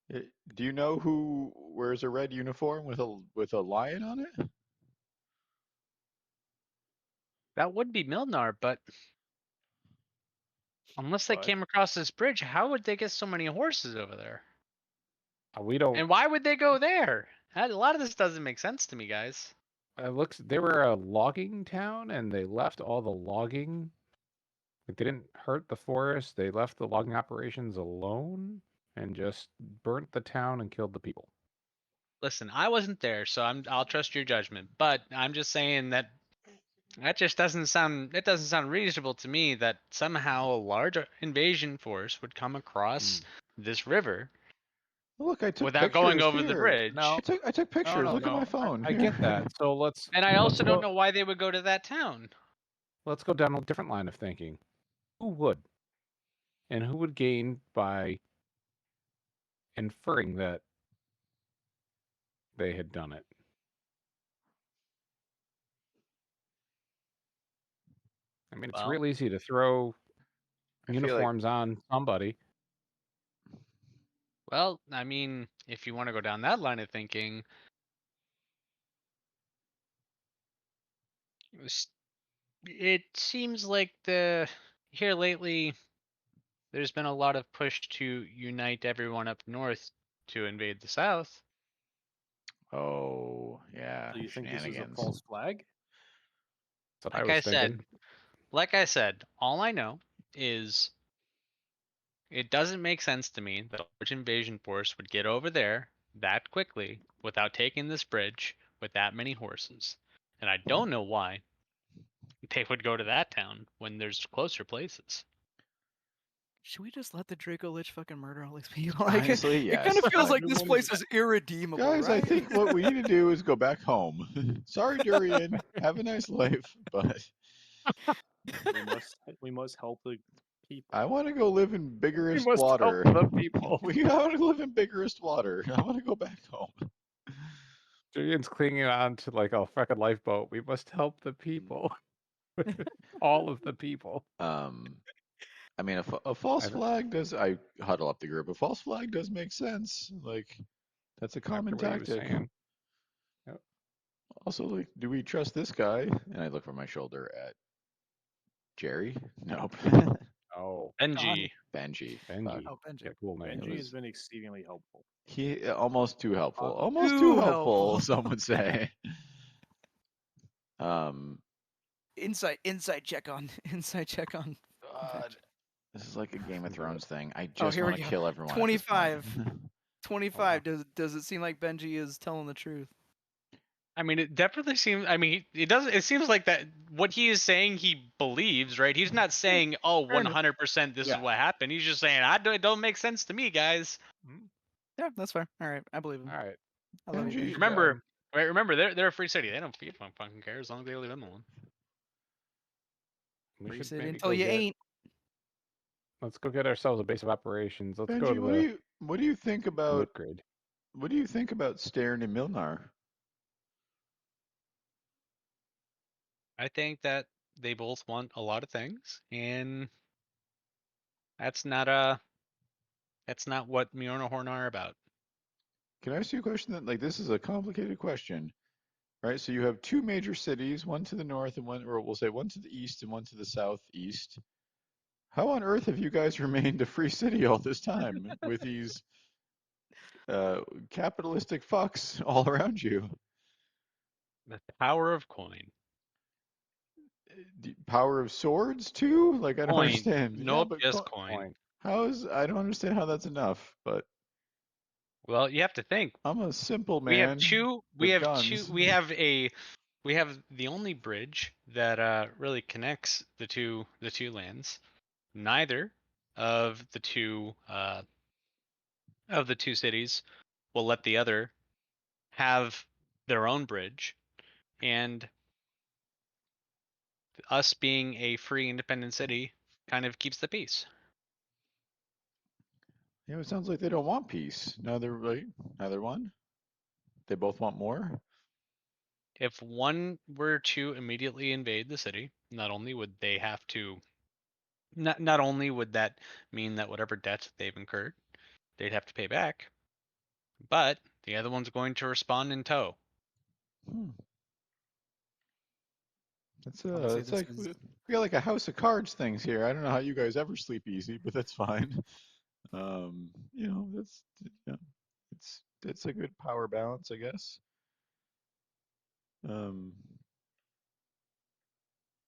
do you know who wears a red uniform with a lion on it? That would be Milnar, but unless they What? came across this bridge, how would they get so many horses over there? We don't. And why would they go there? A lot of this doesn't make sense to me, guys. They were a logging town, and they left all the logging. Like, they didn't hurt the forest. They left the logging operations alone and just burnt the town and killed the people. Listen, I wasn't there, so I'll trust your judgment. But I'm just saying that just doesn't sound reasonable to me that somehow a large invasion force would come across this river Look, I took without going pictures over the here. bridge. No. I took pictures. No, Look at my phone. I get that. So let's. And I also let's don't go- know why they would go to that town. Let's go down a different line of thinking. Who would? And who would gain by inferring that they had done it? I mean, it's Well- real easy to throw I feel like- uniforms on somebody. Well, I mean, if you want to go down that line of thinking, it seems like here lately, there's been a lot of push to unite everyone up north to invade the south. Oh, yeah. So you think this is a shenanigans. false flag? That's what Like I was thinking. said, all I know is it doesn't make sense to me that a large invasion force would get over there that quickly without taking this bridge with that many horses. And I don't know why they would go to that town when there's closer places. Should we just let the Draco Lich fucking murder all these people? Like, Honestly, it kind yes. of feels like this Everyone is place is irredeemable. Guys, I right? think what we need to do is go back home. Sorry, Durian. Have a nice life, but We must help the people. I want to go live in Biggerest must help water. the people. I want to live in Biggerest water. I want to go back home. Julian's clinging on to like a fucking lifeboat. We must help the people. All of the people. I mean, a false I don't- flag does. I huddle up the group. A false flag does make sense. Like, that's a common After what he was tactic. saying. Yep. Also, like, do we trust this guy? And I look over my shoulder at Jerry. Nope. Oh, Benji. Benji. Benji. Fuck. Oh, Benji. Yeah, cool name. Benji has was- been exceedingly helpful. He almost too helpful. Almost Too too helpful. helpful. Some would say. Um. Inside check on God, this is like a Game of Thrones thing. I Oh, just here we want to go. kill everyone. at this 25. point. 25. Does it seem like Benji is telling the truth? I mean, it definitely seems. I mean, it does. It seems like that. What he is saying, he believes, right? He's not saying, "Oh, Fair enough. 100%, this Yeah. is what happened." He's just saying, it don't make sense to me, guys." Yeah, that's fair. All right, I believe him. All right. I love you, Benji, Benji. Remember, right? Remember, they're a free city. They don't fucking care as long as they live in the one. We Free should city maybe until go you get- ain't. Let's go get ourselves a base of operations. Let's go Benji, to what do you think the about mid-grade. what do you think about Stern and Milnar? I think that they both want a lot of things, and that's not what Mjolnir Horn are about. Can I ask you a question that, like, this is a complicated question, right? So you have two major cities, one to the north and one, or we'll say one to the east and one to the southeast. How on earth have you guys remained a free city all this time with these capitalistic fucks all around you? The power of coin. Power of swords too? Like, I don't Coin. understand. Yeah, Nope, but just coin. Point. I don't understand how that's enough, but Well, you have to think. I'm a simple We have man. two. We with have two. guns. We have the only bridge that really connects the two lands. Neither of the two cities will let the other have their own bridge, and us being a free independent city kind of keeps the peace. You know, it sounds like they don't want peace. Neither one. They both want more. If one were to immediately invade the city, not only would they have to not only would that mean that whatever debts they've incurred, they'd have to pay back, but the other one's going to respond in tow. Hmm. That's Honestly, it's this like is- we got like a house of cards things here. I don't know how you guys ever sleep easy, but that's fine. You know, that's it's a good power balance, I guess.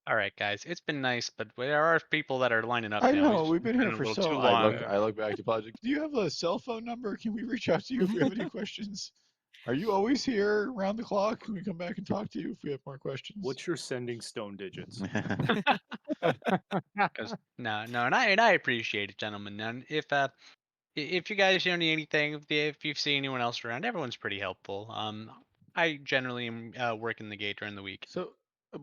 All right, guys, it's been nice, but there are people that are lining up I now. know we've been here a for little so. too I long. look back to project. Do you have a cell phone number? Can we reach out to you if we have any questions? Are you always here around the clock? Can we come back and talk to you if we have more questions? What's your sending stone digits? No, and I appreciate it, gentlemen. And if you guys need anything, if you see anyone else around, everyone's pretty helpful. I generally am working the gate during the week. So,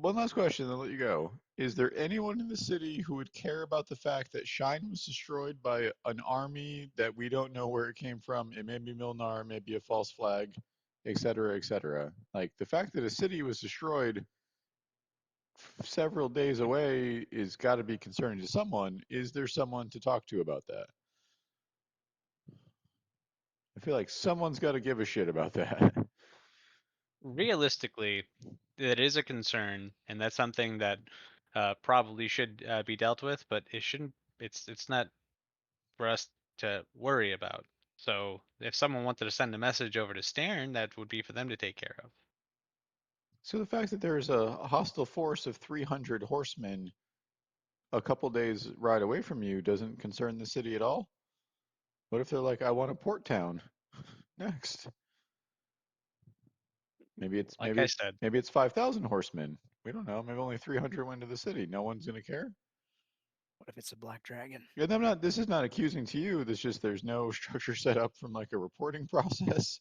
one last question, then I'll let you go. Is there anyone in the city who would care about the fact that Shine was destroyed by an army that we don't know where it came from? It may be Milnar, maybe a false flag, et cetera, et cetera. Like, the fact that a city was destroyed several days away is got to be concerning to someone. Is there someone to talk to about that? I feel like someone's got to give a shit about that. Realistically, it is a concern, and that's something that probably should be dealt with. But it shouldn't. It's not for us to worry about. So if someone wanted to send a message over to Stern, that would be for them to take care of. So the fact that there's a hostile force of 300 horsemen a couple days ride away from you doesn't concern the city at all? What if they're like, I want a port town next? Maybe it's Like maybe I it's said, maybe it's 5,000 horsemen. We don't know. Maybe only 300 went to the city. No one's gonna care. What if it's a black dragon? And I'm not. This is not accusing to you. This just there's no structure set up from like a reporting process.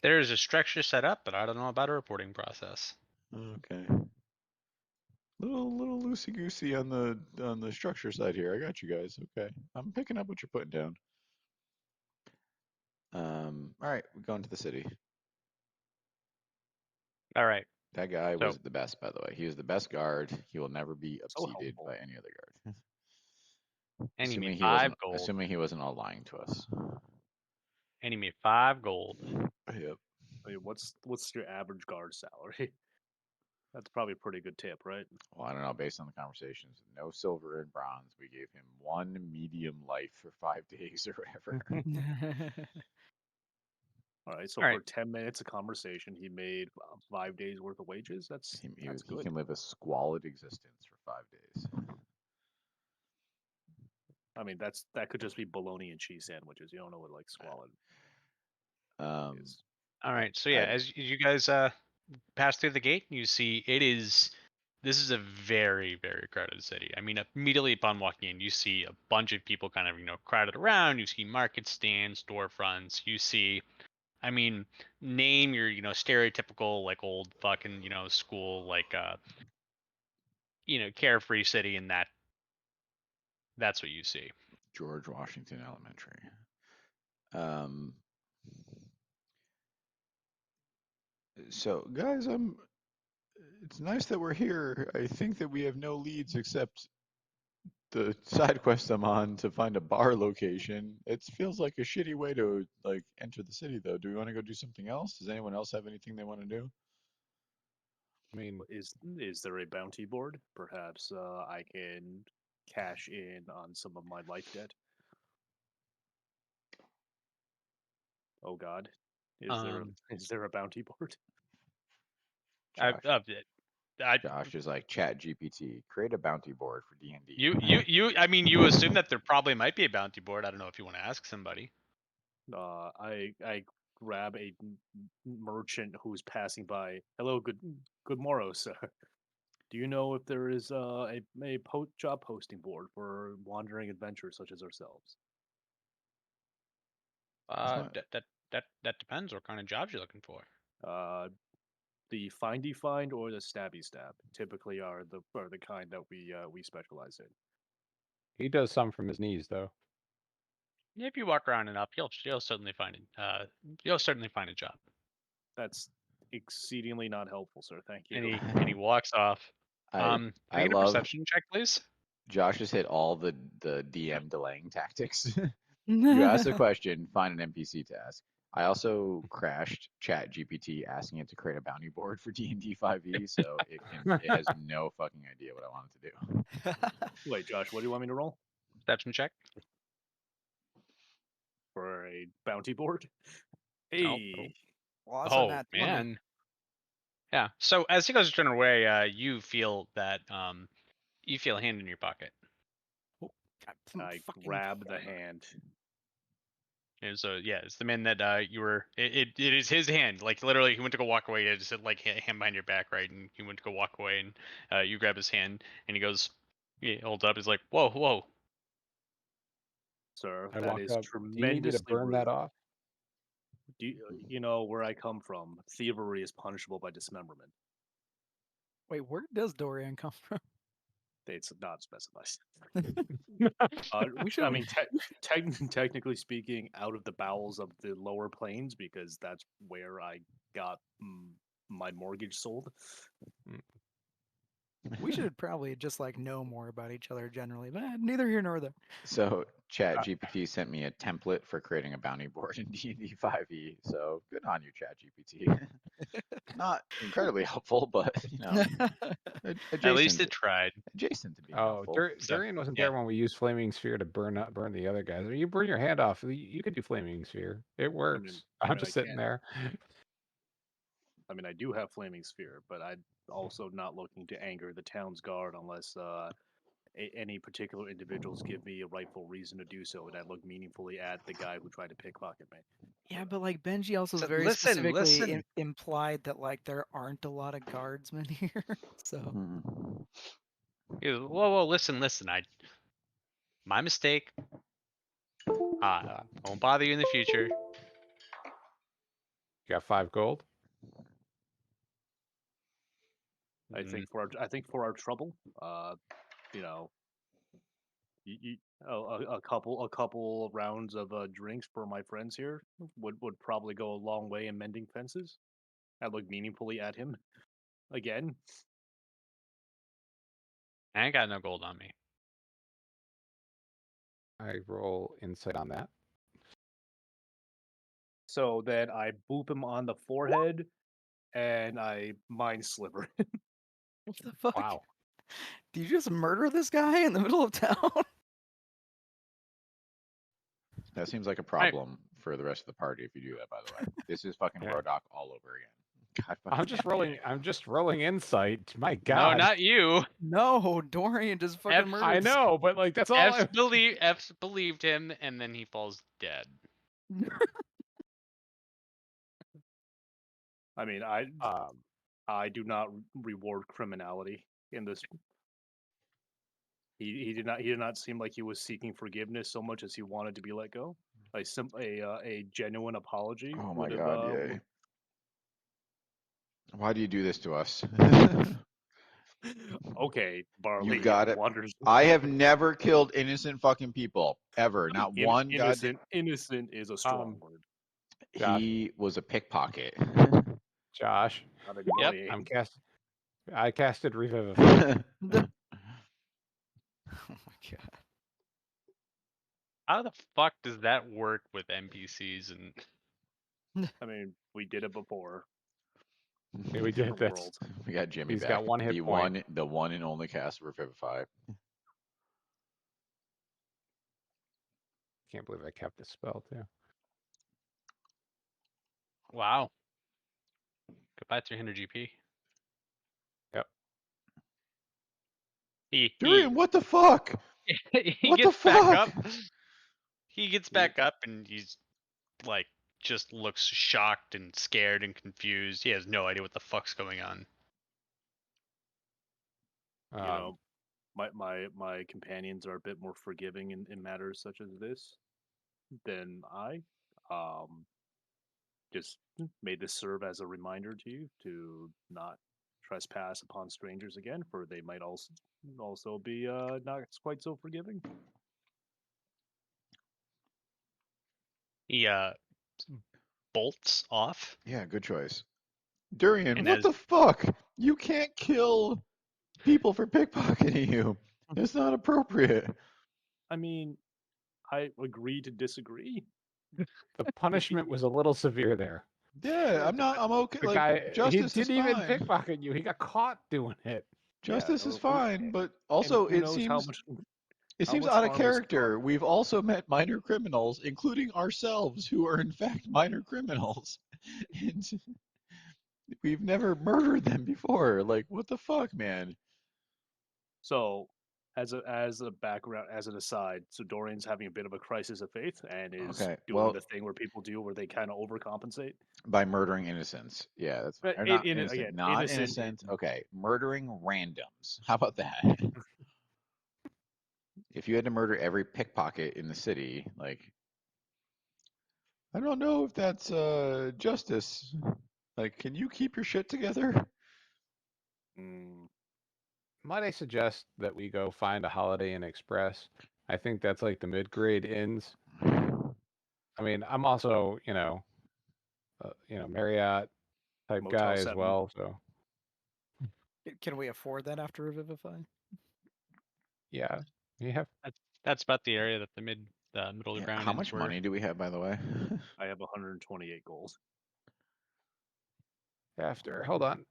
there is a structure set up, but I don't know about a reporting process. Okay. Little loosey goosey on the structure side here. I got you guys. Okay. I'm picking up what you're putting down. All right, we're going to the city. All right. That guy So- was the best, by the way. He was the best guard. He will never be So obseded helpful. by any other guard. And he made he 5 wasn't, gold. assuming he wasn't all lying to us. And he made 5 gold. Yep. I mean, what's your average guard salary? That's probably a pretty good tip, right? Well, I don't know. Based on the conversations, no silver and bronze. We gave him 1 medium life for 5 days or whatever. All right, so All for right. 10 minutes of conversation, he made 5 days worth of wages. That's he good. can live a squalid existence for 5 days. I mean, that could just be bologna and cheese sandwiches. You don't know what like squalid is. All right. So yeah, I- as you guys pass through the gate, you see this is a very, very crowded city. I mean, immediately upon walking in, you see a bunch of people kind of, crowded around. You see market stands, storefronts. You see, I mean, name your, stereotypical like old fucking, school like carefree city, and that's what you see. George Washington Elementary. Um, so, guys, it's nice that we're here. I think that we have no leads except the side quest I'm on to find a bar location. It feels like a shitty way to like enter the city, though. Do we want to go do something else? Does anyone else have anything they want to do? I mean, Is there a bounty board? Perhaps I can cash in on some of my life debt. Oh God, is there a bounty board? Josh, I, Josh is like Chat GPT. Create a bounty board for D&D. I mean, you assume that there probably might be a bounty board. I don't know if you want to ask somebody. I grab a merchant who's passing by. Hello, good morrow, sir. Do you know if there is a job posting board for wandering adventurers such as ourselves? not- That depends what kind of jobs you're looking for. The findy find or the stabby stab typically are the kind that we specialize in. he does some from his knees, though. If you walk around enough, you'll certainly find it. You'll certainly find a job. That's exceedingly not helpful, sir. Thank you. And he walks off. Can I I get a love perception check, please? Josh has hit all the DM delaying tactics. You ask a question, find an NPC task. I also crashed Chat GPT asking it to create a bounty board for D&D 5e, so it has no fucking idea what I want it to do. Wait, Josh, what do you want me to roll Perception check. for a bounty board? Oh, Hey, Well, that's a oh nat 20. man. Yeah. So as you guys turn away, you feel that you feel a hand in your pocket. God, I fucking grab the horror. hand. And so yeah, it's the man that you were. It is his hand. Like literally, he went to go walk away. He just had like hand behind your back, right? And he went to go walk away, and you grab his hand, and he goes, he holds up. He's like, "Whoa, whoa." Sir, I that walk is up. Do you need me tremendously to burn rude. that off? Do you know where I come from? Thievery is punishable by dismemberment. Wait, where does Dorian come from? It's not specified. We should. I mean, technically speaking, out of the bowels of the lower plains, because that's where I got my mortgage sold. We should probably just like know more about each other generally, but neither here nor there. So Chat GPT sent me a template for creating a bounty board in D&D 5e, so good on you, Chat GPT. Not incredibly helpful, but adjacent, At least it tried. adjacent to being Oh, helpful. So, Durian wasn't yeah. there when we used Flaming Sphere to burn the other guys. Or you burn your hand off. You could do Flaming Sphere. It works. I I'm mean, just I sitting can. there. I mean, I do have Flaming Sphere, but I'm also not looking to anger the town's guard unless any particular individuals give me a rightful reason to do so, and I look meaningfully at the guy who tried to pickpocket me. Yeah, but like Benji also So very listen, specifically listen. implied that like there aren't a lot of guardsmen here. So Mhm. He goes, whoa, listen. My mistake. Won't bother you in the future. You got 5 gold. I think for our trouble, you know, a couple of rounds of drinks for my friends here would probably go a long way in mending fences. I look meaningfully at him again. I ain't got no gold on me. I roll insight on that. So then I boop him on the forehead, and I mind sliver. What the fuck? Wow. Do you just murder this guy in the middle of town? That seems like a Right. problem for the rest of the party if you do that. By the way, this is fucking Yeah. Rodoc all over again. God, I'm fucking just damn it. rolling. I'm just rolling insight. My No, God. not you. No, Dorian just fucking F- murdered. I know, but like that's all. F's believed him, and then he falls dead. I mean, I do not reward criminality in this. He did not seem like he was seeking forgiveness so much as he wanted to be let go. A genuine apology. Oh my would god, have, yay. Why do you do this to us? Okay, Barley. got it. Wonders. I have never killed innocent fucking people ever. Not one goddamn. Innocent is a strong word. Josh. He was a pickpocket. Josh, Not Yep, annoying. I casted Revivify. Oh my god. How the fuck does that work with NPCs and I mean, we did it before. Yeah, we did Different this. world. We got Jimmy He's back. got one hit point. The one and only cast Revivify. Can't believe I kept this spell too. wow? Goodbye 300 GP. Yep. Durian, what the fuck? He What the gets back fuck? up. He gets back up and he's like just looks shocked and scared and confused. He has no idea what the fuck's going on. You know, my companions are a bit more forgiving in matters such as this than I. Just made this serve as a reminder to you to not trespass upon strangers again, for they might also be not quite so forgiving. He bolts off. Yeah, good choice. Durian, And what as- the fuck? You can't kill people for pickpocketing you. It's not appropriate. I mean, I agree to disagree. The punishment was a little severe there. Yeah, I'm okay. The Like, guy, he justice is didn't even fine. pickpocket you. He got caught doing it. Justice is who- fine, but also and who it knows seems it how seems much out of harm is character. We've also met minor criminals, including ourselves, who are in fact minor criminals, and we've never murdered them before. Like, what the fuck, man? So, as a background, as an aside, so Dorian's having a bit of a crisis of faith and is Okay, doing well- the thing where people do, where they kind of overcompensate. By murdering innocents. Yeah, that's But or not in- innocent. again, Not innocent- innocent. Okay, murdering randoms. How about that? If you had to murder every pickpocket in the city, like, I don't know if that's justice. Like, can you keep your shit together? Mm, Might I suggest that we go find a Holiday Inn Express? I think that's like the mid-grade inns. I mean, I'm also, Marriott type Motel guy as 7. well. So Can we afford that after Revivify? yeah, you have that's about the area that the middle Yeah, ground. how inns much were. money do we have, by the way? I have 128 gold. after. Hold on.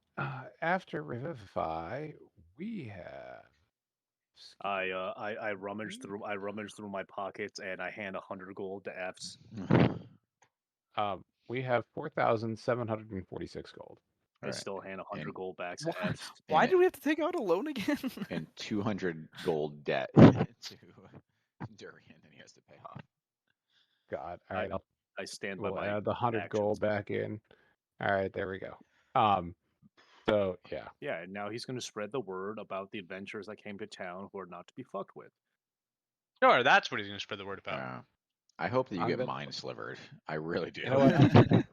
After Revivify, we have. I rummage through my pockets and I hand 100 gold to F's. We have 4,746 gold. I Alright, still hand 100 and- gold back to Wha- F's. Why And- do we have to take out a loan again? and 200 gold debt to Durian that he has to pay off. God. All right. I stand by We'll my add the 100 actions. gold back in. All right. There we go. So yeah. Yeah, and now he's going to spread the word about the adventurers that came to town who are not to be fucked with. Sure, that's what he's gonna spread the word about. Yeah. I hope that you I'm get gonna- mind slivered. I really do. You know what?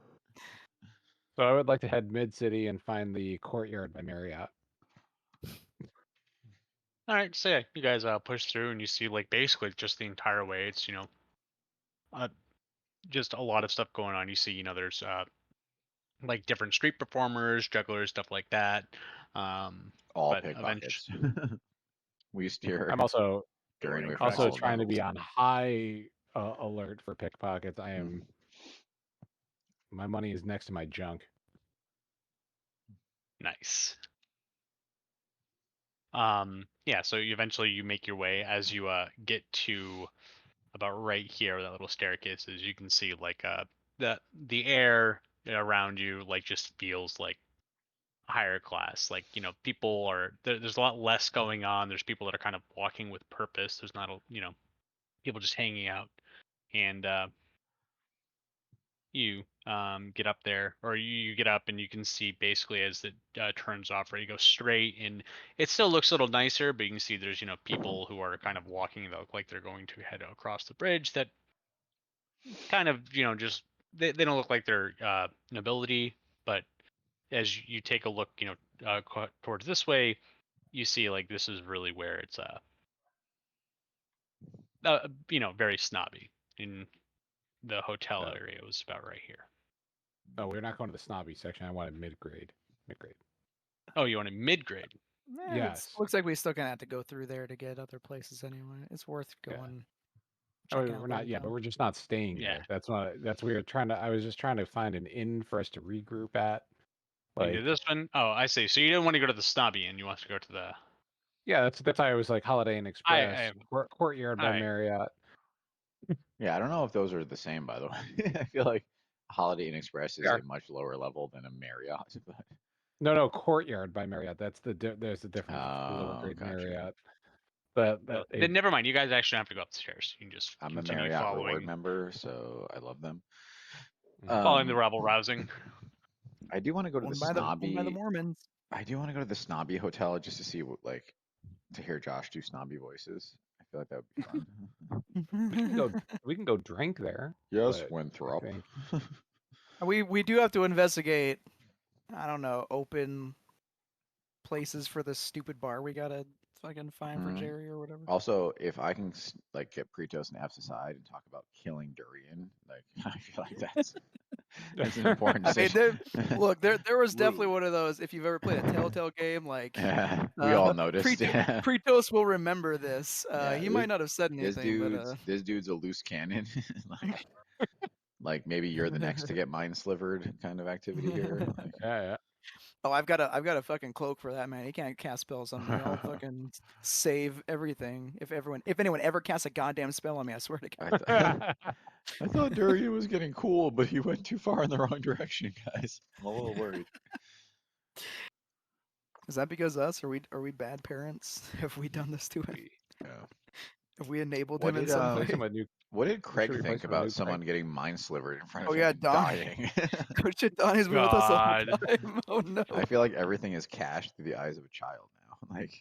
So I would like to head mid-city and find the Courtyard by Marriott. All right, so yeah, you guys push through and you see like basically just the entire way. It's just a lot of stuff going on. You see, there's like different street performers, jugglers, stuff like that. All But pickpockets. We steer I'm also Durian away from Cracks also all and of trying to them. be on high alert for pickpockets. I am. My money is next to my junk. nice. Yeah, so eventually you make your way as you get to about right here where that little staircase is. You can see like the air around you like just feels like higher class. Like, you know, people are there's a lot less going on. There's people that are kind of walking with purpose. There's not a, you know, people just hanging out. And you get up there, or you get up and you can see basically as it turns off, right, you go straight, and it still looks a little nicer, but you can see there's, you know, people who are kind of walking that look like they're going to head across the bridge that kind of, you know, just they don't look like they're nobility, but as you take a look, you know, towards this way, you see like this is really where it's you know, very snobby. In the hotel Oh. area was about right here. No, we're not going to the snobby section. I wanted mid grade. Mid grade. Oh, you want a mid grade? Yes. Looks like we still gonna have to go through there to get other places anyway. It's worth Yeah. going. Oh, checking out we're not. Yeah, but downtown. we're just not staying Yeah. there. That's why. That's we were trying to. I was just trying to find an inn for us to regroup at. You Like, did this one? Oh, I see. So you didn't want to go to the snobby inn. You want to go to the. yeah, that's why I was like Holiday Inn Express, Courtyard by Alright. Marriott. Yeah, I don't know if those are the same, by the way. I feel like Holiday Inn Express is They are. a much lower level than a Marriott. But... No, Courtyard by Marriott. That's there's the difference. It's the lower Oh, grade gotcha. Marriott. But Then never mind. You guys actually don't have to go upstairs. You can just I'm a continue Marriott reward following member, so I love them. following the rabble rousing. I do want to go to the Owned by the snobby. Mormons. I do want to go to the snobby hotel just to see what, like, to hear Josh do snobby voices. I feel like that would be fun. we can go drink there. Yes, but Winthrop. I think- We do have to investigate. I don't know, open places for this stupid bar we gotta fucking find for Mhm. Jerry or whatever. Also, if I can like get Pretos and F's aside and talk about killing Durian, like I feel like that's an important I mean, decision. look, there was definitely one of those. If you've ever played a Telltale game, like we all noticed. Pretos will remember this. Yeah, He might not have said anything, this dude's a loose cannon. like maybe you're the next to get mind slivered kind of activity here. Like, yeah. oh, I've got a fucking cloak for that, man. He can't cast spells on me. I'll fucking save everything. If anyone ever casts a goddamn spell on me, I swear to God. I thought Durian was getting cool, but he went too far in the wrong direction, guys. I'm a little worried. Is that because us? Are we bad parents? Have we done this to him? Yeah. Have we enabled What him in did, some Replace him way? with new- What did Craig replace think him with a about new someone Craig. getting mind slivered in front Oh, of yeah, him Donnie. dying? Oh shit, Donnie's been with us all God. the time. Oh no. I feel like everything is cashed through the eyes of a child now. Like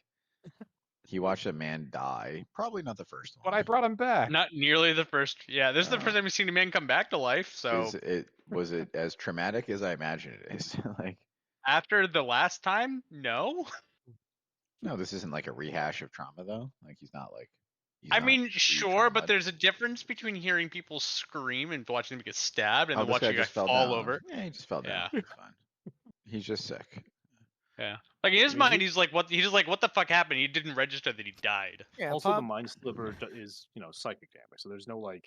he watched a man die. Probably not the first one. But I brought him back. Not nearly the first. Yeah, this is the first time we've seen a man come back to life. So Was it as traumatic as I imagine it is? Like, after the last time, no. no, this isn't like a rehash of trauma though. Like he's not like. He's I not mean, sure, but re-traumatized. there's a difference between hearing people scream and watching them get stabbed, and Oh, then this watching guy a guy just fell fall down. over. Yeah, he just fell down. Yeah. It's fine. He's just sick. Yeah, like in his mean, mind, he's like, "What?" He's just like, "What the fuck happened?" He didn't register that he died. Yeah, Also, the Pop, mind sliver is, psychic damage, so there's no like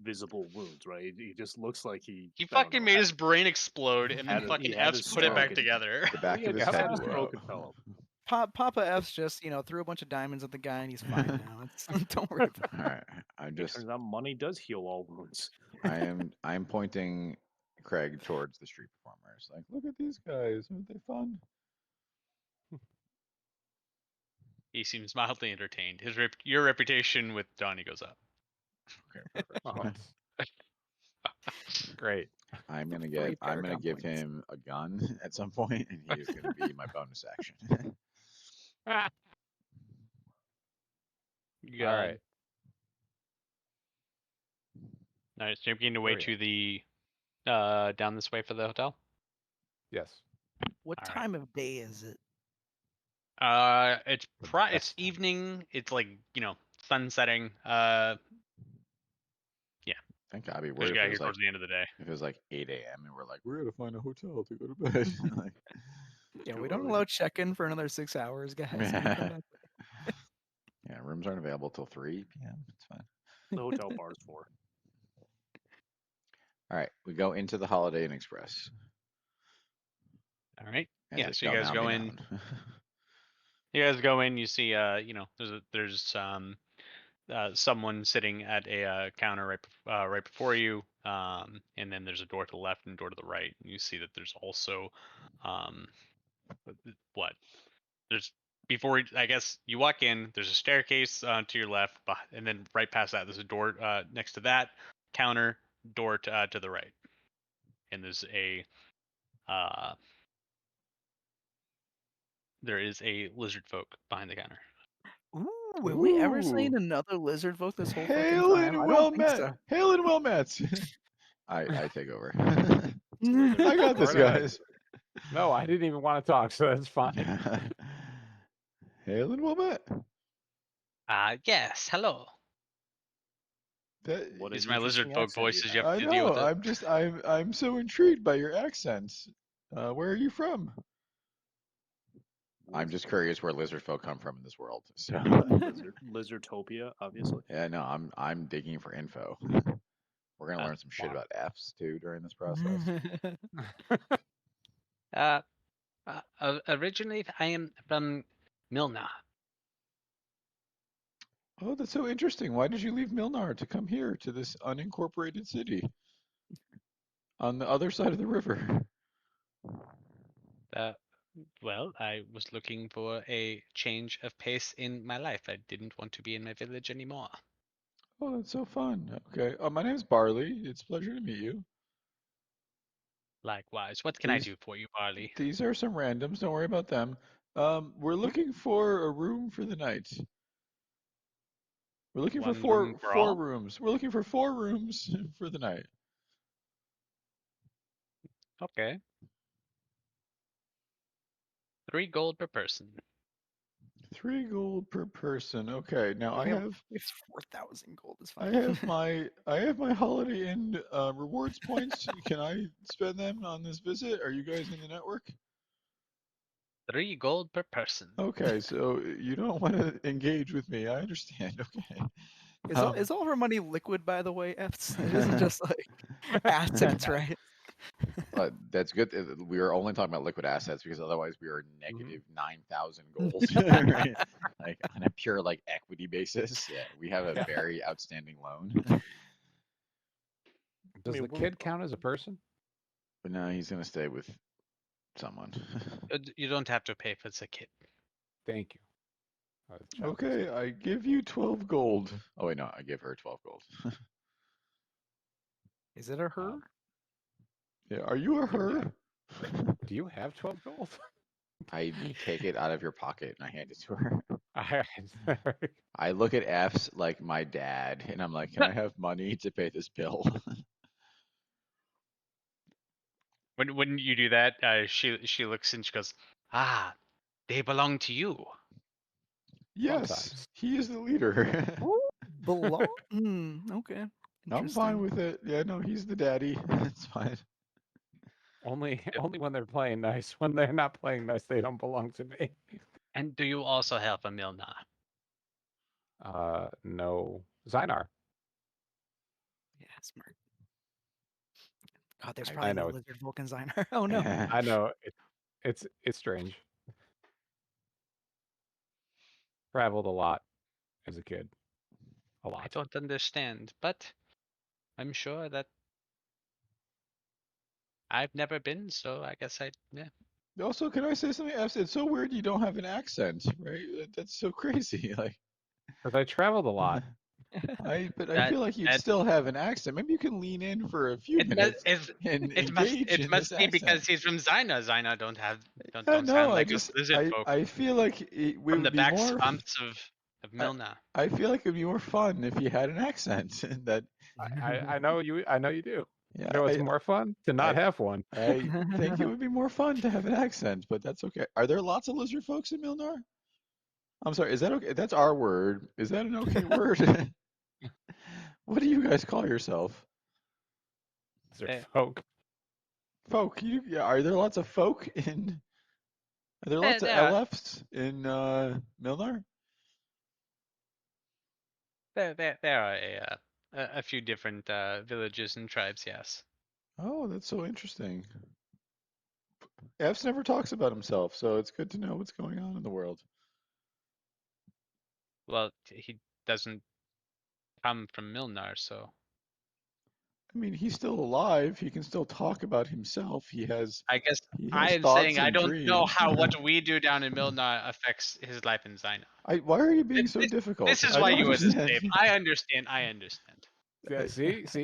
visible wounds, right? He just looks like he. He I don't fucking know, made had- his brain explode, and then had a- fucking he had F's a put it stroke back and- together. The back Yeah, of his had head a blew stroke out. and fell. Papa F's just threw a bunch of diamonds at the guy and he's fine now. Don't worry about it. All right, I'm It just. turns out money does heal all wounds. I'm pointing Craig towards the street performers. Like, look at these guys. Aren't they fun? He seems mildly entertained. Your reputation with Donnie goes up. Okay, perfect. Oh, that's great. I'm gonna Three I'm gonna Paragon give points. him a gun at some point, and he is gonna be my bonus action. You All got- right. Nice. So you're making your way Where to the down this way for the hotel. Yes. What All right. time of day is it? It's The it's best time. evening. It's like sun setting. Thank God. I'd be Because worried you if got it here was like towards the end of the day. if it was like 8 a.m. and we're like, we're gonna find a hotel to go to bed. Like, Yeah, Too we don't early. allow check-in for another 6 hours, guys. We come back. yeah, rooms aren't available till 3 p.m. It's fine. The hotel bar's for. All right, we go into the Holiday Inn Express. All right. As Yeah, it so you shall guys now go be in. known. You guys go in. You see, there's someone sitting at a counter right before you, and then there's a door to the left and a door to the right. And you see that there's also, what? There's I guess you walk in. There's a staircase to your left, and then right past that, there's a door next to that counter. Door to the right, and there is a lizard folk behind the counter. Ooh, have we ever seen Ooh. another lizard folk this whole fucking Hail time? and I well don't think met. so. Hail and well met. I take over. I got this, Right ahead. guys. No, I didn't even want to talk, so that's fine. Hail and well met. Yes, hello. That, What These an are my lizard interesting folk accent you voices. You have. have I to deal with know. it. I'm so intrigued by your accents. Where are you from? I'm just curious where lizard folk come from in this world. So Lizardtopia, obviously. yeah, no, I'm digging for info. We're gonna learn some shit fine. about Fs too during this process. Originally, I am from Milna. Oh, that's so interesting. Why did you leave Milnar to come here to this unincorporated city on the other side of the river? Well, I was looking for a change of pace in my life. I didn't want to be in my village anymore. Oh, that's so fun. Okay. My name's Barley. It's a pleasure to meet you. Likewise. What can I These- do for you, Barley? These are some randoms. Don't worry about them. We're looking for a room for the night. We're looking for One room for all? rooms. We're looking for 4 rooms for the night. Okay. 3 gold per person. 3 gold per person. Okay. Now It's 4,000 gold. Is I fine. have my Holiday Inn rewards points. Can I spend them on this visit? Are you guys in the network? 3 gold per person. Okay, so you don't want to engage with me. I understand. Okay. Is all of our money liquid, by the way, Fs? It isn't just like assets, right? But that's good. We are only talking about liquid assets because otherwise we are negative 9,000 gold, right? Like on a pure like equity basis. Yeah, we have a very outstanding loan. Does mean, the kid count as a person? But no, he's gonna stay with someone. You don't have to pay for the kid. Thank you. Okay, I give you 12 gold. Oh wait, no, I give her 12 gold. Is it a her? Yeah, are you a her? Do you have 12 gold? I take it out of your pocket and I hand it to her. I I look at F's like my dad, and I'm like, "Can I have money to pay this bill?" When you do that, she looks and she goes, "Ah, they belong to you." Yes, Sometimes. he is the leader. Belong? Okay. I'm fine Interesting. with it. Yeah, no, he's the daddy. It's fine. only when they're playing nice. When they're not playing nice, they don't belong to me. And do you also have a Milna? No. Zynar. Yeah, smart. God, there's I probably no know. lizard Vulcan Zynar. Oh no. I know it's strange. Traveled a lot as a kid. A I lot. don't understand, but I'm sure that I've never been, so I guess yeah. Also, can I say something? F? It's so weird you don't have an accent, right? That's so crazy. Like, Because I traveled a lot. I That- feel like you'd that- still have an accent. Maybe you can lean in for a few minutes and It must engage in must this be because accent. he's from Zyna. Zyna don't Yeah, sound no, like us lizard folk I feel like we from the would be back more. swamps of Milna. I feel like it'd be more fun if you had an accent. That I know you do. yeah, You know what's more fun? To not have one. I think it would be more fun to have an accent, but that's okay. Are there lots of lizard folks in Milnar? I'm sorry, is that okay? That's our word. Is that an okay word? What do you guys call yourself? Is there Eh. folk? Folk, yeah, are there lots of folk in? Are there lots of there are. LFs in Milnar? There are a few different villages and tribes. Yes. Oh, that's so interesting. F's never talks about himself, so it's good to know what's going on in the world. Well, he doesn't come from Milnar, so I mean, he's still alive. He can still talk about himself. I guess He I has am thoughts saying I and don't know dreams. how what we do down in Milnar affects his life in Zina. Why are you being so This difficult? is I why don't you are the understand. slave. I understand. I understand. Yeah, see. This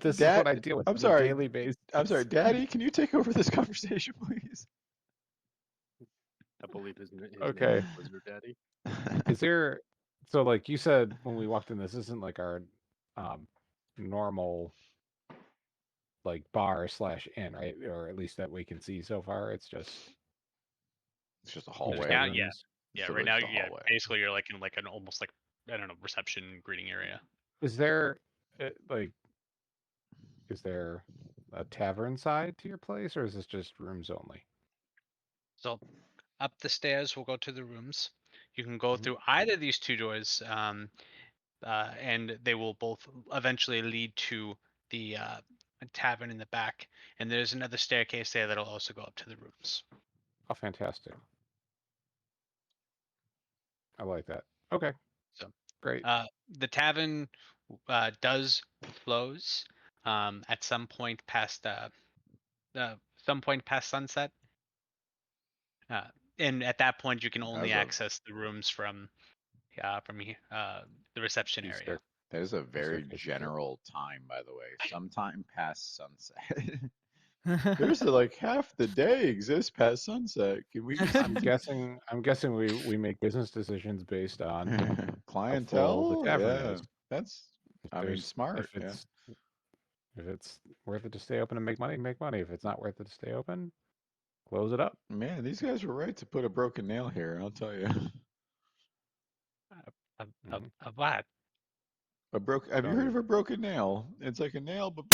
is Dad, what I deal with I'm on a sorry. daily basis. I'm sorry, Daddy. Can you take over this conversation, please? I believe his name Okay. is Wizard Daddy. Is there so like you said when we walked in, this isn't like our normal like bar / inn, right? Or at least that we can see so far. It's just It's just a Just hallway. now, yeah. rooms. Yeah, It's right literally now, just a yeah. hallway. Basically, you're like in like an almost like I don't know reception greeting area. Is there like is there a tavern side to your place, or is this just rooms only? So up the stairs, we'll go to the rooms. You can go Mhm. through either of these two doors, and they will both eventually lead to the tavern in the back. And there's another staircase there that'll also go up to the rooms. Oh, fantastic! I like that. Okay, So, great. The tavern does close at some point past sunset. And at that point, you can only As of- access the rooms from the reception These area. That is a very staircases are- general time, by the way. Sometime past sunset. There's like half the day exists past sunset. Can we just I'm guessing we make business decisions based on how full clientele? the tavern Yeah, is. that's. If I mean, there's- smart. If it's worth it to stay open and make money, make money. If it's not worth it to stay open, close it up. Yeah. Man, these guys were right to put a broken nail here. I'll tell you. Mhm. What? Have you Tell heard me. of a broken nail? It's like a nail, but.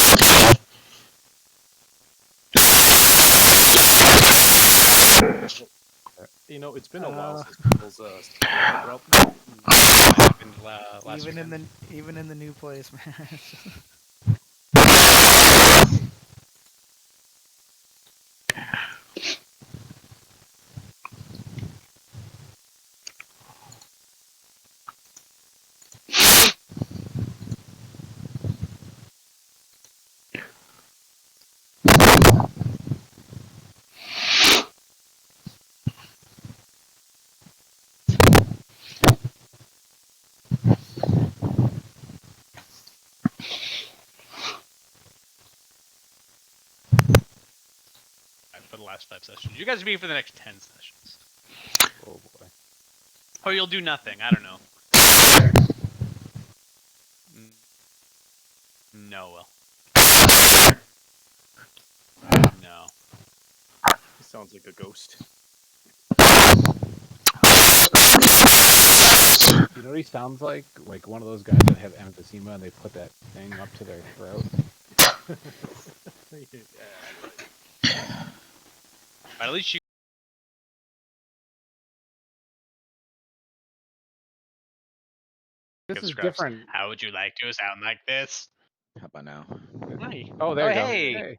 You know, it's been a while Uh, since people's Happened last even in weekend. the new place, man. For the last 5 sessions. You guys will be for the next 10 sessions. Oh boy. Or you'll do nothing. I don't know. No, Will. No. He sounds like a ghost. You know what he sounds like? Like one of those guys that have emphysema and they put that thing up to their throat. But at least you. This Give is scraps. different. How would you like to sound like this? How about now? Hi. Oh, there you go. Hey. Hey.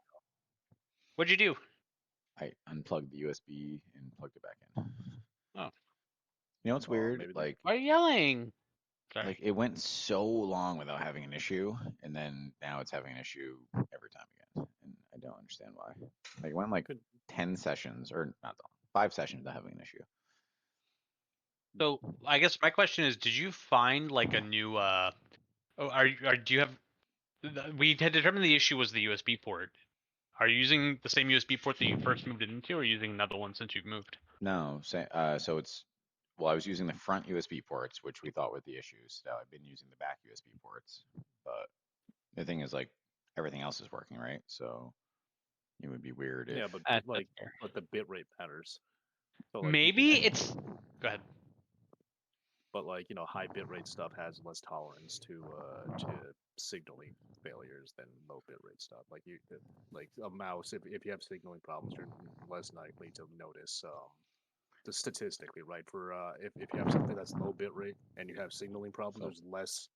What'd you do? I unplugged the USB and plugged it back in. Oh. You know what's weird? maybe Like, Why are you yelling? Sorry. like it went so long without having an issue, and then now it's having an issue every time again, and I don't understand why. Like it went like 10 sessions, or not 5 sessions without having an issue. So I guess my question is, did you find like a new do you have we had determined the issue was the USB port. Are you using the same USB port that you first moved it into, or are you using another one since you've moved? No, so it's I was using the front USB ports, which we thought were the issues. So I've been using the back USB ports, but the thing is, like, everything else is working, right? So it would be weird if. Yeah, but That's like, fair. but the bitrate matters. So, like, Maybe it's. Go ahead. But like, you know, high bitrate stuff has less tolerance to signaling failures than low bitrate stuff. Like like a mouse, if you have signaling problems, you're less likely to notice. Statistically, right? For if you have something that's low bitrate and you have signaling problems, So- there's less.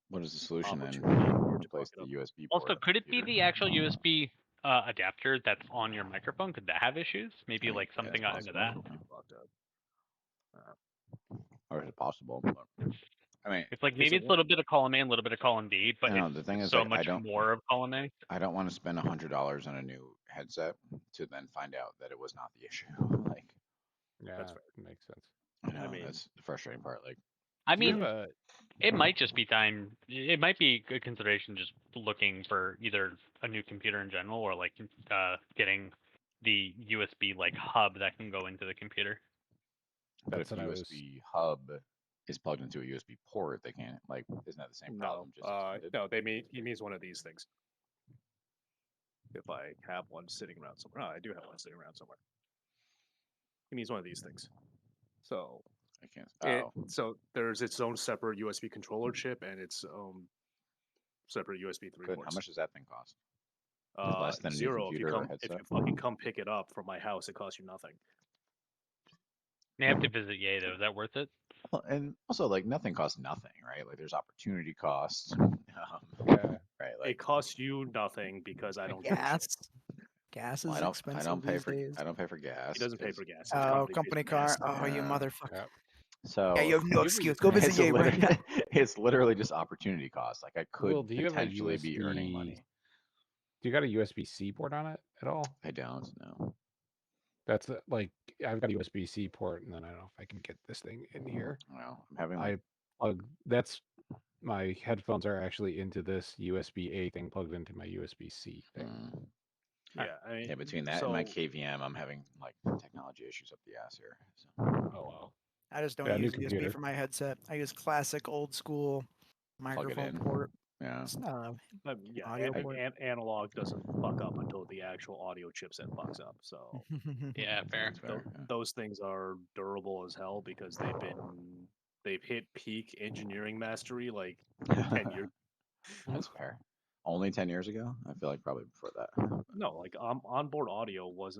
What is the solution then? Opportunity for it to Replace fuck the it USB port. Also, on could it be computer? the actual USB adapter that's on your microphone? Could that have issues? Maybe mean, like yeah, something it's got into that. possible. Be fucked up. Or is it possible? But, I mean, It's like Is maybe it it's a little bit of column A and a little bit of column B, but I know, it's the thing is, so like, I much don't- more of column A. I don't want to spend $100 on a new headset to then find out that it was not the issue. Like, Yeah, That's fair. makes sense. I know mean- that's the frustrating part. Like, I Do you mean, have a it might just be time. It might be a consideration just looking for either a new computer in general or like getting the USB like hub that can go into the computer. but That's if the what I was- USB hub is plugged into a USB port, they can't. Like, isn't that the same problem? Just extended? He means one of these things. If I have one sitting around somewhere, I do have one sitting around somewhere. He means one of these things. So I can't. so there's its own separate USB controller chip and its own separate USB 3 good. ports. How much does that thing cost? less than a new zero. If you computer or come, if headset? you fucking come pick it up from my house, it costs you nothing. You have to visit Yay though. Is that worth it? Well, and also, like, nothing costs nothing, right? Like, there's opportunity costs. Yeah. Right. It Like, costs you nothing because I don't give a shit. Gas. Gas is well, expensive I don't pay these for. days. I don't pay for gas. He doesn't pay 'cause- for gas. His Oh, pays company for car. gas. Oh, you Yeah. motherfucker. Yeah. So Yeah, you have no you excuse. have Go a- visit it's, Yay right now. it's literally just opportunity cost. Like, I could Will, do you have a potentially be earning USB money. Do you got a USB-C port on it at all? I don't know. That's like I've got a USB-C port, and then I don't know if I can get this thing in here. Well, I'm having I like plug. That's my headphones are actually into this USB-A thing plugged into my USB-C thing. Yeah, I mean, yeah, between that and my so- KVM, I'm having like technology issues up the ass here. So. Oh wow. I just don't Yeah, new use USB computer. for my headset. I use classic old school microphone in. port. Yeah. It's, yeah, audio port. analog doesn't fuck up until the actual audio chipset fucks up. So Yeah, fair. That's fair. yeah. those things are durable as hell because they've hit peak engineering mastery like 10 years. That's fair. Only 10 years ago? I feel like probably before that. No, like onboard audio was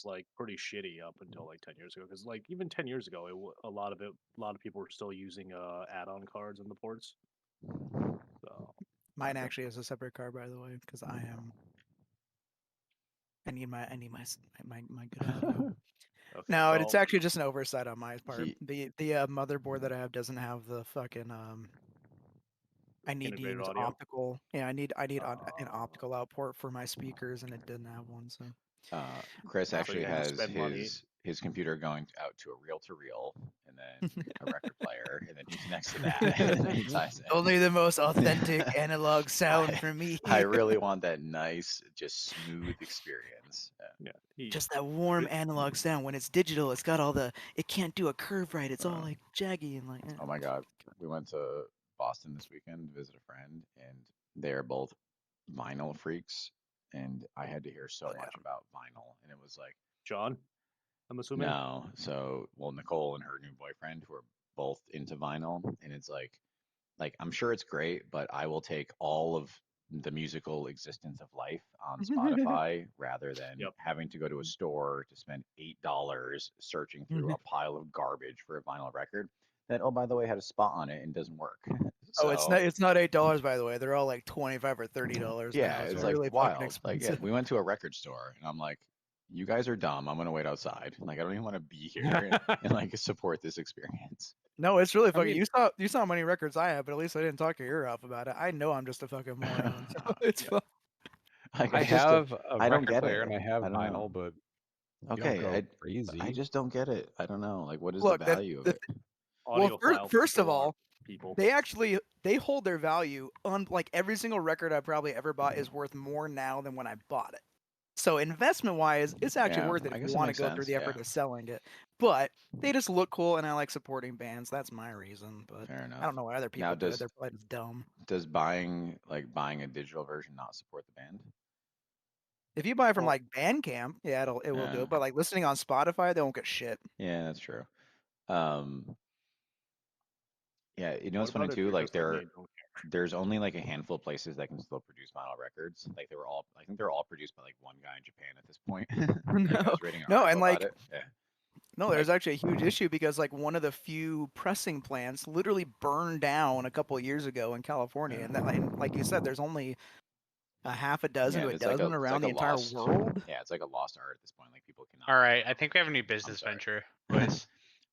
like pretty shitty up until like 10 years ago because like even 10 years ago a lot of people were still using add-on cards in the ports. So Mine Okay. actually has a separate card, by the way, because I need my good audio. okay, No, it's well, actually just an oversight on my part. He- The motherboard that I have doesn't have the fucking I need to Integrated use audio? optical. Yeah, I need an optical output for my speakers, and it didn't have one. So Chris So you actually had to has spend money. his computer going out to a reel-to-reel and then a record player and then he's next to that and then he ties it. only the most authentic analog sound for me. I really want that nice, just smooth experience. Yeah. yeah, Just that warm analog sound. When it's digital, it's got all the. It can't do a curve right. It's all Uh, like jaggy and like. Oh my God. We went to Boston this weekend to visit a friend, and they're both vinyl freaks. And I had to hear so Oh, yeah. much about vinyl, and it was like, John, I'm assuming. no. So, well, Nicole and her new boyfriend who are both into vinyl, and it's like I'm sure it's great, but I will take all of the musical existence of life on Spotify rather than Yep. having to go to a store to spend $8 searching through a pile of garbage for a vinyl record that, oh, by the way, had a spot on it and doesn't work. Oh, it's So, not. It's not $8, by the way. They're all like $25 or $30. yeah, now. it's really like fucking wild. Like, yeah, expensive. we went to a record store, and I'm like, you guys are dumb. I'm gonna wait outside. Like, I don't even want to be here and like support this experience. No, it's really fucking. mean- you saw how many records I have, but at least I didn't talk your ear off about it. I know I'm just a fucking moron. So it's Yeah. fun. Like, I just have a I don't record get player it. and I have I don't know. vinyl, but you okay. don't go crazy. I just don't get it. I don't know. Like, what is Look, the the- value the of it? Audiophile Well, first of people are all, people. they hold their value on like every single record I probably ever bought is worth more now than when I bought it. So investment wise, it's actually Yeah, worth it I if guess you it want to makes go through sense, the effort yeah. of selling it. But they just look cool, and I like supporting bands. That's my reason. But Fair enough. I don't know why other people Now, do it. does They're probably just dumb. does buying a digital version not support the band? If you buy from Well- like Bandcamp, yeah, it will do Yeah. it. But like listening on Spotify, they won't get shit. Yeah, that's true. Yeah, you know what's What funny about if too? you're Like just like there me are and don't care? there's only like a handful of places that can still produce vinyl records. Like I think they're all produced by like one guy in Japan at this point. Like, I was reading an No, article and about like it. Yeah. no, there's actually a huge issue because like one of the few pressing plants literally burned down a couple of years ago in California, Yeah. and that like you said, there's only a half a dozen to a it's like dozen it's around like the a entire lost, world. Yeah, it's like a lost art at this point. Like people cannot. All make right, it. I think we have a new I'm business sorry. venture, boys.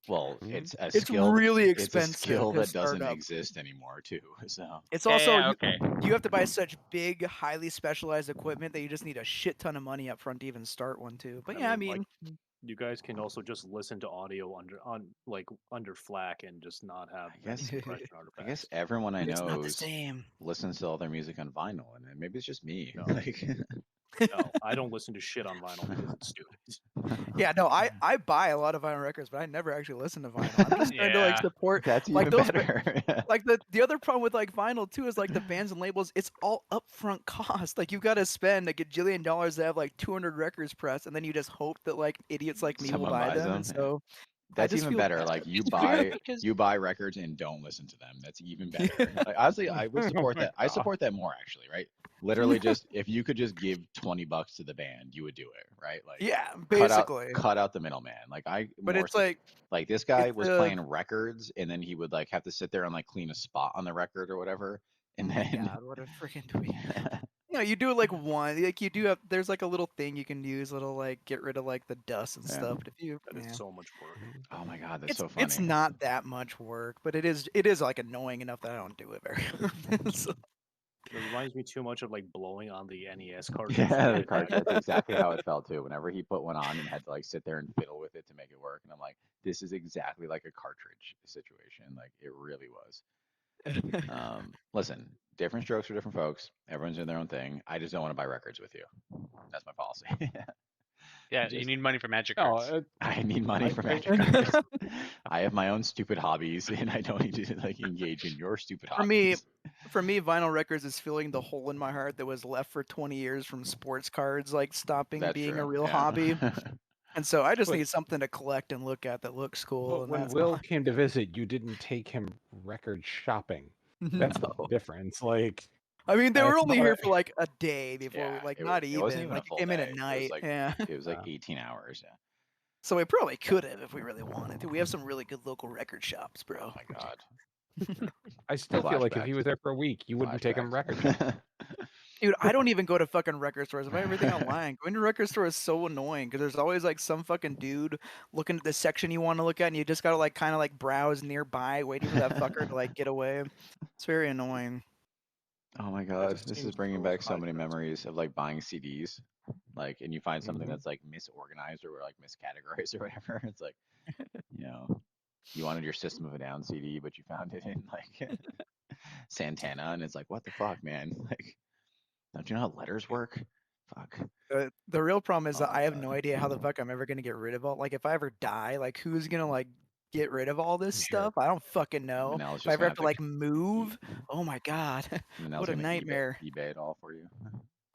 Well, Mhm. it's a It's skill. really It's a expensive skill to that start doesn't up. exist anymore, too. So It's Yeah, also yeah, okay. you have to buy such big, highly specialized equipment that you just need a shit ton of money up front to even start one too. But yeah, I mean, You guys can also just listen to audio under FLAC and just not have I guess- any compression I artifacts. guess everyone I it's know not the same. listens to all their music on vinyl, and then maybe it's just me. No. Like, No, I don't listen to shit on vinyl because it's stupid. Yeah, no, I buy a lot of vinyl records, but I never actually listen to vinyl. I'm just trying to like Yeah. support that's like even those better. like the other problem with like vinyl too is like the bands and labels, it's all upfront cost. Like you got to spend a gajillion dollars to have like 200 records pressed, and then you just hope that like idiots like me will Someone buy buys them. them, And yeah. so That's just even feel better. bad. Like It's weird because you buy records and don't listen to them. That's even better. Like, honestly, I would support my that. I God. support that more actually, right? Literally, just if you could just give $20 to the band, you would do it, right? Like, Yeah, cut out basically. cut out the middleman. Like But more it's so- like this guy it's was playing records, and then he would like have to sit there and like clean a spot on the record or whatever, and oh my then God, what a freaking dweeb. You know, you do it like one, like you do have. There's like a little thing you can use, little like get rid of like the dust and Yeah. stuff. But if you, That is yeah. so much work. oh my god, that's so It's funny. not that much work, but it is like annoying enough that I don't do it very often. So, It reminds me too much of like blowing on the NES cartridge. Yeah, that the card. That's exactly how it felt too. Whenever he put one on and had to like sit there and fiddle with it to make it work, and I'm like, this is exactly like a cartridge situation. Like it really was. Listen, different strokes for different folks. Everyone's doing their own thing. I just don't want to buy records with you. That's my policy. yeah, you Just- need money for magic No, cards. I need money I- for I- magic cards. I have my own stupid hobbies, and I don't need to like engage in your stupid For me, hobbies. for me, vinyl records is filling the hole in my heart that was left for 20 years from sports cards, like stopping That's being a true, real yeah. hobby. And so I just But- need something to collect and look at that looks cool. But And when that's Will came to visit, you didn't take him record shopping. That's No. the difference. Like, I mean, they were that's only not here a- for like a day before, Yeah, like it not it even. wasn't even Like a full it came in day. at night. It was like Yeah. 18 hours. Yeah. So we probably could have if we really wanted to. We have some really good local record shops, Oh bro. my god. I still feel like if he Flashbacks. was there for a week, you wouldn't take him record Flashbacks. shopping. Dude, I don't even go to fucking record stores. I buy everything online. Going to a record store is so annoying because there's always like some fucking dude looking at the section you want to look at, and you just gotta like kind of like browse nearby, waiting for that fucker to like get away. It's very annoying. Oh my god, just this is seems bringing so back so many high-stress. memories of like buying CDs, like, and you find something Mhm. that's like misorganized or like miscategorized or whatever. It's like, you know, you wanted your System of a Down CD, but you found it in like Santana, and it's like, what the fuck, man? Like, don't you know how letters work? Fuck. The real problem is Oh that my I have God. no idea how the fuck I'm ever gonna get rid of all. Like, if I ever die, like, who's gonna like get rid of all this Sure. stuff? I don't fucking know. Manel's If I just ever gonna have to like move, oh my god, Manel's what a gonna nightmare. eBay it all for you.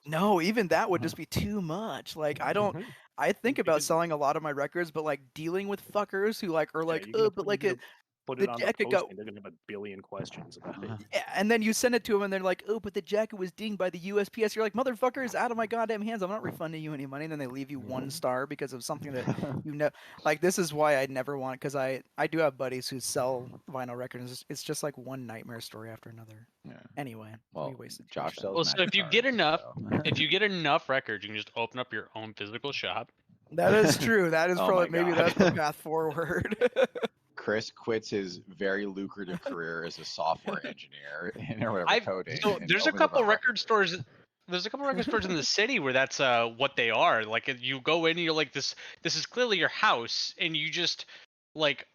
No, even that would just be too much. Like, I don't. Mhm. I think You about can- selling a lot of my records, but like dealing with fuckers who like are Yeah, like, you're gonna but put- like you're it. gonna put the it on the jacket got- posting. They're gonna have a billion questions about it. Yeah, and then you send it to them, and they're like, "Oh, but the jacket was dinged by the USPS." You're like, "Motherfucker, it's out of my goddamn hands. I'm not refunding you any money." And then they leave you 1 star because of something that you know. Like, this is why I never want, because I do have buddies who sell vinyl records. It's just like one nightmare story after another. Yeah. Anyway, Well, we wasted too Josh much time. sells Well, so magic if you get cards, enough- so- If you get enough records, you can just open up your own physical shop. That is true. That is Oh probably my maybe God. that's the path forward. Chris quits his very lucrative career as a software engineer or whatever I've coding. so and there's a opens up couple record record store. stores. There's a couple record stores in the city where that's what they are. Like you go in and you're like this is clearly your house, and you just like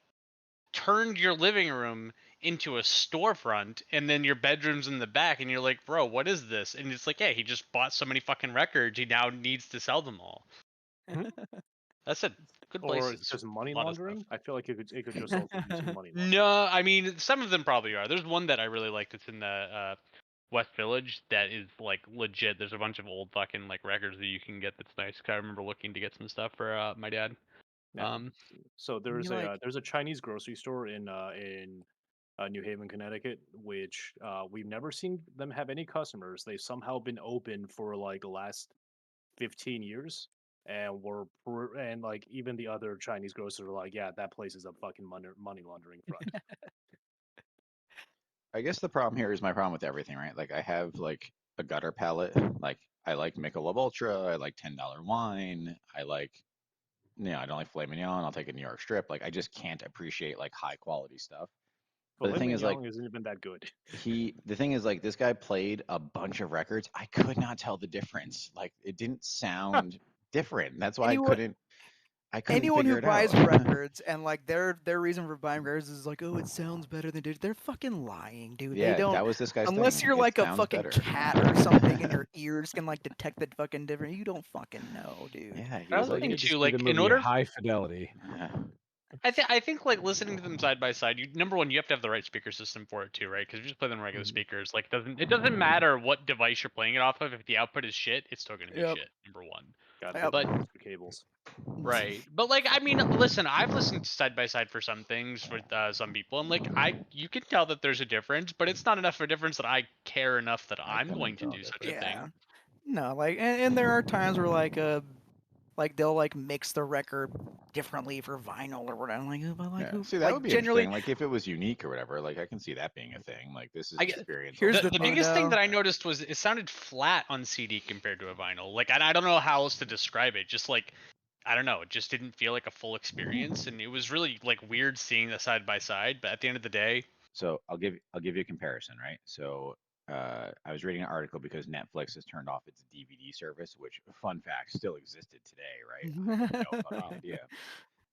turned your living room into a storefront, and then your bedroom's in the back, and you're like, bro, what is this? And it's like, yeah, he just bought so many fucking records, he now needs to sell them all. That's a good place. Or it's just money lot of stuff. laundering. I feel like it could just also be some money laundering. No, I mean some of them probably are. There's one that I really like that's in the West Village that is like legit. There's a bunch of old fucking like records that you can get that's nice. 'Cause I remember looking to get some stuff for my dad. Yeah. So there's You like- there's a Chinese grocery store in New Haven, Connecticut, which we've never seen them have any customers. They've somehow been open for like the last 15 years, and and like even the other Chinese grocers are like, yeah, that place is a fucking money laundering front. I guess the problem here is my problem with everything, right? Like I have like a gutter palate. Like I like Michelob Ultra. I like $10 wine. I like, I don't like filet mignon. I'll take a New York strip. Like I just can't appreciate like high quality stuff. But the Filet thing is like mignon isn't even that good. the thing is like this guy played a bunch of records. I could not tell the difference. Like it didn't sound different. That's why Anyone- I couldn't Anyone figure who it buys out. records and like their reason for buying records is like, oh, it sounds better than it. They're fucking lying, dude. Yeah, They don't. that was this guy's Unless thing. you're It like a sounds fucking better. cat or something, and your ears can like detect the fucking difference. You don't fucking know, dude. Yeah, he I was was like, thinking It just too, be like the in movie order, high fidelity. yeah. I think like listening to them side by side. Number one, you have to have the right speaker system for it too, right? Because if you just play them on regular speakers, like it doesn't matter what device you're playing it off of. If the output is shit, it's still gonna be Yep. shit. Number one. Got Yep. But cables. right, but like I mean, listen, I've listened to side by side for some things with some people, and like you can tell that there's a difference, but it's not enough of a difference that I care enough that I I'm couldn't going to tell do the such a difference. thing. Yeah. No, like, and there are times where like they'll like mix the record differently for vinyl or whatever. I'm like, but like, Yeah. who? See, that Like would be generally, interesting. Like if it was unique or whatever, like I can see that being a thing. Like this is I get- experience. here's only. the The thing, biggest thing though. that I noticed was it sounded flat on CD compared to a vinyl. Like, and I don't know how else to describe it. Just like, I don't know, it just didn't feel like a full experience, and it was really like weird seeing the side by side. But at the end of the day, So I'll give you a comparison, right? So I was reading an article because Netflix has turned off its DVD service, which, fun fact, still existed today, right? I had no fucking idea.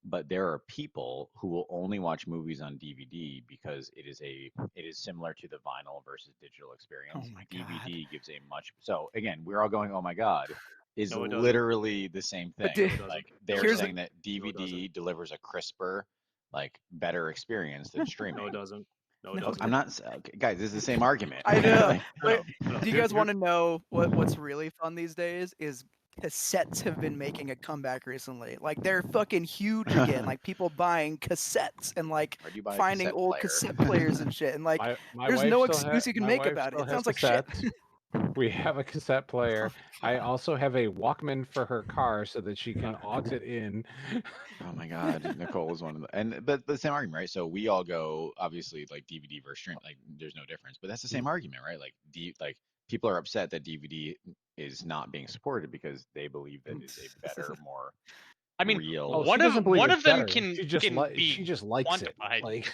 But there are people who will only watch movies on DVD because it is similar to the vinyl versus digital experience. my DVD gives a much so again, we're all going, oh my god, is No, it doesn't. literally the same thing. But dude, Like they're here's the- saying that DVD delivers a crisper, like better experience than streaming. No, it doesn't. No, it No, doesn't. I'm not okay, guys. This is the same argument. I know. Like, But No, do you guys want to know what's really fun these days? Is cassettes have been making a comeback recently. Like they're fucking huge again. Like people buying cassettes and like where'd you buy a finding cassette old player? cassette players and shit. And like My there's wife no still excuse you can my make wife about it. still It has sounds like shit. cassettes. We have a cassette player. I also have a Walkman for her car so that she can aux it in. Oh my God, Nicole is one of the but the same argument, right? So we all go obviously like DVD versus stream, like there's no difference, but that's the same argument, right? Like people are upset that DVD is not being supported because they believe that it's a better, more I mean, real. Oh, one she doesn't of believe one it's of them better. can She just be she just likes it. quantified. Like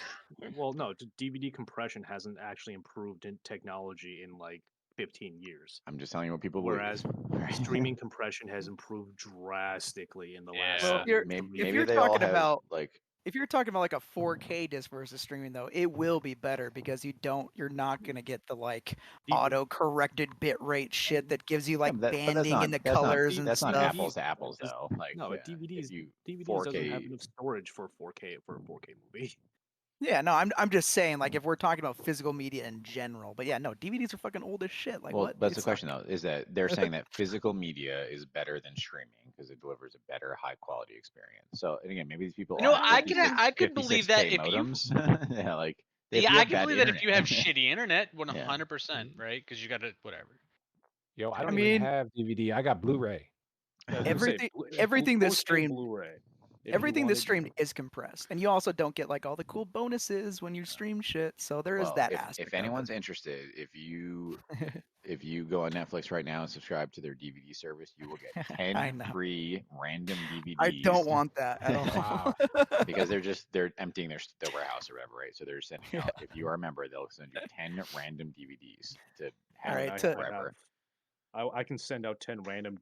Well, no, DVD compression hasn't actually improved in technology in like 15 years. I'm just telling you what people Whereas believe. right? streaming compression has improved drastically in the last. Yeah. Well, you're- maybe, if maybe you're they all talking have about- like If you're talking about like a 4K disc versus streaming though, it will be better because you're not gonna get the like auto corrected bit rate shit that gives you like but that's banding not, in the that's colors not, and that's stuff. not apples to apples though. Like No, yeah, DVDs if you DVDs doesn't have 4K enough storage for 4K for a 4K movie. Yeah, no, I'm just saying like if we're talking about physical media in general, but yeah, no, DVDs are fucking old as shit. Like well, what? that's the It's question though, is that they're saying that physical media is better than streaming because it delivers a better high quality experience. So and again, maybe these people You know, all have I could believe that 56K if you modems. Yeah, like if yeah, you I have can bad believe that if you have internet. shitty internet, 100%, right? Because you got to whatever. yo, I I don't mean- even have DVD. I got Blu-ray. I was gonna say, everything that's 4K streamed- Blu-ray. If you Everything that's wanted- streamed is compressed, and you also don't get like all the cool bonuses when you stream shit. So there is Well, that if, aspect. if anyone's interested, if you go on Netflix right now and subscribe to their DVD service, you will get 10 I know. free random DVDs. I don't want that at all. Wow. because they're emptying their warehouse or whatever, right? So they're sending out. If you are a member, they'll send you 10 random DVDs to have Alright, them to- forever. I can send out 10 random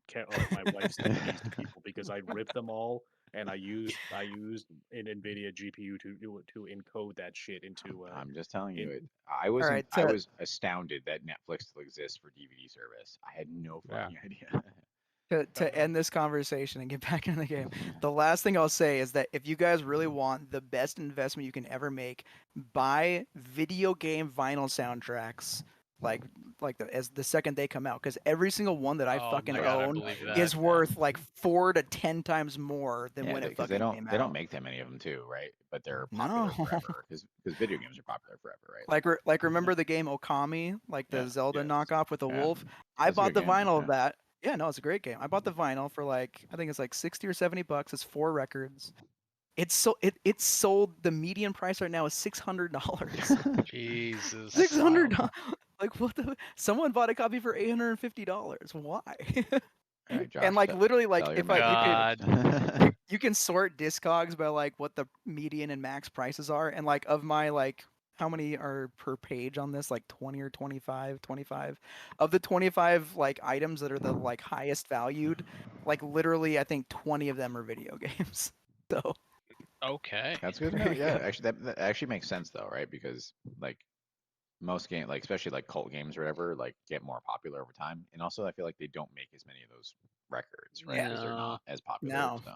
my wife's DVDs to people because I ripped them all and I used an NVIDIA GPU to encode that shit into. I'm just telling you, it- I was Alright, I to- was astounded that Netflix still exists for DVD service. I had no Yeah. fucking idea. to end this conversation and get back into the game, the last thing I'll say is that if you guys really want the best investment you can ever make, buy video game vinyl soundtracks like as the second they come out, because every single one that I Oh fucking my God, I own believe that. is worth like 4 to 10 times more than Yeah, when it because fucking they came don't out. make that many of them too, right? But they're popular No. forever because video games are popular forever, right? Like remember the game Okami, like the Yeah, Zelda yes. knockoff with the Yeah. wolf? I That's a bought good the game, vinyl yeah. of that. Yeah, no, it's a great game. I bought the vinyl for like I think it's like 60 or 70 bucks. It's 4 records. It's sold the median price right now is $600. Jesus. That's $600. Like what the Someone bought a copy for $850. Why? All right, Josh. And like literally like sell your if I you Magic could cards. you can sort Discogs by like what the median and max prices are, and like of my like how many are per page on this, like 20 or 25 of the 25 like items that are the like highest valued, like literally I think 20 of them are video games. So Okay. That's good to know. Yeah, actually, that actually makes sense though, right? Because like most game, like especially like cult games or whatever, like get more popular over time. And also, I feel like they don't make as many of those records, right? Because they're No. not as popular. No. So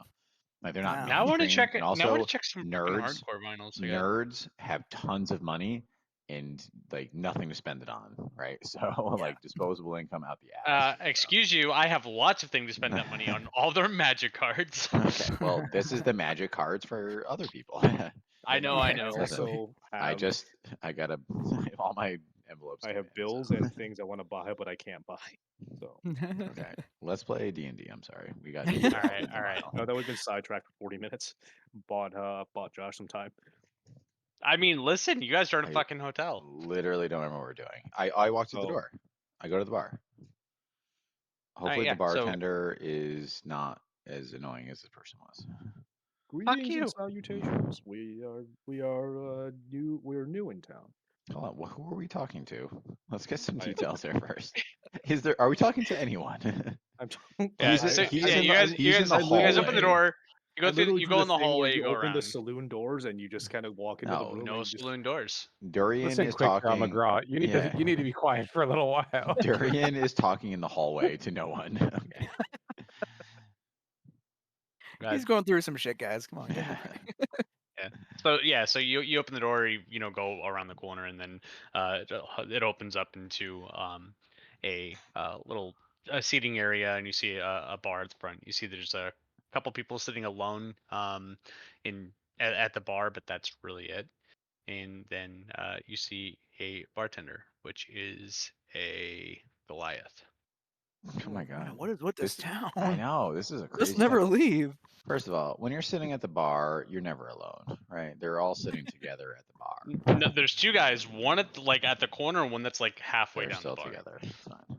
like they're not No. Now I want to mainstream. check And it. Now I want also, to check some fucking nerds, hardcore vinyls. I got. nerds have tons of money and like nothing to spend it on, right? So like disposable income out the ass. So. Excuse you. I have lots of things to spend that money on. All their magic cards. Okay, well, this is the magic cards for other people. I know. I Listen, also have I gotta all my envelopes. I came have in, bills so. and things I want to buy but I can't buy. So Okay, let's play D&D. I'm sorry, we got. All right. All right. no, that we've been sidetracked for 40 minutes. Bought Josh some time. I mean, listen. You guys are in a I fucking hotel. literally don't remember what we're doing. I walk through the Oh. door. I go to the bar. Hopefully yeah, the so- bartender is not as annoying as this person was. Greetings you. and salutations. We're new in town. Hold on, who are we talking to? Let's get some I- details here first. Are we talking to anyone? I'm talking. Yeah, He's so, he's yeah, in you the- guys, he's you in guys, the you guys open the hallway. door. You go I through. literally You do go the in the thing where hallway. You you go open around. the saloon doors and you just kind of walk into No, the room. No and you just, saloon doors. Durian Listen, is quick, talking. McGraw. You need yeah. to you need to be quiet for a little while. Durian is talking in the hallway to no one. Okay. He's going through some shit, guys. Come on, give him a break. So you open the door. You know, go around the corner, and then it opens up into a little seating area, and you see a bar at the front. You see there's a couple people sitting alone at the bar, but that's really it. And then you see a bartender, which is a Goliath. Oh my Man, god. what is with this town? I know, this is a crazy Let's never town. leave. First of all, when you're sitting at the bar, you're never alone, right? They're all sitting together at the bar. No, there's two guys, one at the corner, and one that's like halfway They're down still the bar. together. It's fine.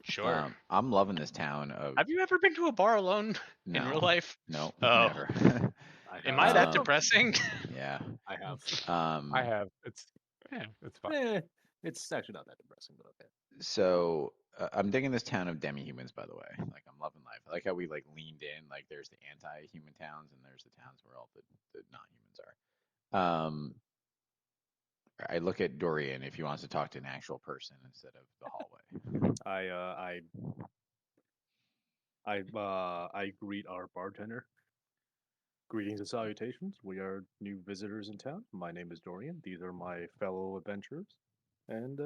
Sure. I'm loving this town of Have you ever been to a bar alone in no, real life? no, Oh. never. Am I that Um, depressing? yeah. I have. I have. It's fine. It's actually not that depressing, but okay. So I'm digging this town of demi-humans, by the way. Like I'm loving life. I like how we like leaned in. Like there's the anti-human towns, and there's the towns where all the non-humans are. I look at Dorian if he wants to talk to an actual person instead of the hallway. I greet our bartender. Greetings and salutations. We are new visitors in town. My name is Dorian. These are my fellow adventurers. And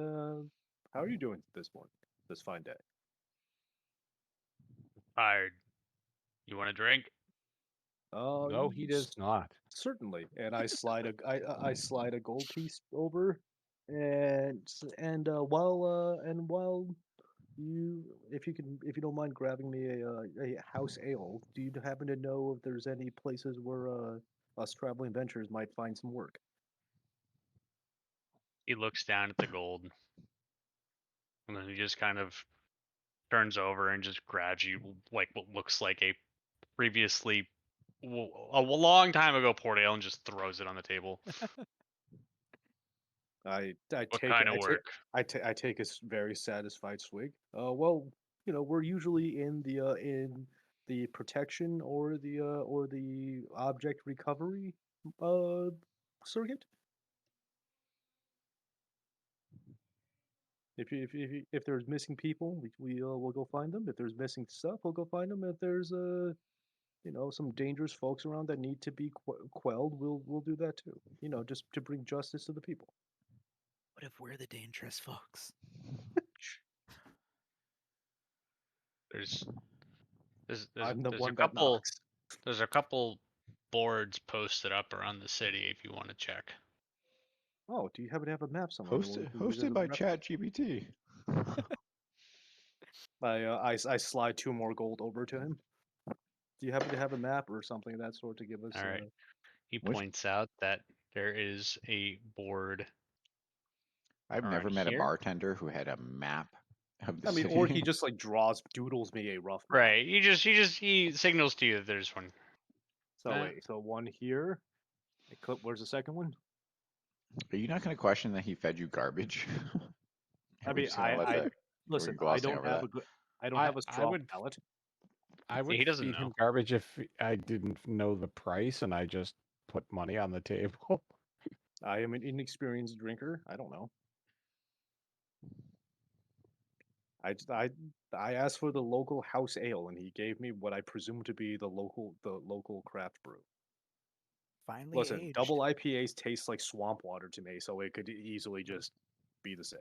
how are you doing this morning, this fine day? Tired. You want a drink? No, he does not. Certainly. And I slide I slide a gold piece over, and while you, if you don't mind grabbing me a house ale, do you happen to know if there's any places where us traveling adventurers might find some work? He looks down at the gold, and then he just kind of turns over and just grabs you like what looks like a previously a long time ago poured ale and just throws it on the table. I What take kind it, of work? I take a very satisfied swig. Well, we're usually in the protection or the object recovery circuit. If there's missing people, we'll go find them. If there's missing stuff, we'll go find them. If there's some dangerous folks around that need to be quelled, we'll do that too. Just to bring justice to the people. What if we're the dangerous folks? There's I'm the there's a one that couple knocks. there's a couple boards posted up around the city if you want to check. Oh, do you happen to have a map somewhere? where we can use as Hosted a by reference? ChatGPT. I slide 2 more gold over to him. Do you happen to have a map or something of that sort to give us? All right. He Which- points out that there is a board. I've never Around met a here? bartender who had a map of the I mean, city. or he just like doodles me a rough map. Right. He signals to you that there's one. So Nah. wait, so one here. Where's the second one? Are you not going to question that he fed you garbage? I We're mean, just gonna let that- listen. I glossing don't over have that. a good. I don't have a I strong would- palate. I would he doesn't feed him know. garbage if I didn't know the price and I just put money on the table. I am an inexperienced drinker. I don't know. I asked for the local house ale, and he gave me what I presume to be the local craft brew. Finally Listen, aged. double IPAs taste like swamp water to me, so it could easily just be the same.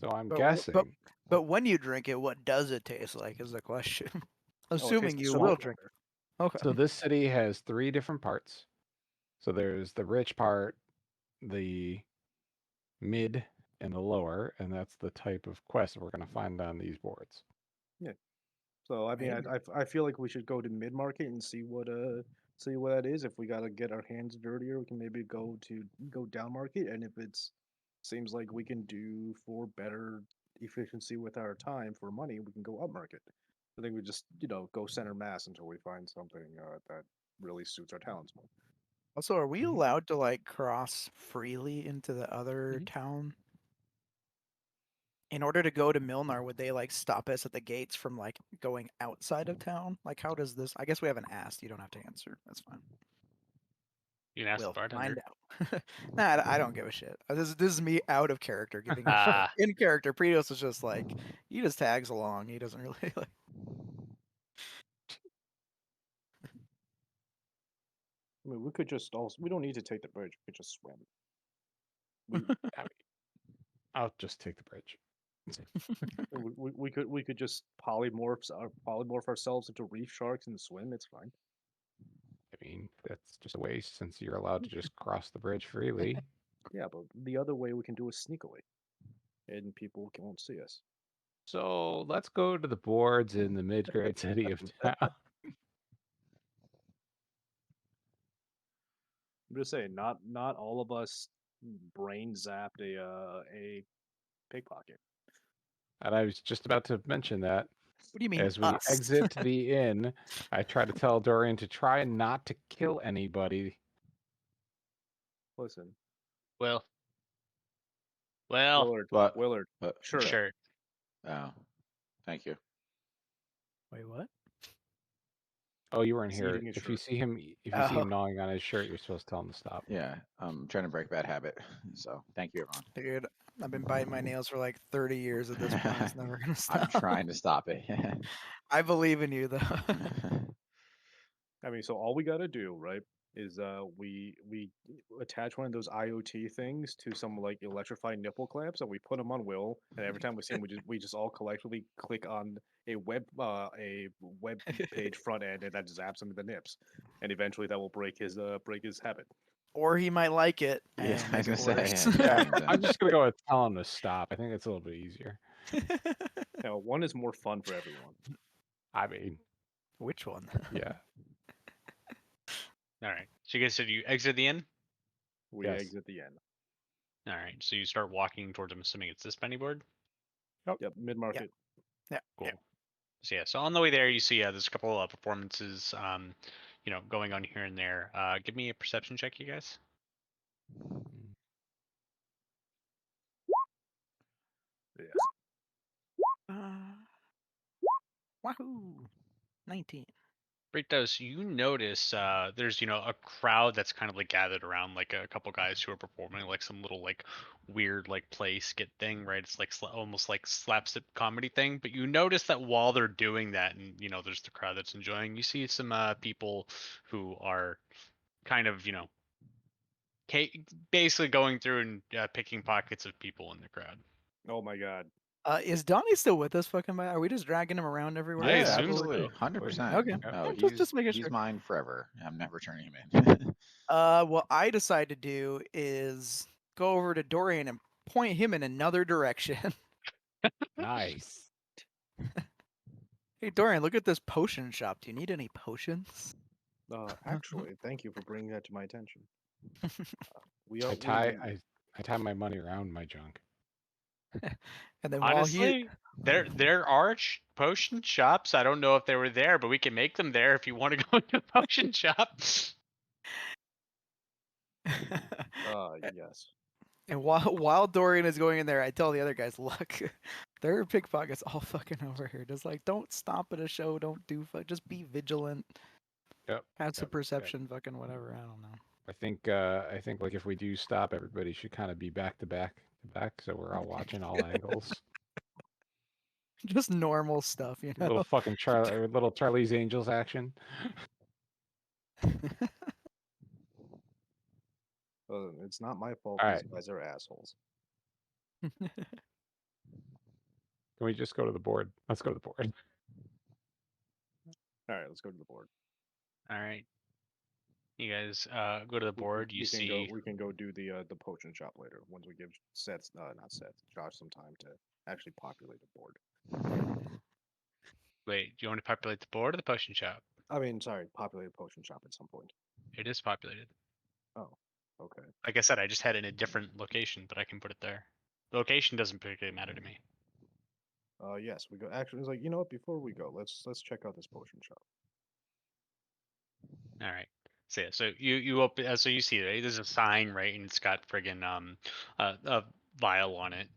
So I'm But guessing. But when you drink it, what does it taste like is the question. Oh, it tastes Assuming like you swamp will water. drink. Okay. So this city has 3 different parts. So there's the rich part, the mid, and the lower, and that's the type of quest we're going to find on these boards. So I mean, Maybe. I feel like we should go to mid market and see what that is. If we gotta get our hands dirtier, we can maybe go down market, and if it's seems like we can do for better efficiency with our time for money, we can go up market. I think we just go center mass until we find something that really suits our talents more. Also, are we Mhm. allowed to like cross freely into the other Mhm. town? In order to go to Milnar, would they like stop us at the gates from like going outside of town? Like, how does this? I guess we haven't asked. You don't have to answer. That's fine. You can ask We'll the bartender. find out. Nah, I don't give a shit. This is me out of character giving a shit. Ah. In character, Prios is just like he just tags along. He doesn't really like. I mean, we could just also we don't need to take the bridge. We could just swim. I'll just take the bridge. We could just polymorph ourselves into reef sharks and swim. It's fine. I mean, that's just a waste since you're allowed to just cross the bridge freely. Yeah, but the other way we can do is sneakily, and people won't see us. So let's go to the boards in the mid-grade city of town. I'm just saying, not all of us brain zapped a pickpocket. And I was just about to mention that. What do you mean? As we us? exit the inn, I try to tell Dorian to try not to kill anybody. Listen, Well, But Willard, sure. sure. Oh, thank you. Wait, what? Oh, you weren't He's here. eating his If you shirt. see him, gnawing on his shirt, you're supposed to tell him to stop. Yeah, I'm trying to break a bad habit. So thank you, everyone. Dude, I've been biting my nails for like 30 years at this point. It's never gonna stop. I'm trying to stop it. I believe in you, though. I mean, so all we gotta do, right, is we attach one of those IoT things to some like electrified nipple clamps, and we put them on Will, and every time we see him, we just all collectively click on a web page front end, and that zaps him in the nips, and eventually that will break his habit. Or he might like it. Yeah, And I was make it gonna say, worse. yeah. Yeah, I'm just gonna go with tell him to stop. I think it's a little bit easier. One is more fun for everyone. I mean, Which one? yeah. All right. So you guys said you exit the inn. We Yes. exit the end. All right. So you start walking towards. I'm assuming it's this penny board. Yep, mid market. Yeah. Cool. Yeah. So yeah. So on the way there, you see there's a couple of performances, going on here and there. Give me a perception check, you guys. Yes. Wahoo! 19. Britos, you notice there's a crowd that's kind of like gathered around like a couple guys who are performing like some little like weird like play skit thing, right? It's like almost like slapstick comedy thing. But you notice that while they're doing that, and there's the crowd that's enjoying. You see some people who are kind of basically going through and picking pockets of people in the crowd. Oh my god. Is Donnie still with us? Fucking by? Are we just dragging him around everywhere? I Yeah, assume absolutely, so. 100%. Okay. No, Yeah, just making he's sure. mine forever. I'm never turning him in. What I decide to do is go over to Dorian and point him in another direction. Nice. Hey Dorian, look at this potion shop. Do you need any potions? Actually, thank you for bringing that to my attention. We I are. tie my money around my junk. And then Honestly, there are potion shops. I don't know if they were there, but we can make them there if you want to go into a potion shop. Yes. And while Dorian is going in there, I tell the other guys, look, there are pickpockets all fucking over here. Just like, don't stop at a show, don't do just be vigilant. Yep. Passive Yep. perception, fucking whatever. I don't know. I think like if we do stop, everybody should kind of be back to back, so we're all watching all angles. Just normal stuff, you know. Little fucking little Charlie's Angels action. It's not my fault. All These right. guys are assholes. Can we just go to the board? Let's go to the board. All right, let's go to the board. All right. You guys go to the board. You see. We can go do the potion shop later once we give Josh some time to actually populate the board. Wait, do you want to populate the board or the potion shop? I mean, sorry, populate a potion shop at some point. It is populated. Oh, okay. Like I said, I just had it in a different location, but I can put it there. The location doesn't particularly matter to me. Yes, we go. Actually, it's like, you know what? Before we go, let's check out this potion shop. All right. So yeah, so you open. So you see, right? There's a sign, right, and it's got friggin' a vial on it,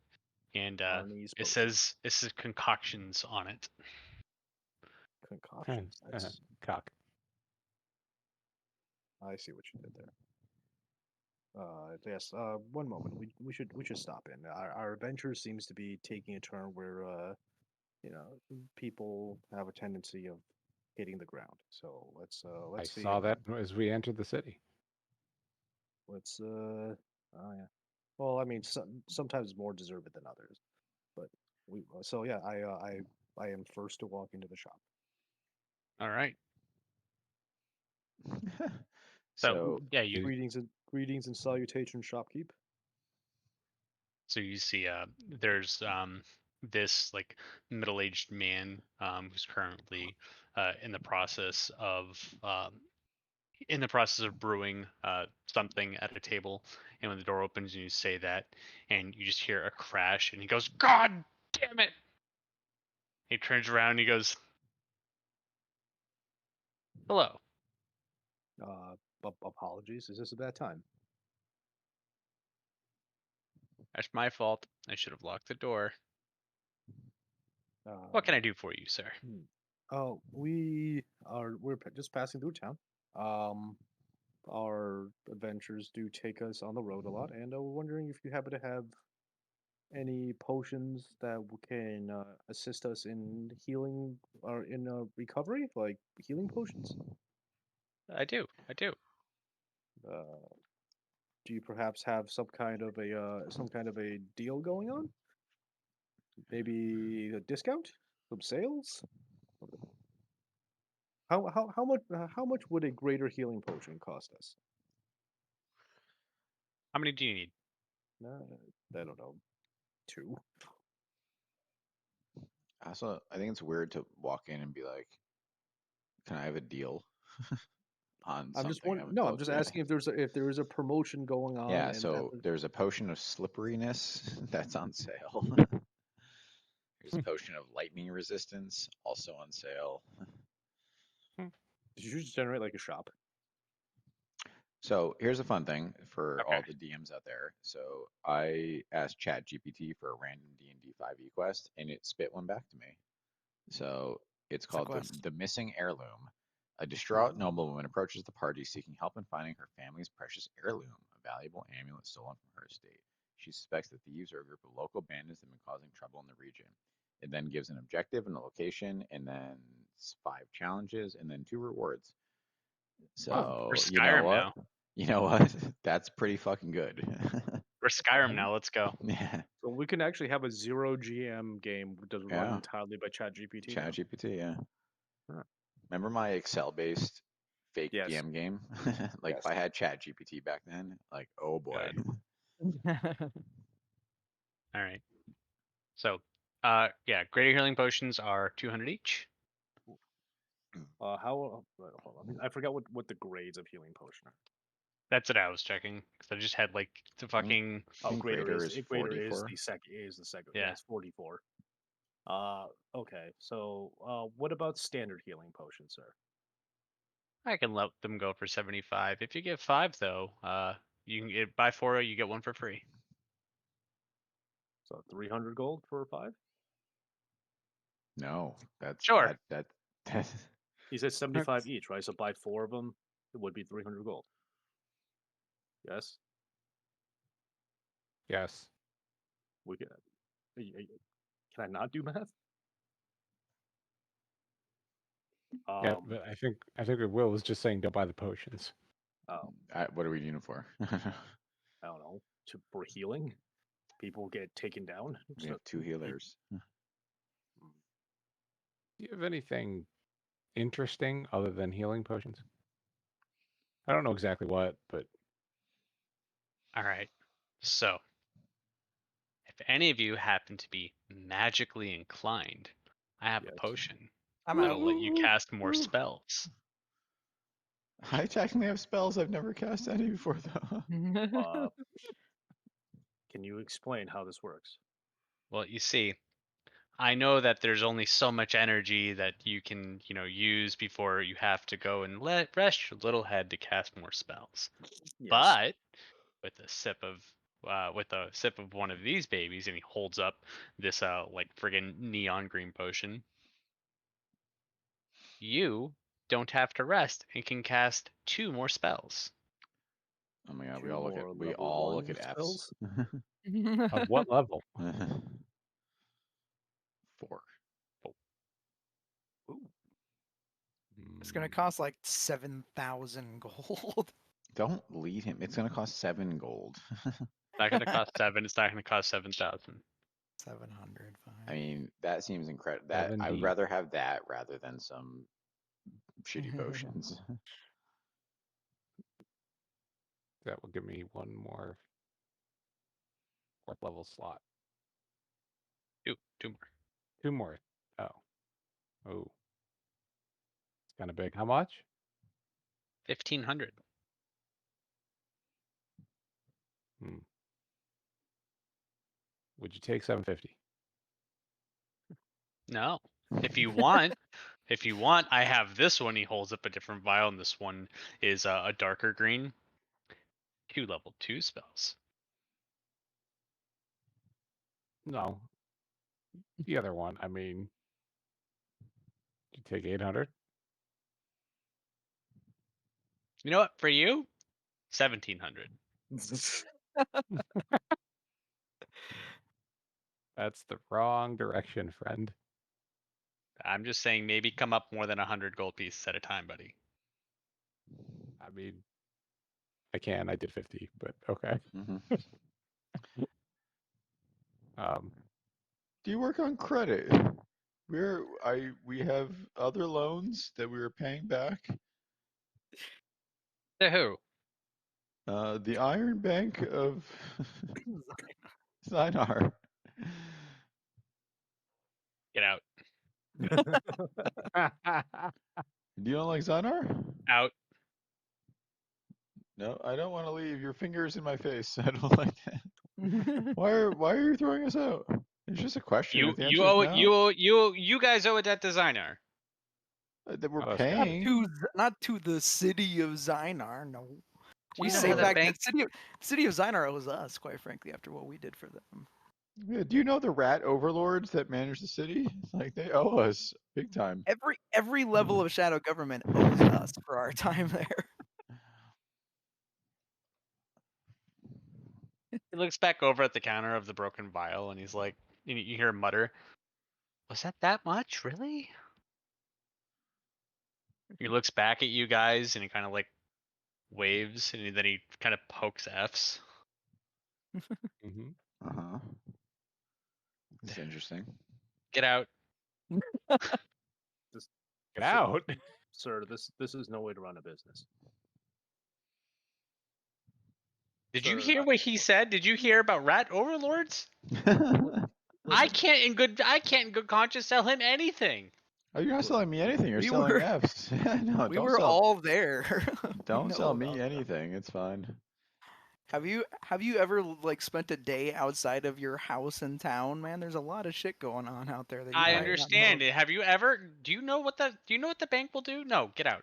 and Arnie's it potion. says concoctions on it. Concoctions. That's, Cock. I see what you did there. Yes. One moment. We should stop in. Our adventure seems to be taking a turn where people have a tendency of hitting the ground. So let's I see. saw that as we entered the city. Let's oh yeah. Well, I mean, sometimes more deserved than others, but so yeah, I am first to walk into the shop. All right. So yeah, you Greetings and salutations, shopkeep. So you see, there's this like middle-aged man who's currently in the process of brewing something at a table, and when the door opens and you say that, and you just hear a crash, and he goes, "God damn it!" He turns around and he goes, "Hello." Apologies. Is this a bad time? That's my fault. I should have locked the door. What can I do for you, sir? Oh, we're just passing through town. Our adventures do take us on the road a lot, and we're wondering if you happen to have any potions that can assist us in healing or in recovery, like healing potions. I do. Do you perhaps have some kind of a deal going on? Maybe a discount, some sales. How much would a greater healing potion cost us? How many do you need? I don't know, 2. also, I think it's weird to walk in and be like, "Can I have a deal?" on I'm just something. I'm just asking if there is a promotion going on. Yeah, and so there's a potion of slipperiness that's on sale. There's a potion of lightning resistance also on sale. Did you just generate like a shop? So here's a fun thing for all Okay. the DMs out there. So I asked ChatGPT for a random D&D 5e quest, and it spit one back to me. So it's a called quest? the Missing Heirloom. A distraught noblewoman approaches the party seeking help in finding her family's precious heirloom, a valuable amulet stolen from her estate. She suspects that thieves are a group of local bandits that have been causing trouble in the region. It then gives an objective and a location, and then 5 challenges, and then 2 rewards. So, We're you know Skyrim what? now. You know what? That's pretty fucking good. We're Skyrim now. Let's go. Yeah. So we can actually have a 0 GM game that does run Yeah. entirely by ChatGPT. now. ChatGPT, yeah. Huh. Remember my Excel-based fake Yes. DM game? Like if Yes. I had ChatGPT back then, like oh boy. All right. So, yeah, greater healing potions are 200 each. Hold on. I forgot what the grades of healing potion are. That's what I was checking because I just had like the fucking. I think greater is greater is 44. the second Yeah. it's 44. Okay. So what about standard healing potions, sir? I can let them go for 75. If you get 5 though, you can get buy 4, you get 1 for free. So 300 gold for 5? No, that's Sure. that's He said 75 each, right? So buy 4 of them, it would be 300 gold. Yes. Yes. We can. Can I not do math? Yeah, but I think Will was just saying don't buy the potions. Oh, what are we doing it for? I don't know. For healing, people get taken down. We have 2 healers. Do you have anything interesting other than healing potions? I don't know exactly what, but All right. So, if any of you happen to be magically inclined, I have Yes. a potion I'm that'll out. let you cast more spells. I technically have spells. I've never cast any before, though. Can you explain how this works? Well, you see, I know that there's only so much energy that you can, use before you have to go and rest your little head to cast more spells. Yes. But with a sip of one of these babies, and he holds up this like friggin' neon green potion, you don't have to rest and can cast 2 more spells. Oh my god, 2 we all look more at level 1 F's. spells? of what level? 4. Ooh. It's gonna cost like 7,000 gold. Don't lead him. It's gonna cost 7 gold. It's not going to cost 7. It's not going to cost 7,000. 700. Fine. I mean, that seems incredible. That I 70. would rather have that rather than some shitty potions. That will give me one more 4th level slot. 2 more. 2 more. Oh. It's kind of big. How much? 1,500. Would you take 750? No. If you want, I have this one. He holds up a different vial, and this one is a darker green. 2 level 2 spells. No. The other one, I mean, you take 800? You know what? For you, 1,700. That's the wrong direction, friend. I'm just saying maybe come up more than 100 gold pieces at a time, buddy. I mean, I did 50, but okay. Do you work on credit? We have other loans that we were paying back. To who? The Iron Bank of Sinar. Get out. Do you don't like Sinar? Out. No, I don't want to leave. Your fingers in my face. I don't like that. Why are you throwing us out? It's just a question. You If the you answer is owe no, you guys owe a debt to Zynar. That we're Oh, that's Not paying. not to the city of Zynar, no. Do We you know say how the back bank- the city of Zynar owes us, quite frankly, after what we did for them. Yeah, do you know the rat overlords that manage the city? Like they owe us big time. Every level of shadow government owes us for our time there. He looks back over at the counter of the broken vial and he's like, you hear him mutter, "Was that much, really?" He looks back at you guys and he kind of like waves and then he kind of pokes F's. Hmm. Uh-huh. This is interesting. Get out. Get out. Sir, this is no way to run a business. Did you Sir, hear what he said? Did you hear about rat overlords? I can't in good conscience sell him anything. Oh, you're not selling me anything. You're We selling were- Fs. No, We don't were sell. all there. We Don't know sell me about that. anything. It's fine. Have you ever like spent a day outside of your house in town, man? There's a lot of shit going on out there that you I might not know understand about. it. Have you ever? Do you know what the bank will do? No, get out.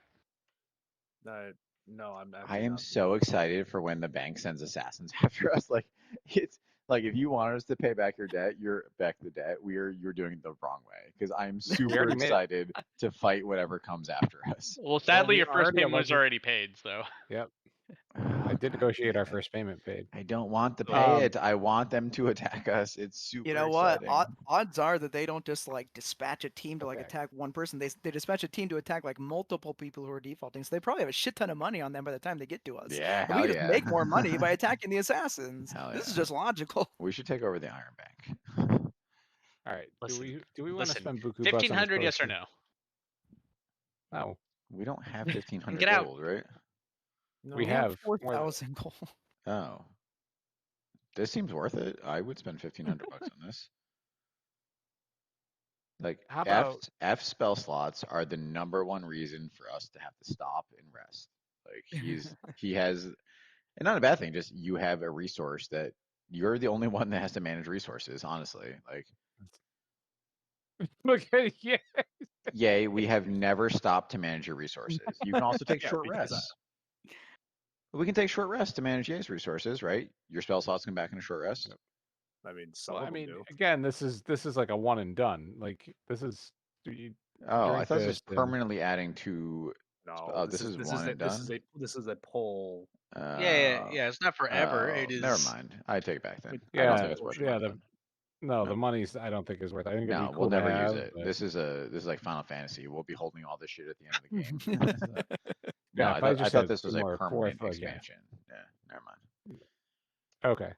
No, I'm I actually am not. so excited for when the bank sends assassins after us. Like it's like if you want us to pay back your debt, you're doing it the wrong way. Because I'm super already made- excited to fight whatever comes after us. Well, sadly, we your first already payment was elected- already paid, so. Yep. Oh, I did God negotiate damn our it. first payment paid. I don't want to pay Um, it. I want them to attack us. It's super You know what? exciting. Odds are that they don't just like dispatch a team to like Okay. attack one person. They dispatch a team to attack like multiple people who are defaulting. So they probably have a shit ton of money on them by the time they get to us. Yeah, And we hell can just yeah. make more money by attacking the assassins. Hell This is yeah. just logical. We should take over the Iron Bank. All right. Listen, do we want to listen, spend buku butts on this 1,500, yes or potion? no? No. We don't have 1,500 Get out. gold, right? No, We We have have more than- 4,000 gold. Oh. This seems worth it. I would spend 1,500 bucks on this. Like How F about- F spell slots are the #1 reason for us to have to stop and rest. Like he has, and not a bad thing. Just you have a resource that you're the only one that has to manage resources. Honestly, like Look at yeah. yay, we have never stopped to manage your resources. You can also take Yeah, short because rests. We can take short rests to manage Yay's resources, right? Your spell slots come back in a short rest. I mean, some Well, of I them mean, do. again, this is like a one and done. Like this is you Oh, I drink thought this was this and- permanently adding to. No, Oh, this is one and done? This is a poll. Yeah. It's not forever. Oh, It is. never mind. I take it back then. It- I don't Yeah, think it's worth yeah, it. No, the No. money's I don't think is worth it. I think it'd No, be cool we'll never to have, use it. but- This is like Final Fantasy. We'll be holding all this shit at the end of the game. No, Yeah, if I I just thought had this was a more permanent forth, like, yeah. expansion. Yeah, never mind. Okay.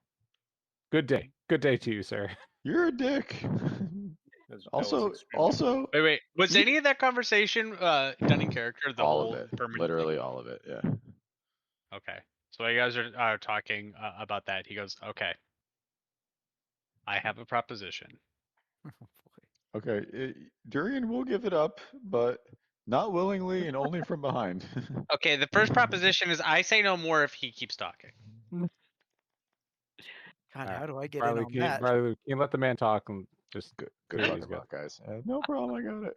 Good day. Good day to you, sir. You're a dick. That was Also, extremely- also, Wait. Was You- any of that conversation done in character? The All whole of it. permanent Literally thing? all of it. Yeah. Okay. So while you guys are talking about that, he goes, "Okay, I have a proposition." okay, Durian will give it up, but not willingly and only from behind. Okay, the first proposition is I say no more if he keeps talking. God, Alright, how do I get Riley, in on that? Riley, can you let the man talk and just Good Yeah, luck, he's good. guys. No problem, I got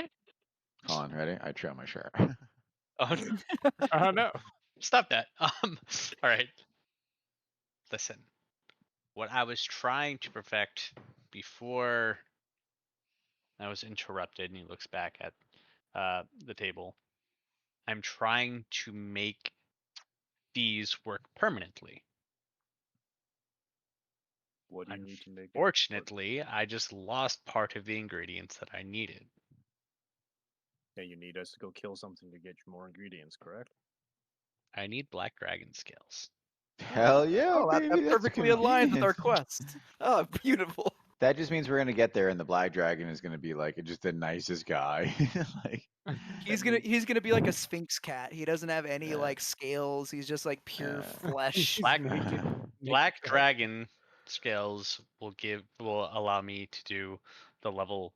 it. Hold on, ready? I trail my shirt. Oh, Oh no. stop that. All right. Listen, what I was trying to perfect before I was interrupted, and he looks back at the table. I'm trying to make these work permanently. What do you need to make it work? Fortunately, I just lost part of the ingredients that I needed. And you need us to go kill something to get you more ingredients, correct? I need black dragon scales. Hell yeah, Oh, that baby, that's perfectly aligns with our convenient. quest. Oh, beautiful. That just means we're gonna get there, and the Black Dragon is gonna be like just the nicest guy. Like He's gonna be like a sphinx cat. He doesn't have any Yeah. like scales. He's just like pure flesh. Black Naked Black cat. dragon scales will allow me to do the level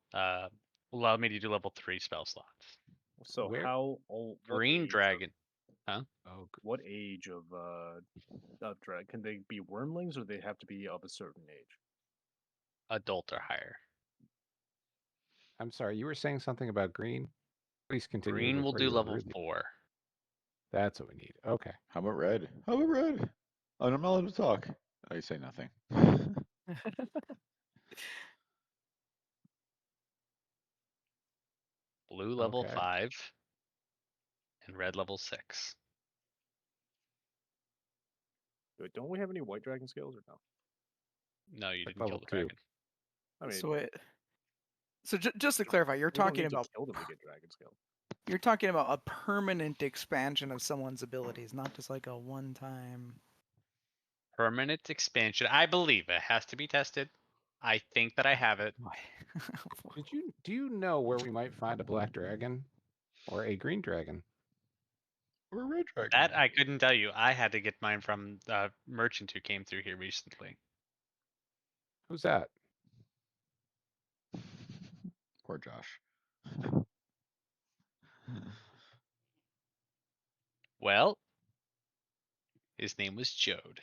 level 3 spell slots. So Where- how old? what Green age of- dragon. Oh, What age of drag can they be wormlings, or they have to be of a certain age? Adult or higher. I'm sorry. You were saying something about green. Please continue. Green will before do you level overrule me. 4. That's what we need. Okay. How about red? How about red? Oh, I'm not allowed to talk. I say nothing. Blue level Okay. 5 and red level 6. Wait, don't we have any white dragon scales or no? No, you Like didn't kill level the 2. dragon. I mean, So it. So just to clarify, you're we don't talking need to about kill them to get dragon scale. you're talking about a permanent expansion of someone's abilities, not just like a one-time. Permanent expansion. I believe it has to be tested. I think that I have it. Do you know where we might find a black dragon or a green dragon? Or a red dragon. That I couldn't tell you. I had to get mine from a merchant who came through here recently. Who's that? Poor Josh. Well, his name was Jode.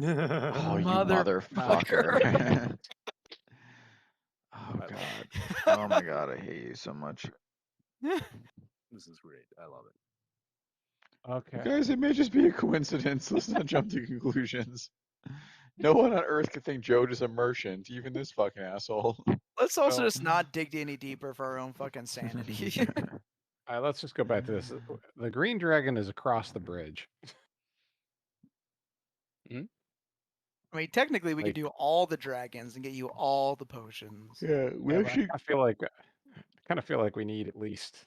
Oh, you Motherfucker. motherfucker. Oh I god. Oh my god, I hate you so much. This is great. I love it. Okay. Guys, it may just be a coincidence. Let's not jump to conclusions. No one on Earth could think Jode is a merchant, even this fucking asshole. Let's also Well- just not dig any deeper for our own fucking sanity. All right, let's just go back to this. The green dragon is across the bridge. I mean, technically, we Like- could do all the dragons and get you all the potions. Yeah, we Yeah, but actually. I kind of feel like we need at least.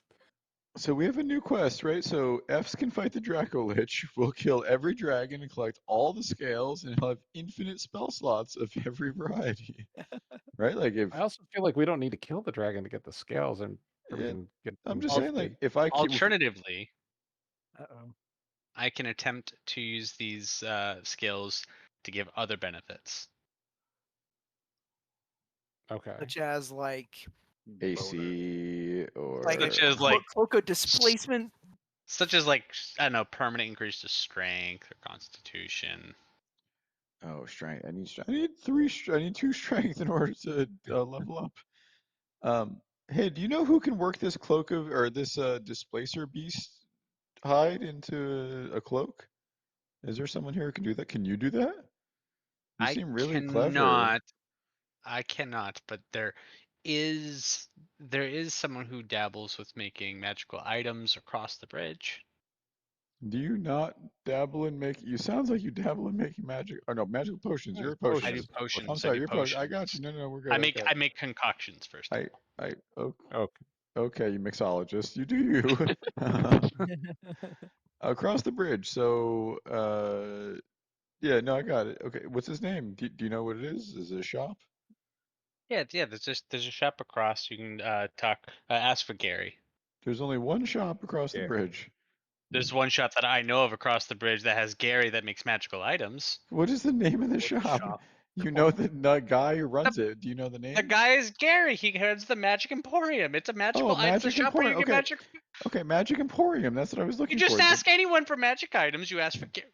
So we have a new quest, right? So Fs can fight the Draco Lich. We'll kill every dragon and collect all the scales, and he'll have infinite spell slots of every variety. Right? Like if I also feel like we don't need to kill the dragon to get the scales, and we Yeah, can get. I'm them just saying, like gifted. if I keep Alternatively, Uh-oh. I can attempt to use these skills to give other benefits. Okay. Such as like AC or Such as, like- Cloak of displacement. Such as like I don't know, permanent increase to strength or constitution. oh strength. I need strength. I need 2 strength in order to level up. Hey, do you know who can work this cloak of or this displacer beast hide into a cloak? Is there someone here who can do that? Can you do that? You I seem really cannot. clever. I cannot, but there is someone who dabbles with making magical items across the bridge. Do you not dabble in making? You sounds like you dabble in making magic. Or no, magical potions. You're a Potions. potion. I do potions. I'm sorry, I do you're potion. I got potions. you. No, we're good. I make okay. I make concoctions first. I Okay. okay, you mixologist. You do you. Across the bridge. So yeah, no, I got it. Okay, what's his name? Do you know what it is? Is it a shop? Yeah. There's a shop across. You can ask for Gary. There's only one shop across the Yeah. bridge. There's one shop that I know of across the bridge that has Gary that makes magical items. What is the name of the What's the shop? shop You know the guy who runs it. Do you know the name? The guy is Gary. He heads the Magic Emporium. It's a magical Oh, items Magic shop where you Emporium, get okay. magic. Okay, Magic Emporium. That's what I was looking You just for. ask anyone for magic items. You ask for Gary.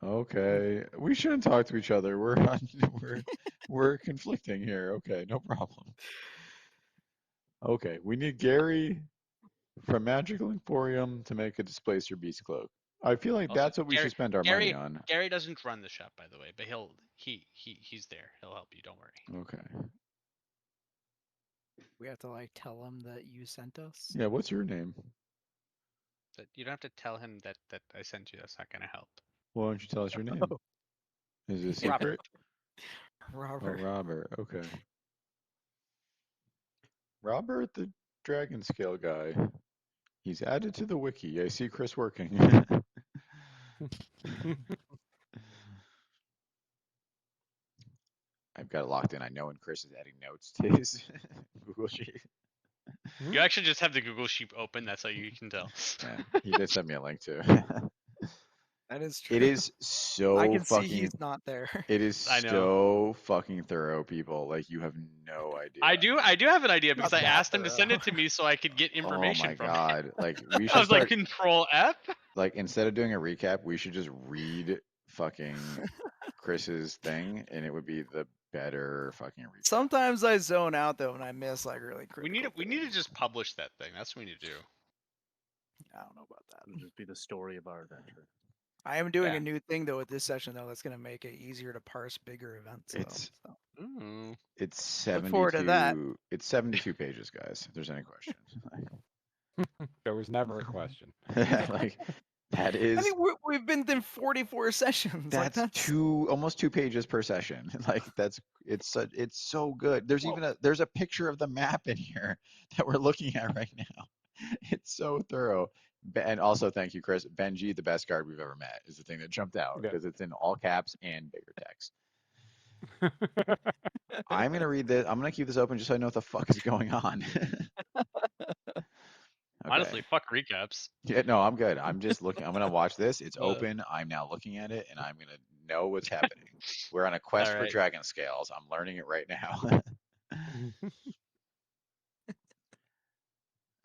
Okay, we shouldn't talk to each other. We're on, we're conflicting here. Okay, no problem. Okay, we need Gary from Magical Emporium to make a Displacer Beast cloak. I feel like Also, that's what we should spend our money on. Gary doesn't run the shop, by the way, but he's there. He'll help you. Don't worry. Okay. We have to like tell him that you sent us. Yeah, what's your name? But you don't have to tell him that I sent you. That's not gonna help. Why don't you tell us your name? Is it a Robert. secret? Oh, Robert. Robert. Okay. Robert, the Dragon Scale guy. He's added to the wiki. I see Chris working. I've got it locked in. I know when Chris is adding notes to his Google Sheet. You actually just have the Google Sheet open. That's how you can tell. Yeah, he did send me a link too. That is true. It is so I can fucking. see he's not there. It is I know. so fucking thorough, people. Like you have no idea. I do have an idea because Not I that asked him to send it thorough. to me so I could get information Oh my from god! him. Like we should I was start. like, Control F. Like instead of doing a recap, we should just read fucking Chris's thing, and it would be the better fucking recap. Sometimes I zone out though and I miss like really critical. We need to things. just publish that thing. That's what we need to do. I don't know about that. It'll just be the story of our adventure. I am doing Yeah. a new thing though with this session though that's gonna make it easier to parse bigger events. Though, It's- so. Ooh. It's Look forward to that. 72. It's 72 pages, guys. If there's any questions, There was never a question. like that I is mean, we've been in 44 sessions. Like, that's almost 2 pages per session. Like it's so good. There's even there's a picture of the map in here that we're looking at right now. It's so thorough. And also, thank you, Chris. Benji, the best guard we've ever met, is the thing that jumped out Yeah. because it's in all caps and bigger text. I'm gonna read this. I'm gonna keep this open just so I know what the fuck is going on. Okay. Honestly, fuck recaps. Yeah, no, I'm good. I'm just looking. I'm gonna watch this. It's Uh, open. I'm now looking at it, and I'm gonna know what's happening. We're on a quest for Alright. dragon scales. I'm learning it right now.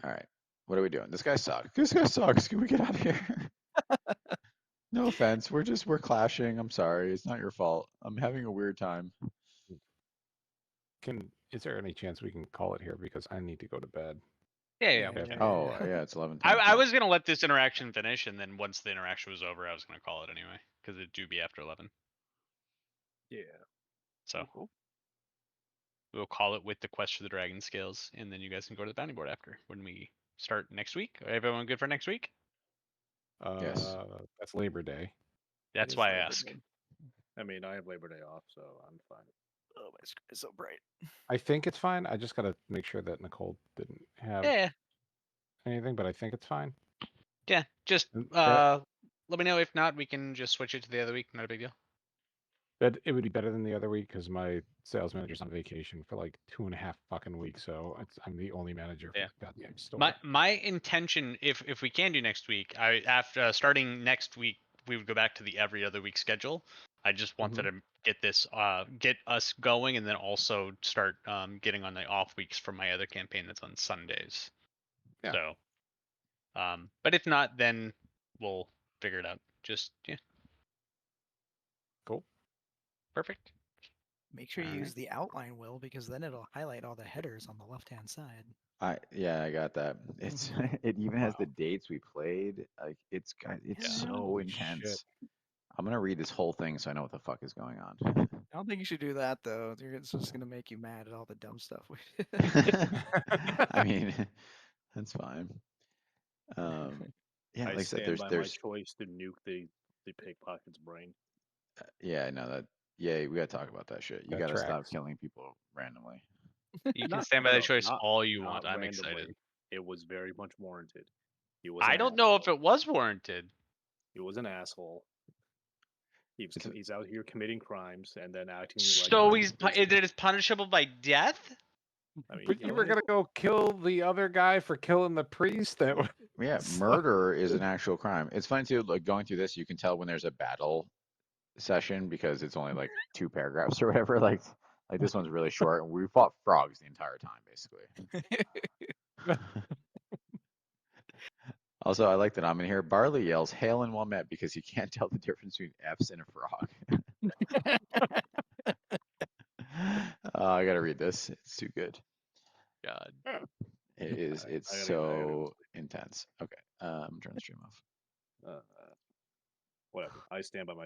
All right, what are we doing? This guy sucks. This guy sucks. Can we get out of here? No offense. We're clashing. I'm sorry. It's not your fault. I'm having a weird time. Is there any chance we can call it here because I need to go to bed? Yeah. Yeah. Oh yeah, it's 11. I was gonna let this interaction finish, and then once the interaction was over, I was gonna call it anyway, because it do be after 11. Yeah. So Cool. we'll call it with the quest for the dragon scales, and then you guys can go to the bounty board after when we start next week. Everyone good for next week? Yes. That's Labor Day. That's It is why I Labor ask. Day. I mean, I have Labor Day off, so I'm fine. Oh, my screen is so bright. I think it's fine. I just gotta make sure that Nicole didn't have Yeah, anything, but I think it's fine. yeah. Just And that- let me know. If not, we can just switch it to the other week. Not a big deal. That it would be better than the other week because my sales manager's on vacation for like 2.5 fucking weeks, so I'm the only manager for Yeah. the goddamn store. My intention, if we can do next week, after starting next week, we would go back to the every other week schedule. I just wanted to get this get us going, and then also start getting on the off weeks for my other campaign that's on Sundays. Yeah. So, but if not, then we'll figure it out. Just yeah. Cool. Perfect. Make sure you Alright. use the outline, Will, because then it'll highlight all the headers on the left-hand side. I got that. It's it even has the dates we played. Like it's Yeah. so Holy intense. shit. I'm gonna read this whole thing so I know what the fuck is going on. I don't think you should do that though. It's just gonna make you mad at all the dumb stuff we did. I mean, that's fine. Yeah, I like I said, stand there's by my choice to nuke the pickpocket's brain. yeah, no, that yeah, we gotta talk about that shit. You That gotta stop tracks. killing people randomly. You can Not- stand by no, that choice not- all you not want. I'm randomly. excited. It was very much warranted. He was. I an don't know if asshole. it was warranted. He was an asshole. It's a- He's out here committing crimes and then acting like. So he's it is punishable by death? I mean, But go you were ahead. gonna go kill the other guy for killing the priest. That was Yeah, So- murder is an actual crime. It's funny too, like going through this, you can tell when there's a battle session because it's only like 2 paragraphs or whatever. Like this one's really short, and we fought frogs the entire time, basically. Also, I like that I'm in here. Barley yells "Hail and well met" because he can't tell the difference between F's and a frog. I gotta read this. It's too good. God. It is. I It's gotta go so intense. Okay. Turn the stream off. Whatever. I stand by my